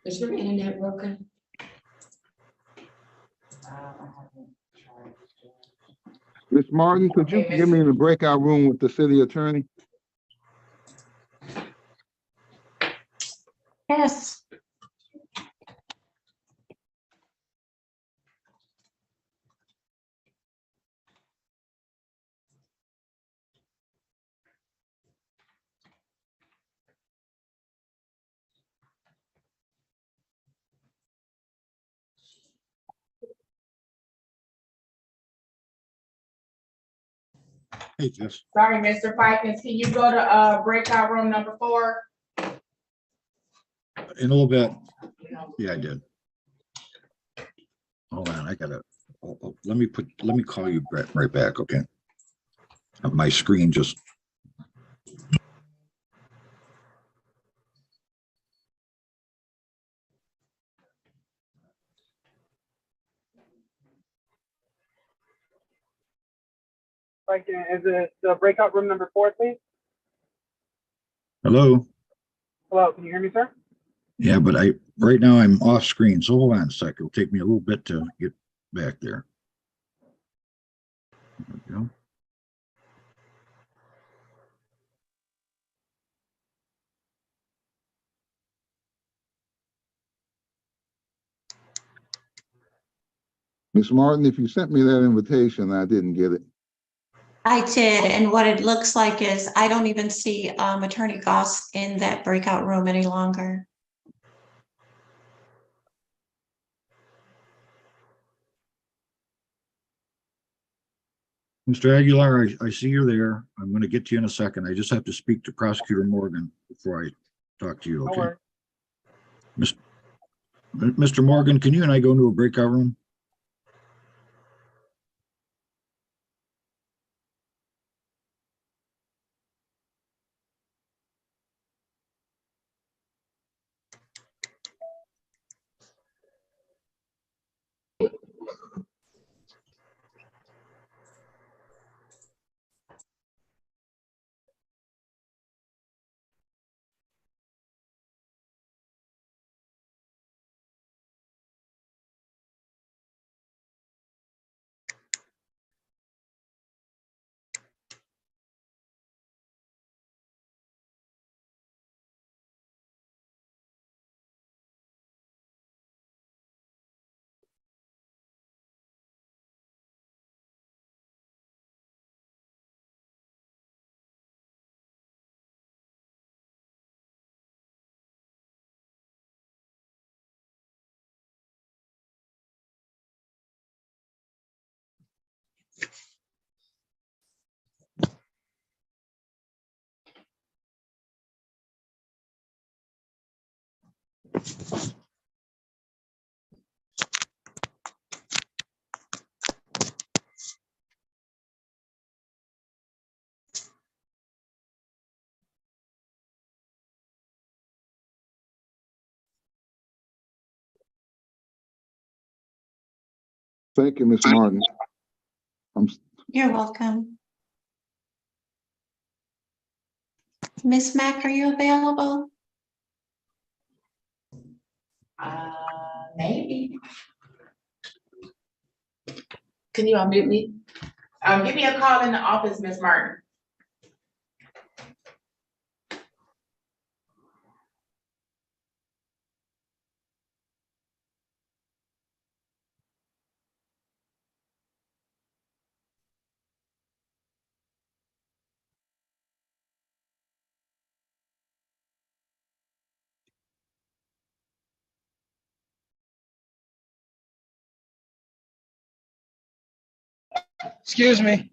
Is your internet broken? Ms. Martin, could you get me in the breakout room with the city attorney? Hey, Jess. Sorry, Mr. Fikens, can you go to, breakout room number 4? In a little bit. Yeah, I did. Hold on, I gotta, let me call you right back, okay? My screen just. Like, is it the breakout room number 4, please? Hello? Hello, can you hear me, sir? Yeah, but right now I'm off screen, so hold on a sec. It'll take me a little bit to get back there. There we go. Ms. Martin, if you sent me that invitation, I didn't get it. I did, and what it looks like is I don't even see Attorney Goss in that breakout room any longer. Mr. Aguilar, I see you're there. I'm gonna get to you in a second. I just have to speak to Prosecutor Morgan before I talk to you, No okay? worries. Mr. Morgan, can you and I go into a breakout room? Thank you, Ms. Martin. You're welcome. Miss Mack, are you available? Maybe. Can you unmute me? Give me a call in the office, Miss Martin. Excuse me.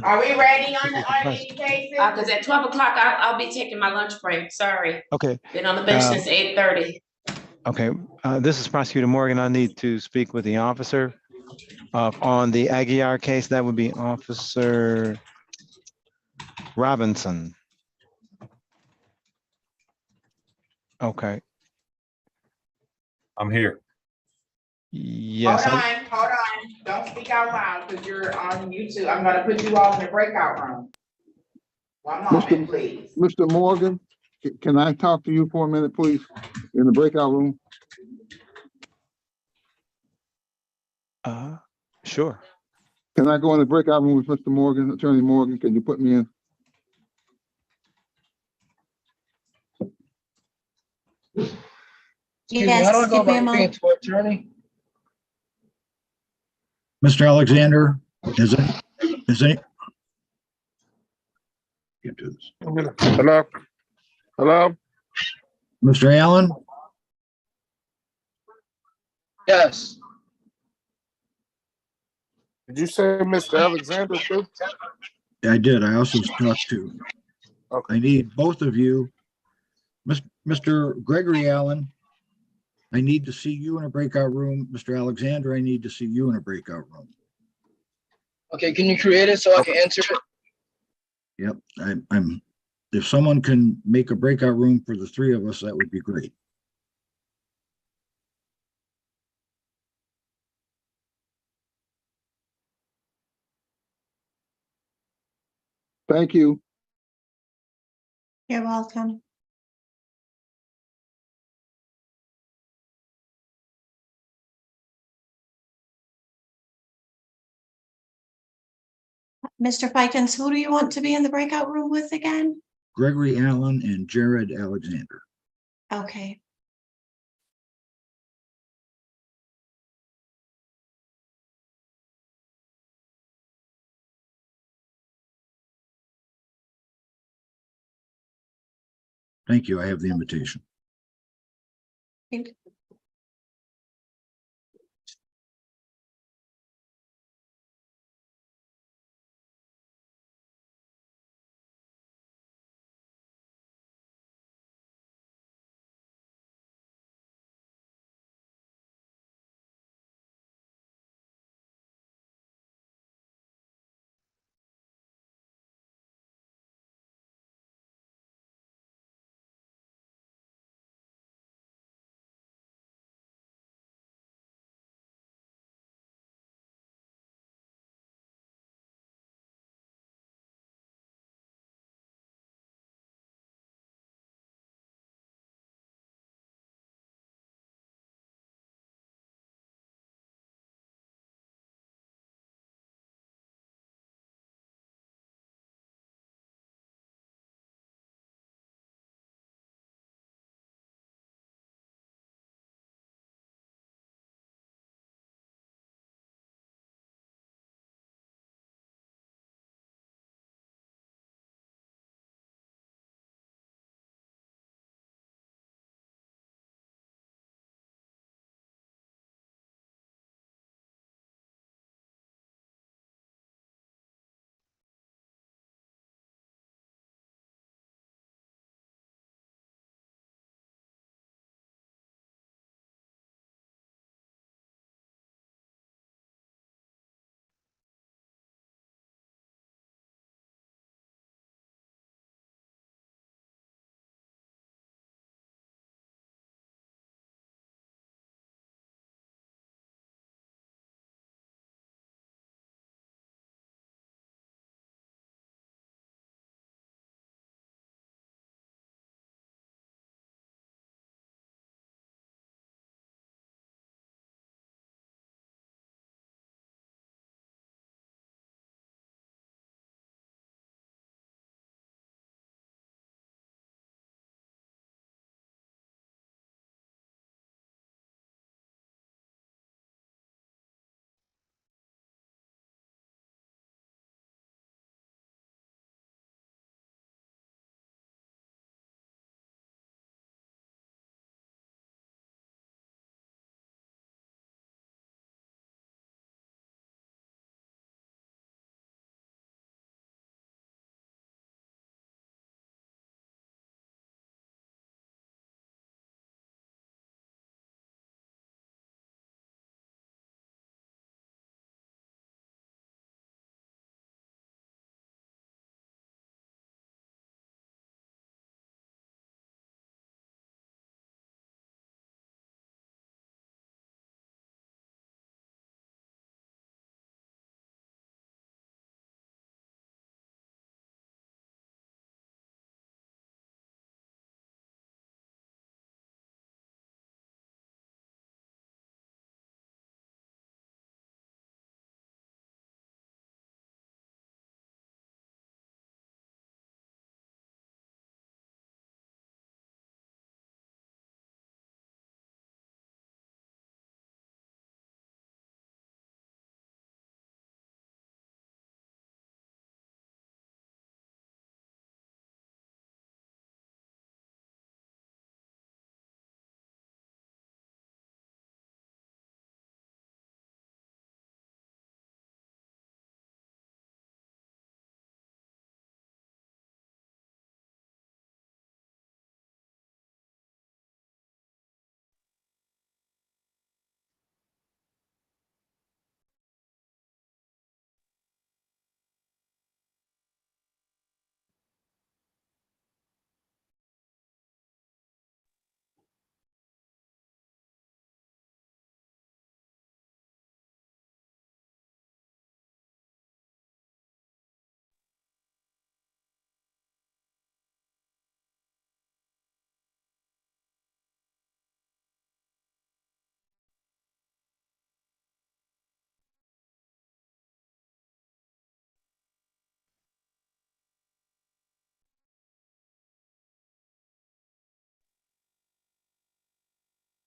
Are we ready on any cases? Cause at 12 o'clock, I'll be taking my lunch break, sorry. Okay. Been on the bench since 8:30. Okay, this is Prosecutor Morgan. I need to speak with the officer. On the Aguiar case, that would be Officer Robinson. Okay, I'm here. yes. Hold on, don't speak out loud, because you're on YouTube. I'm gonna put you all in the breakout room. One moment, please. Mr. Morgan, can I talk to you for a minute, please, in the breakout room? Sure. Can I go in the breakout room with Mr. Morgan, Attorney Morgan? Can you put me in? Excuse me, how do I Yes, go give me a about paying moment. to attorney? Mr. Alexander, is it? Can't do this. Hello? Hello? Mr. Allen? Yes. Did you say Mr. Alexander too? I did. I also talked to. Okay. I need both of you. Mr. Gregory Allen, I need to see you in a breakout room. Mr. Alexander, I need to see you in a breakout room. Okay, can you create it so I can enter it? Yep, if someone can make a breakout room for the three of us, that would be great. Thank you. You're welcome. Mr. Fikens, who do you want to be in the breakout room with again? Gregory Allen and Jared Alexander. Okay. Thank you. I have the invitation. Thank you.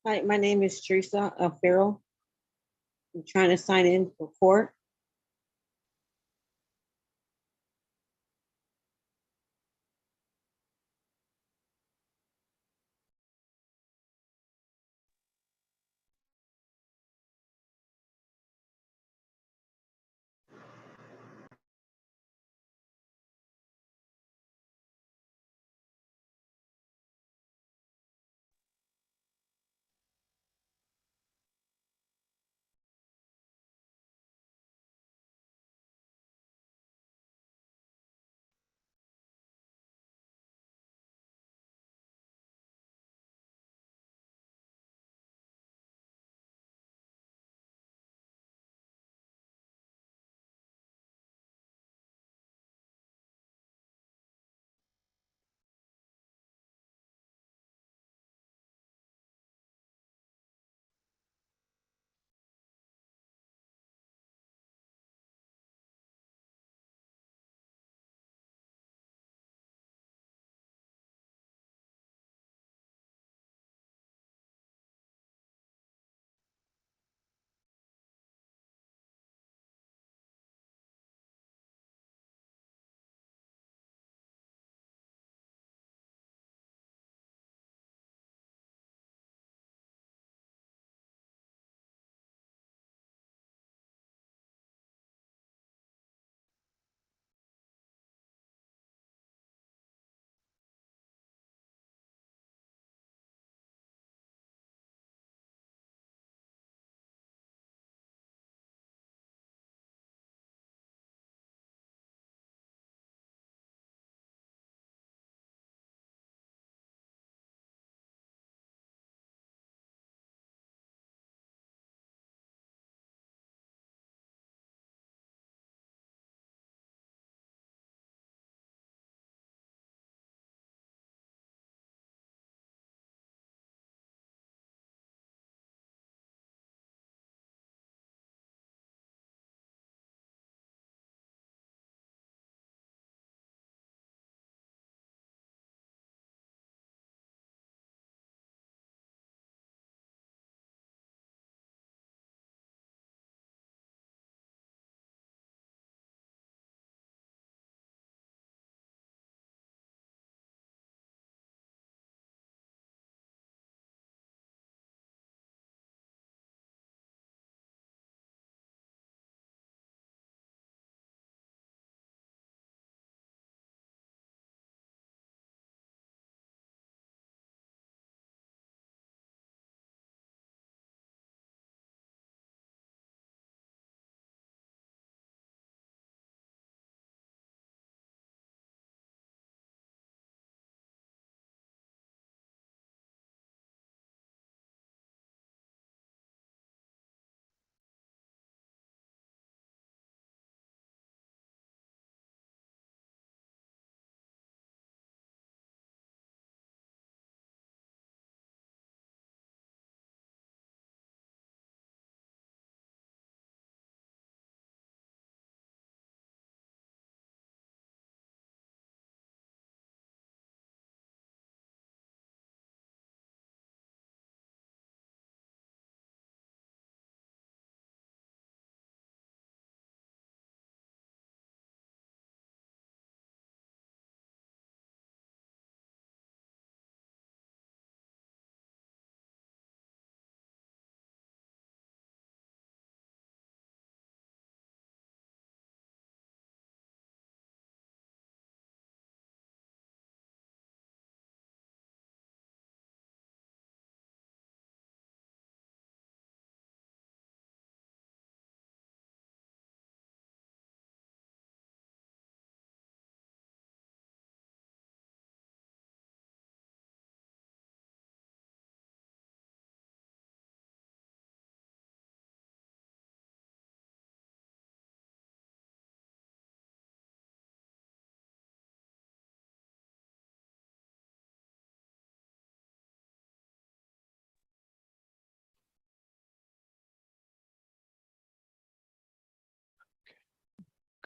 Hi, my name is Teresa Farrell. I'm trying to sign in for court.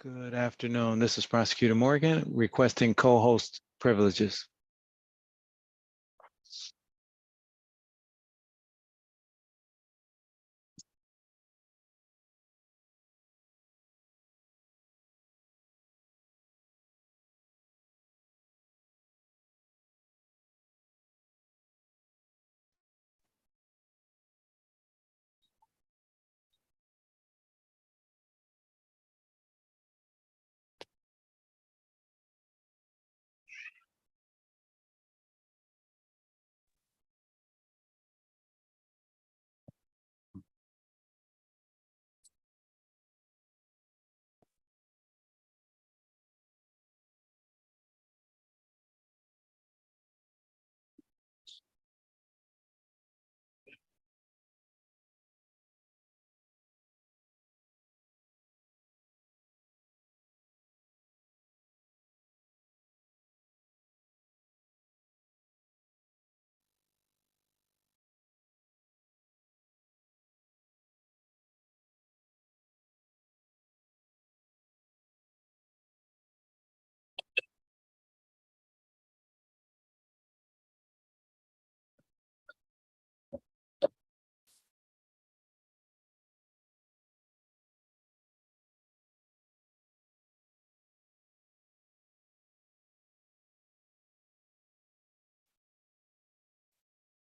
Good afternoon. This is Prosecutor Morgan requesting co-host privileges.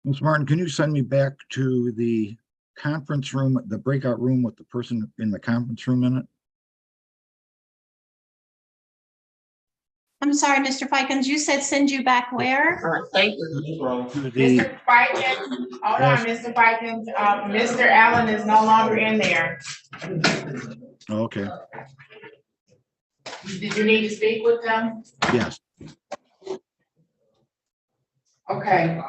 Ms. Martin, can you send me back to the conference room, the breakout room with the person in the conference room in it? I'm sorry, Mr. Fikens, you said send you back where? All right, thank you. To the, Mr. Fikens, hold on, Yes. Mr. Fikens, Mr. Allen is no longer in there. okay, Did you need to speak with them? yes. Okay,